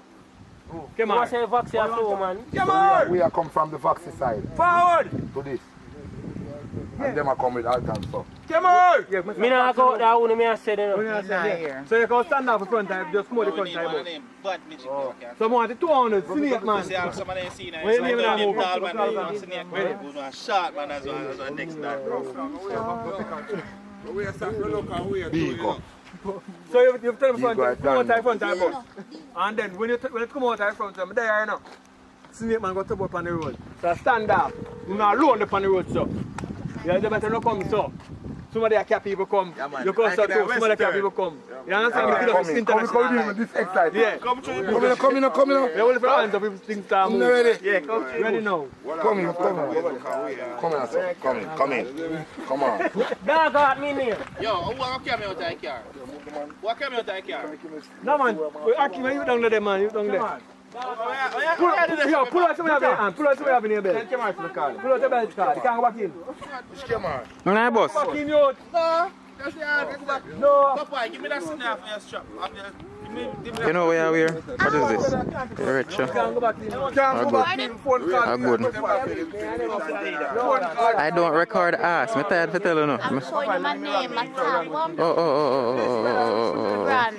Come on. What's the vaccine flow, man? Come on. We are come from the vaccine side. Forward. To this. And them are come with Alton stuff. Come on. Me not go out there, only me I said it. So you can stand up in front time, just more the front time. Some want the 200, snake man. Some of them see now. Where you It's name like it? tall man, snake man. Who's a short man as well next to that. So you tell them come out time bus. And then when you come out front time, there you know. Snake man got to go up on the road. So stand up. You not alone up on the road, so. You better not come so. Some of the cat people come. You come so too. Some of the cat people come. You understand? Come this excited. Yeah. Come in. You hold the hands up if things start moving. Ready? Yeah, come ready now. Come in. Come on. Dog got me near. Yo, what came out of the car? What came out of the car? No man, Aki, you down there, man. You down there. Pull out some of your hand. Pull out some of your belt. Pull out the belt card. You can't go back in. Nah, boss. Back in, you. No. Just the hand. Go back. No. Papa, give me that snap for your strap. You know where we are? What is this? The red shirt. Can't go back in. Can't go back in. Phone call. Good. I don't record ass. I'm tired for telling you. I'm showing you my name, my album. Oh. Brand.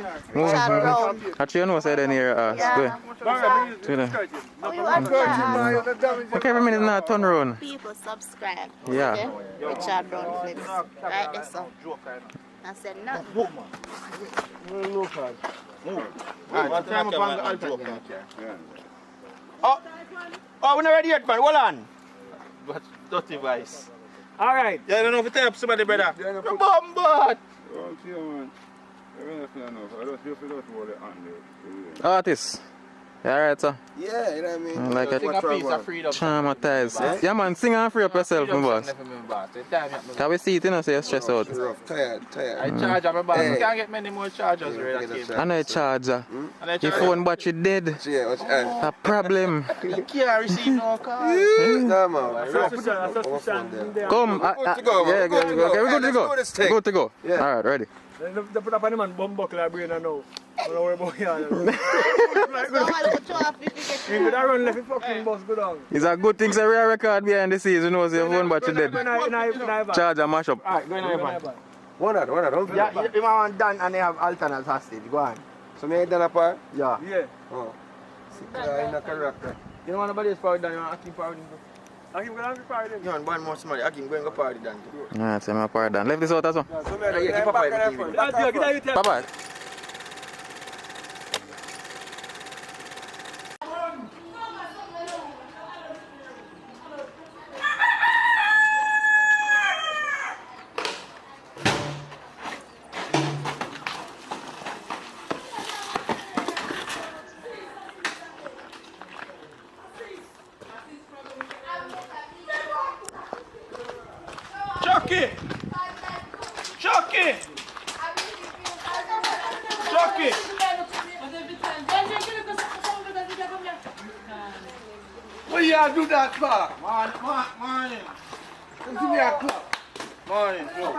Chad Brown. Actually, you know what's in here ass. Yeah. Okay, every minute now, turn around. People subscribe. Yeah. Okay? Richard Brown Flips. Right there, so. I said nothing. Oh, we're not ready yet, man. Hold on. But dirty voice. All right. Yeah, I don't know if you tell somebody, brother. You're bombard. Artist. You alright, sir? Yeah, you know what I mean? Like a piece of freedom. traumatized. Yeah, man, sing and free up yourself, my boss. Can we see it, you know, so you're stressed out? Tired. I charge my boss. You can't get many more chargers. I know a charger. Your phone battery dead. A problem. You can't receive no call. No, man. Come. Yeah, we're good to go. Good to go. Alright, ready. They put up on the man bum buckle like brain and now. I don't worry about it. You could have run left the fucking bus go down. It's a good thing so we record behind the scenes, you know, so your phone battery dead. Charge and mash up. Alright, go in Ivan. One at, don't Yeah, you want Dan and they have alternate hostage. Go on. So me Dan apart? Yeah. Yeah. Oh. In a character. You don't want nobody else power Dan, you want Akim power Dan. Akim gonna have power Dan. You want one more somebody, Akim going to power Dan. Yeah, so I'm power down. Left this out as well. Yeah, keep up by the TV. Bye-bye. Chucky! Chucky! Chucky! What you do that for? Morning. Let's give me a clap. Morning, Joe.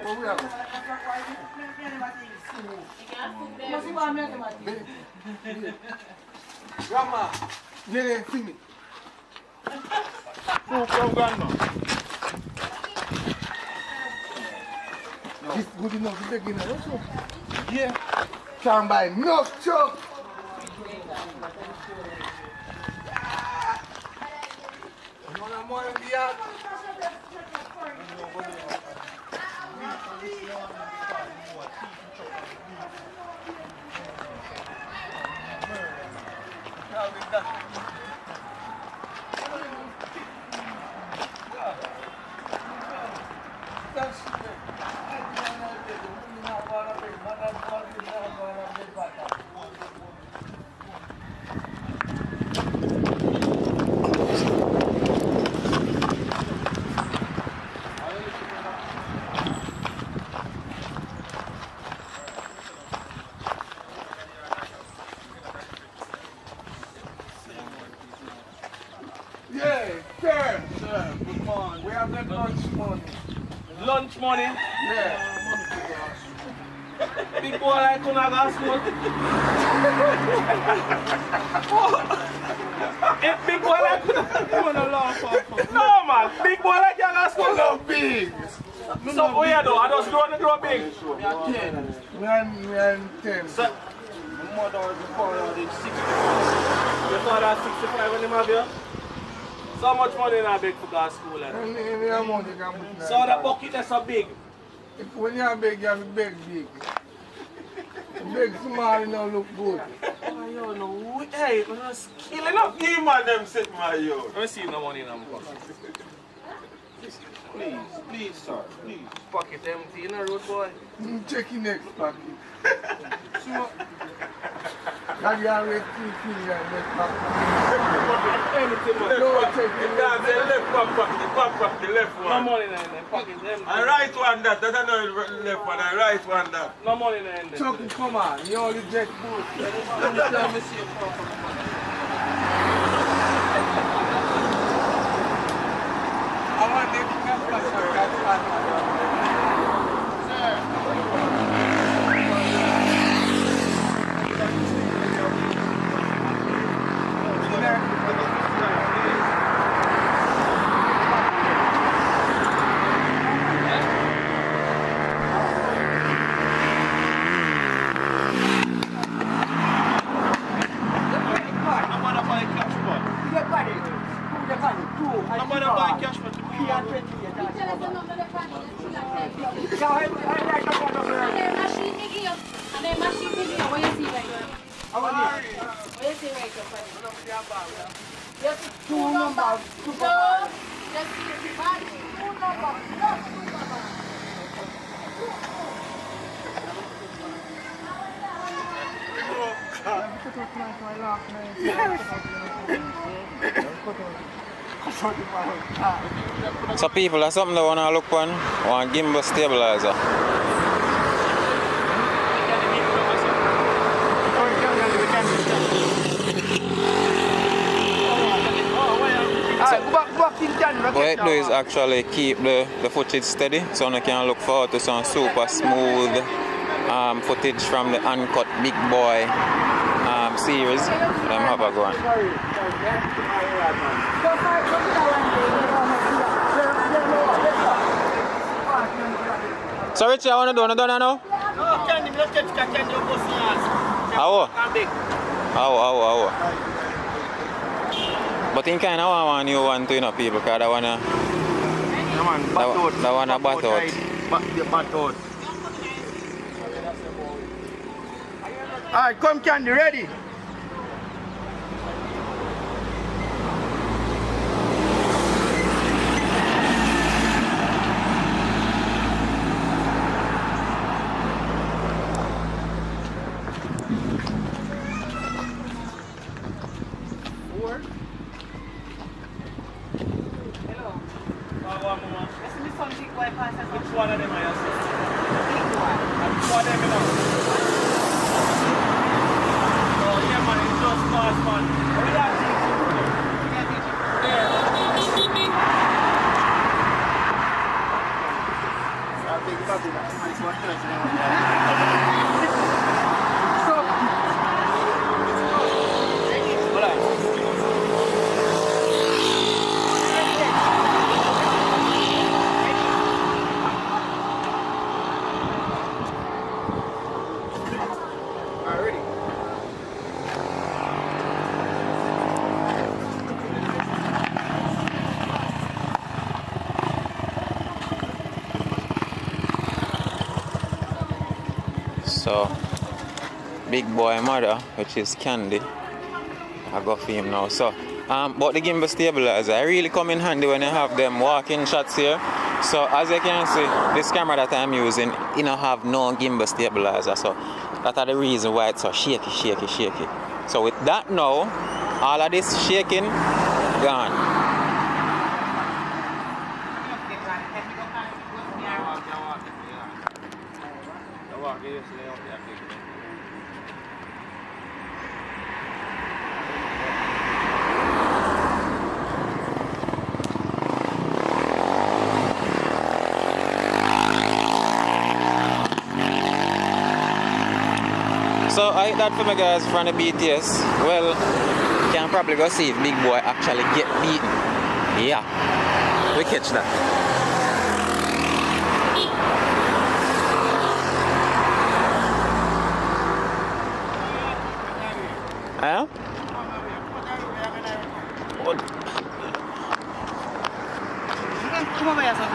What we have? Grandma, you didn't see me. Who from Grandma? This good enough to take in a also. Yeah. Can't buy enough chuck. More in the yard. Yeah, sir. Good morning. We have that lunch money. Lunch money? Yeah. Big boy like Kunaga school. If big boy like Kunaga no man, big boy like Yaga school. No big. So where you do? I just grow big. We are 10. We are 10. So, my mother was the father did 65. Your father 65 when him have you? So much money in a big for gas school. Any amount you can put. So the bucket is so big. When you are big, you have to beg big. Big small, you don't look good. Oh, yo, no. Hey, I'm just killing up. You man, them sit my yo. Let me see no money in my pocket. Please, sir. Please. Pocket empty in a road, boy. Check your next pocket. So, that you always keep your next pocket. Anything, man. Don't check your next pocket. The left one. No money in the pocket. I right one that. That's not left one. I right one that. No money in the Chucky, come on. You only check both. Let me see your pocket. I want them to come back. So people, that's something they want to look on, one gimbal stabilizer. What it do is actually keep the footage steady so you can look forward to some super smooth footage from the Uncut Big Boy series. Them have a go on. So Richie, I want to do now? No, candy, let's get candy on both sides. How? But in kind of want you want to, you know, people, because I want to... Yeah, man, bat out. Bat out. Alright, come candy, ready? Which one of them are you saying? Which one of them you know? Oh yeah man, it's just fast man. What do you teach you? So, Big Boy mother, which is Candy, I go for him now. So, but the gimbal stabilizer, I really come in handy when you have them walking shots here. So, as you can see, this camera that I'm using, you know, have no gimbal stabilizer. So, that's the reason why it's so shaky. So, with that now, all of this shaking, gone. So I hit that for my guys from the BTS. Well, you can probably go see if Big Boy actually get beaten. Yeah, we catch that. Huh? Come over here, son.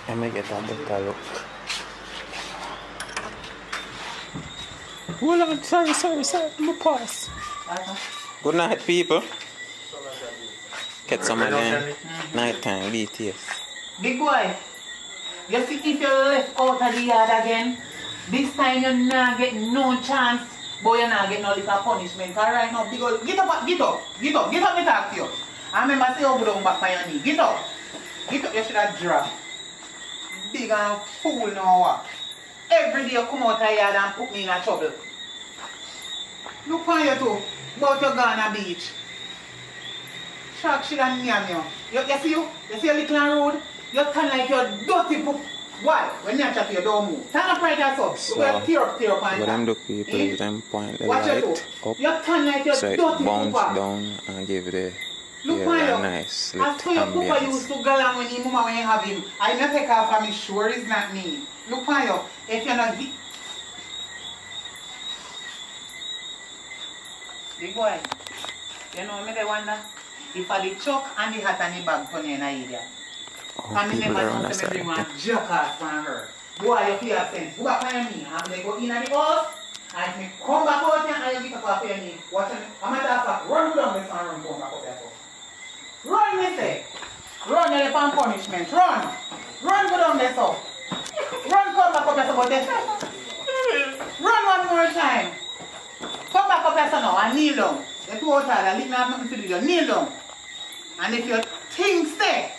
Let me get a better look. Hold on, sorry, I'm a pause. Good night, people. Get some of them nighttime BTS. Big boy, you see if you left out of the yard again, this time you're not getting no chance, but you're not getting no little punishment. Cause right now, big old, get up, me talk to you. I remember say you go down back on your knee. Get up, you should have dropped. Big and fool now what? Every day you come out of the yard and put me in a trouble. Look on you too, about you gone on the beach. Shark shit and yam you. You see a little road? You turn like you're dirty poop. Why? When you chat you don't move. Turn up right as up. So, you got tear up and what them do people is them point the watch light up. You turn like you're so it dirty bounce pooper. down and give the Look air on a you. nice As lit for your pooper ambience. used to galang when you mama when you have him. I not take off from me sure it's not me. Look on you. If you're not big boy, you know me they wonder if I the chuck and the hat and the bag for you in a area. And me never know to bring one jerk ass from her. Boy, you feel sense. Go back on me and they go in at the house And me come back out here and you get up off your knee. Watch it. A matter of fact, run down this and run come back up there. Run, me say. Run, you're upon punishment. Run. Run go down there, so. Run, come back up there, so. Run one more time. Come back up there, so now, and kneel down. You're too tired, and have nothing to do. You kneel down. And if your thing stay,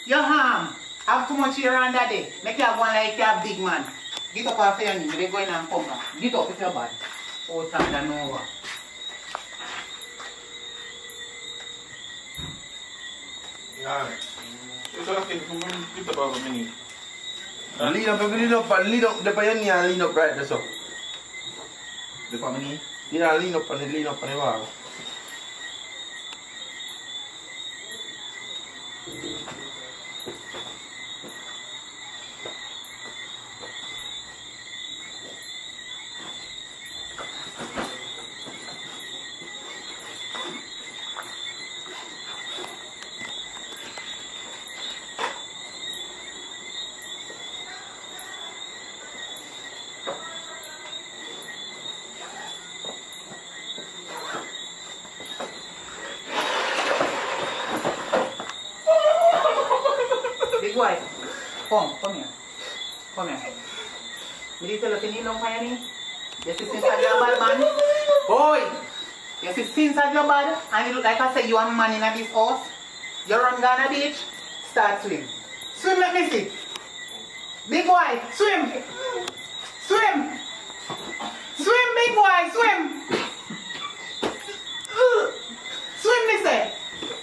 your harm, have too much here on that day. Make you have one like you have big man. Get up off your knee, they go in and come back. Get up if you're bad. Oh, tired and over. Yeah. So I think we get up over a minute. Lean up, lean up, and lean up. The pioneer knee and lean up right there, so. The family? Yeah, lean up on the wall. Big boy, come here. Come here. Me did tell you to kneel down for your knee. You see inside your bad, man? Boy! You see inside your bad? And you look like I said you are a man in this house. You run Ghana Beach, start swim. Swim, let me see. Big boy, swim! Swim! Swim, big boy, swim! Swim, me say.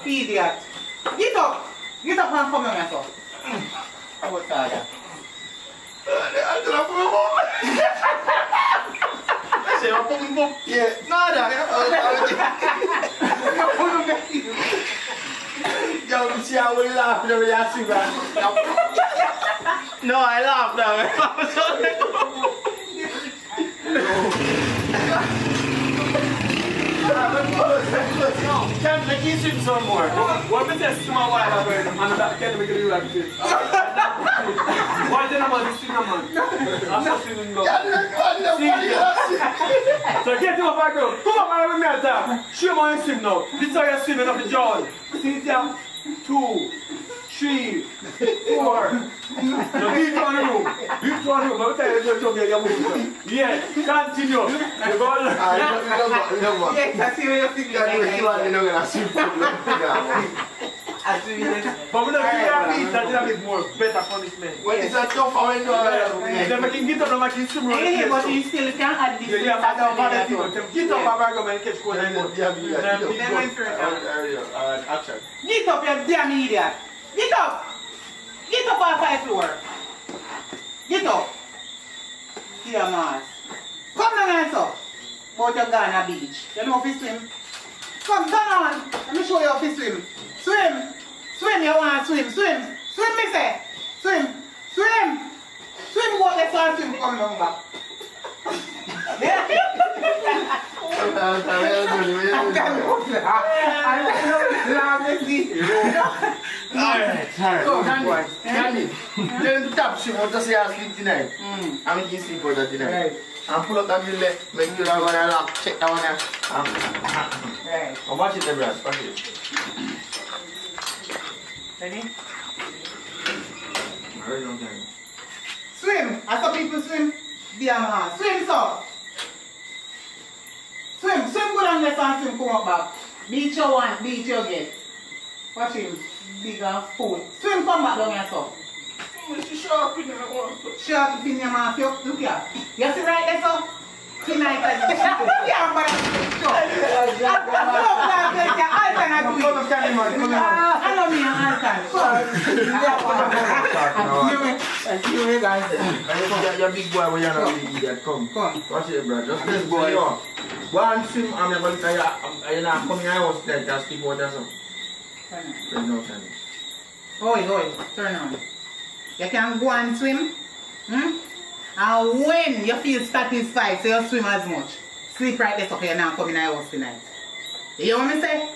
Idiot. Get up! Get up and come here, myself. Oh, tired. Yeah, no, yo, see how we laugh when we see that. No, I laugh now. Can't make you swim some more. What is this small while I'm wearing? I'm not getting me to do like this. Why did I want to swim, man? I'm not swimming, go. So get him up, I go. Come on, man, with me at that. Show me how you swim now. This is how you're swimming up the jaw. See it there? 2, 3, 4. Now deep on the room. Deep on the room. I'll tell you to get your move. Yes, continue. You go on. Yes, I see where you're sitting. You're not going to swim. But we don't see our feet, that's a bit more better punishment. Well, it's a tough one. Then we can get up and we can swim around. Yeah, but you still can add this. Yeah, but get up and go and catch cold and go. Action. Get up, you damn idiot. Get up. Get up off my floor. Get up. Here, Mars. Come down and so. About your Ghana Beach. You know how to swim? Come, turn on. Let me show you how to swim. Swim. Swim, you want to swim. Swim. Swim, me say. Swim. Swim. Swim, go let's all swim. Come down back. Alright, Danny, then the top ship, what does he have sleep tonight? I'm going to sleep for that tonight. And pull up that middle leg, make sure I'm going to lock, check that one there. Right. Watch it, Deborah, watch it. Ready? Very long time. Swim. I saw people swim. Dear man. Swim, so. Swim. Swim good on this and swim come up back. Beat your one, beat your get. Watch him. Big and full. Swim come back down here, so. Shark in your mouth. Look here. You see right there, so? Tonight, yeah, but I know me You're big boy, you're not big idiot. Come. Watch it, bro. Just this boy. Go and swim. I'm not going to come in my house like that. Speak about that. Oi, turn on. You can go and swim. And when you feel satisfied, so you swim as much. Sleep right there so you're not coming in the house tonight. You hear what I say?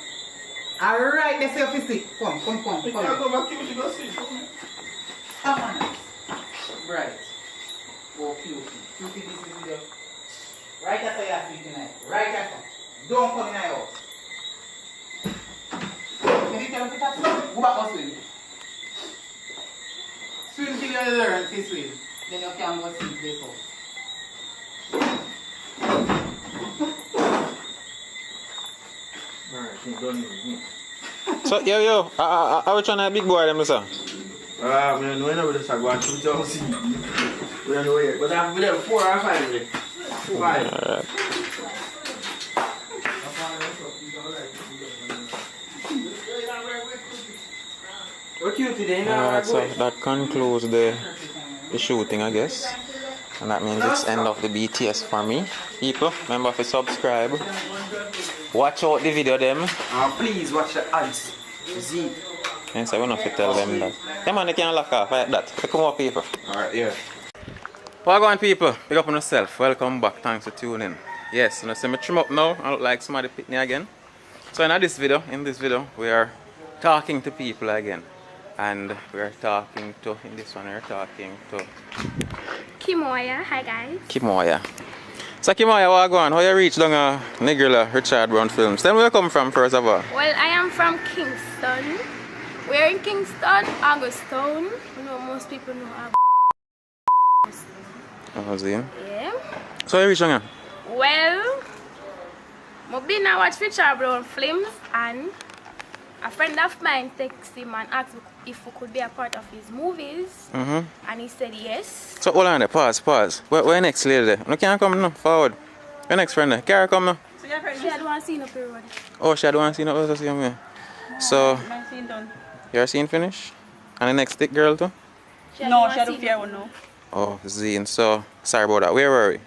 Alright, let's say you sleep. Come. You can't go back to go sleep. Come on. Right. Go Cupid. Cupid, this is the Right after you sleep tonight. Right after. Don't come in my house. Can you tell me that? Go back and swim. Swim till you learn to swim. Then you can go sleep this house. So, yo, I was trying to big boy them, sir. I don't know where this is going to shoot see. We don't know yet. But I've been there 4 or 5 minutes. 5. Alright, so that concludes the shooting, I guess. And that means it's end of the BTS for me. People, remember to subscribe. Watch out the video them. Please watch the ads. See. Yes, I want to tell them that. Come on, they can lock off like that. They come up, people. Alright, yeah. Welcome on, people. Pick up on yourself. Welcome back. Thanks for tuning. Yes, you see me trim up now. I look like somebody picked me again. So in this video, we are talking to people again. And we are talking to, in this one, we are talking to Kimoya. Hi guys. Kimoya. So Kimoya, what go on? How you reach down a Negrilla Richard Brown Films? Tell me where you come from first of all. Well, I am from Kingston. We're in Kingston, Augustown. You know, most people know Augustown. Yeah. So you reach down here? Well, I've been to watch Richard Brown Films and a friend of mine texted him and asked if we could be a part of his movies. And he said yes. So hold on there, pause. Where next lady there? You can't come no forward. Where next friend there? Carry come now. So your friend, she had one scene up here. Oh, she had one scene up there, see me. So, My scene done. your scene finished? And the next thick girl too? No, she had a fair one now. Oh, Zine. So, sorry about that. Where were we?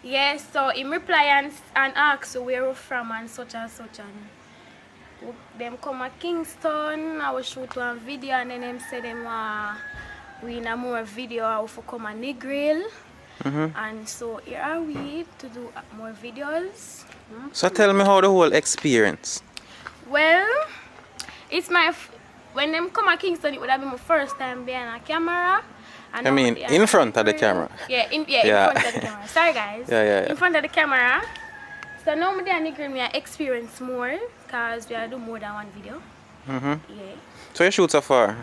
Yes, so he replied and asked where we're from and such and such. And them come to Kingston, I was shoot one video and then them say them we in a more video of come and Negril. And so here are we to do more videos. So tell me how the whole experience. Well, it's when them come to Kingston, it would have been my first time behind a camera. I mean, in front of the camera. Yeah, in front of the camera. Sorry guys. Yeah. In front of the camera. So now I'm going to experience more because we are doing more than one video. Yeah. So you shoot so far?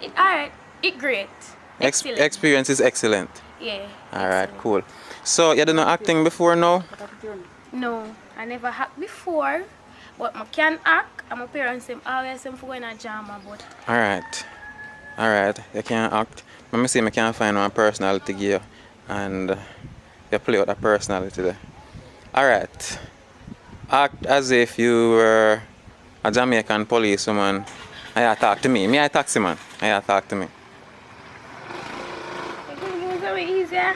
Alright, it's great. Excellent. Experience is excellent. Yeah. Alright, cool. So you done acting before now? No, I never act before. But I can act and my parents always say for going to drama. But Alright, you can act. Let me see if I can find one personality here and you play out that personality there. Alright. Act as if you were a Jamaican policewoman. I talk to me. Me I taxi man. I talk to me. Something easier.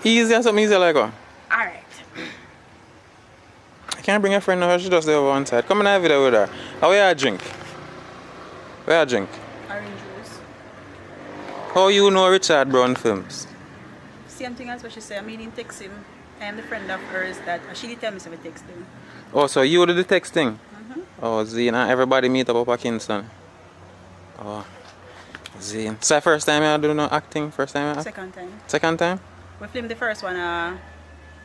Easier, something easier like what? Alright. I can't bring a friend now, she just there over one side. Come in and have video with her. Where you drink? Where you drink? Orange juice. How you know Richard Brown Films? Same thing as what she said. I mean, text him. I am the friend of hers that she did tell me so we text him. Oh, so you did the texting? Oh, Zine, everybody meet up at Kingston. Oh, Zine. So first time you do no acting? First time you act? Second time. Second time? We filmed the first one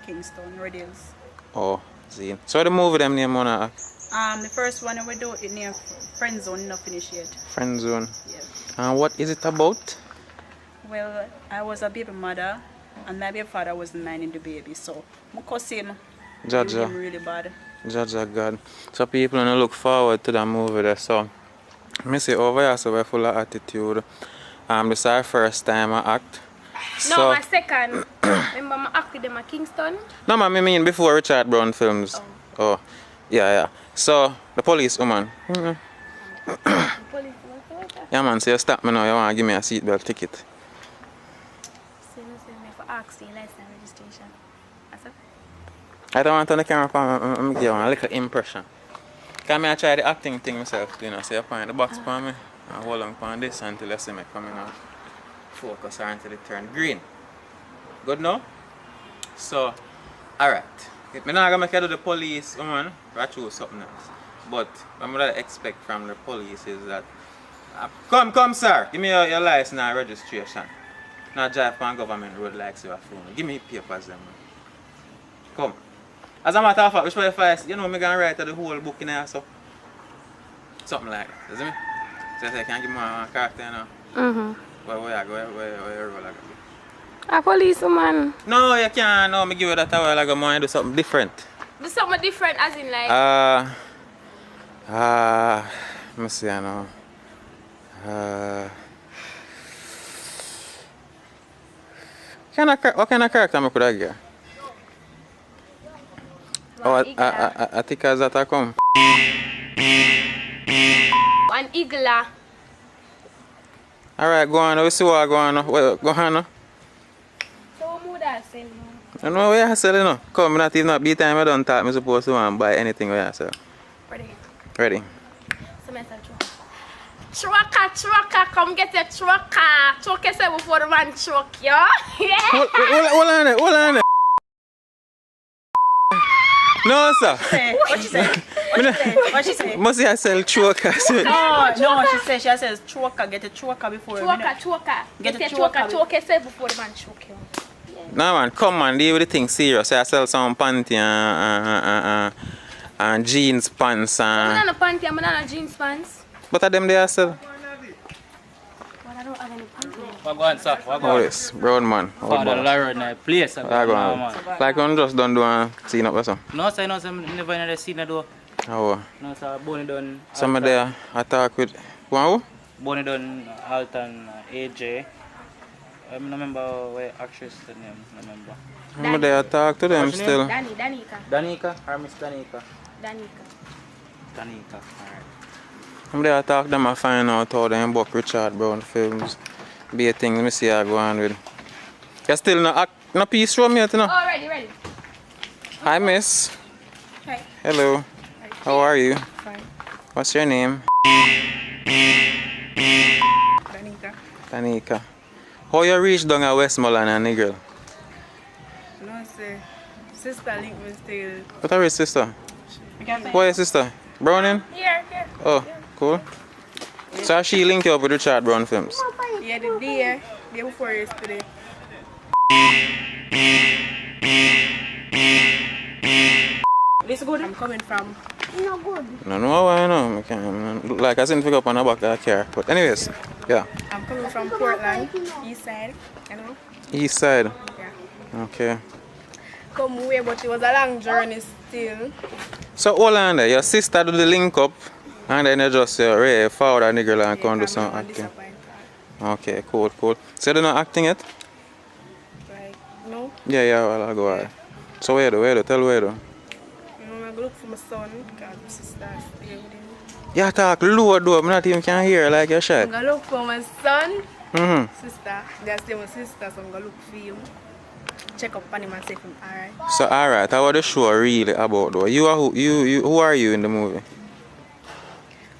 Kingston, Red Hills. Oh, Zine. So the movie them name wanna act? The first one we do it near Friend Zone, not finished yet. Friend Zone. Yeah. And what is it about? Well, I was a baby mother and my baby father wasn't minding the baby, so I cuss him. Jaja. Really bad. Jaja God. So people gonna look forward to that movie there. So I say over here, so we're full of attitude. This is our first time I act. No, So my second. Remember I act with them at Kingston? no, man, I mean before Richard Brown Films. Oh, yeah. So the police woman. Yeah, man. So you stop me now. You wanna give me a seatbelt ticket? So you say me for ask you license registration. That's it. I don't want on the camera for me give you a little impression. Because I try the acting thing myself, you know. So you point the box for me and hold on on this until you see me coming out. Focus or until it turn green. Good now? So, alright. I'm not going to make you do the police woman, I choose something else. But what I expect from the police is that come sir, give me your license and registration. Not drive on government road like you are phone. Give me papers them. Come. As a matter of fact, which way if I, you know, me gonna write the whole book in there, so. Something like that, you see me? So I can give me one character, you know. Where you go, where you roll like A policeman. No, you can't, no, me give you that a while ago, I do something different. Do something different as in like... let me see, I know. What kind of character I could have get? Oh, I think as that I come. An eagle. Alright, go on, we see what go on. Go on. So what mood I sell? I know what you sell, you know. Come, not even be time I don't talk, I'm supposed to want buy anything where you sell. Ready? Ready. So I sell trucker, come get your trucker. Truck yourself before the man truck, yo. Yeah. Hold on there. No, sir. What she say? What she say? Must I sell choker? No, she says choker. Get a choker before. Choker. Get a choker. Choke yourself before the man choke you. No man, come on, deal with the thing serious. I sell some panty and jeans pants I'm and... not a panty, I'm not a jeans pants. What are them they sell? Well, I don't have any panty. What going, sir? What Oh, going? this brown man. Father Larry in the place. What going? Like one just don't do a scene up or something. No, sir, I'm never in the scene though. Oh. No, sir, Bonnie done. Some of there attack with... Wow? Bonnie done Alton AJ. I don't remember what actress the name, I remember. Some of there attack to them still. Danica? Or Miss Danica? Danica, alright. Some there attack them and find out how they book Richard Brown films. Be a thing, let me see how I go on with. You still no piece from me yet, you know? Oh, ready. Hi, miss. Hi. Hello. How are you? Fine. What's your name? Danica. How you reach down at Westmoreland and Nigel? No, say, sister link me still. What are your sister? Who are your sister? Browning? Here. Oh, cool. So she linked you up with Richard Brown films? Yeah, the day before yesterday. This good? I'm coming from. No good. No, why no? I can't. Look like I didn't pick up on the back of the car. But anyways, yeah. I'm coming from Portland, east side, you know? East side? Yeah. Okay. Come away, but it was a long journey still. So hold on there, your sister do the link up and then you just forward a nigga and come do some acting. Okay, cool. So you don't know acting yet? Like, no. Yeah, well, I'll go ahead. So where do? Tell where do? I go look for my son, because my sister stay with him. Yeah, talk low though, I'm not even can hear like you're shy. I'm going to look for my son, sister. They stay my sister, so I'm going to look for him. Check up on him and say him alright. So alright, how was the show really about though? You are who are you in the movie?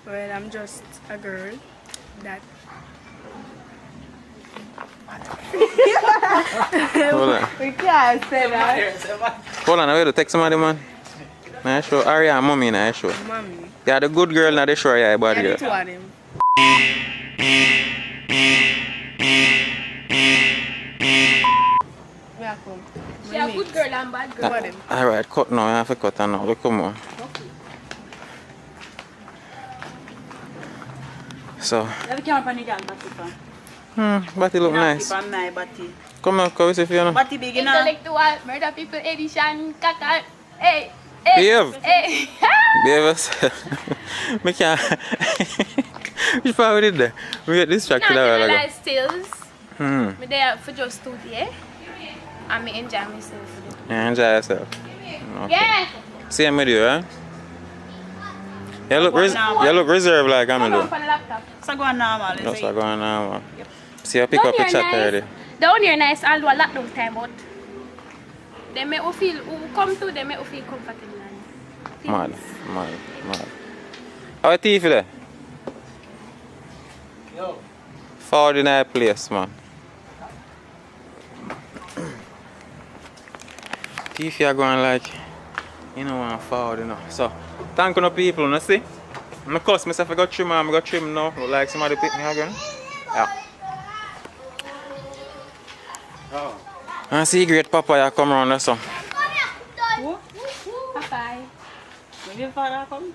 Well, I'm just a girl that Hold on. We can't say that. Hold on, I will take somebody man. Nah, show Aria and mommy in the show. Mommy. Yeah, the good girl not the show, yeah, bad girl. The two of them. She a good girl and bad girl. Alright, cut now, I have to cut now. Look, come on. So. Let me come on the dance, Batty look nice. Come on, come see if you know. Batty big enough. Intellectual, murder people, edition, kaka. Hey. Behave. Hey. Behave us. Me can't. Which part we did there? We get distracted a while ago. Life stills. Me there for just 2 days. And me enjoy myself. Yeah, enjoy yourself. Okay. Yeah. Same with you, right? You look reserved like I'm doing. So go on normal. Just go on normal. Yep. See, I pick up your chat already. Down here nice, although a lockdown time, but they make you feel, who come to, they make you feel comfortable. Mad. How are you there? Yo. Forward in that place, man. If you are going like, you know, I'm forward, you know. So, thank you people, you see? I cuss myself, I got trim now. Look like somebody pick me again. Yeah. I see great papaya come around there, so. Baby father come?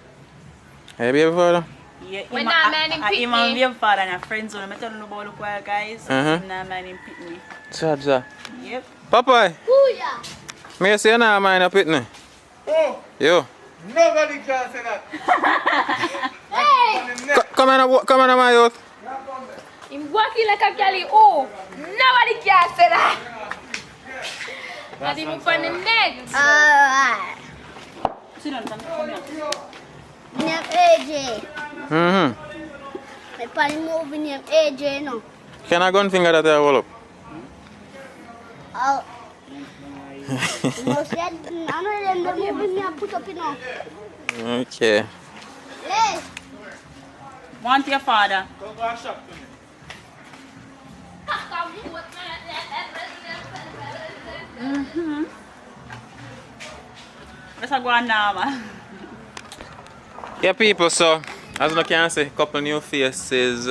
Hey, baby father? Yeah, When that man in him and baby father and a friend zone. I'm telling you about the wild guys. Him and man in Pitney. Chaja. Yep. Papa, Booyah! me say na mind up Pitney. Oh, Yo. nobody can say that. Hey! Come on, my youth. I'm walking like a galley. Oh, nobody can say that. Not even from the neck. Alright. Sit down, come here. Name AJ. Mm-hmm. My party movie name AJ no. Can I go and finger that I roll up? Oh. No, said, I know them the movie me put up, you know. Okay. Yes. Want your father? Go and shop to me. Mm-hmm. Let's go on now, man. Yeah, people, so as you can see, couple new faces.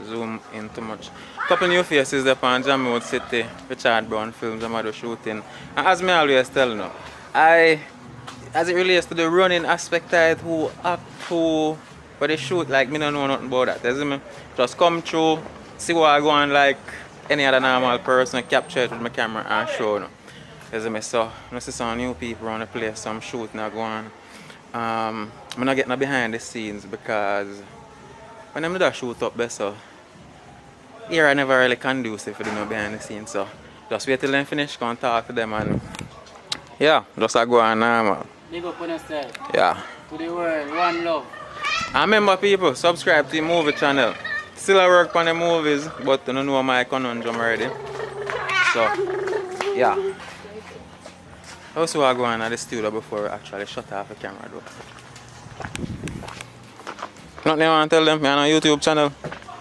Zoom in too much. Couple new faces there on Jamaica City, Richard Brown films I'm out shooting. And as me always tell you, as it relates to the running aspect of it, who act, who but they shoot, like me don't know nothing about that. You see me? Just come through, see what I go on like any other normal person, capture it with my camera and show you. You see me? So I see some new people around the place, some shooting are going. I'm not getting behind the scenes because when I'm not shoot up best, so here I never really conducive for them behind the scenes. So just wait till they finish, come talk to them and yeah, just go on normal. Big up on yourself. Yeah. To the world, one love. And remember people, subscribe to the movie channel. Still I work on the movies, but I don't know my conundrum already. So yeah. Also I go on at the studio before we actually shut off the camera though. Nothing you want to tell them? Me on a YouTube channel.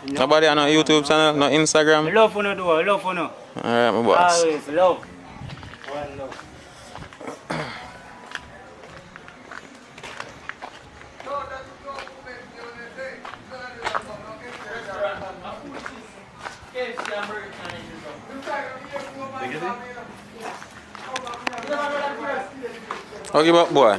No. Nobody on a YouTube channel, no Instagram. I love for no do, I love for no. Alright, my boss. Always love. One love. Okay, but boy.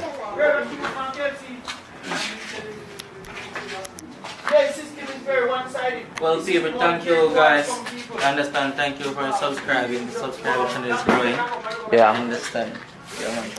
Well, people, thank you guys. I understand. Thank you for subscribing. The subscriber channel is growing. Yeah. I understand. Yeah, man.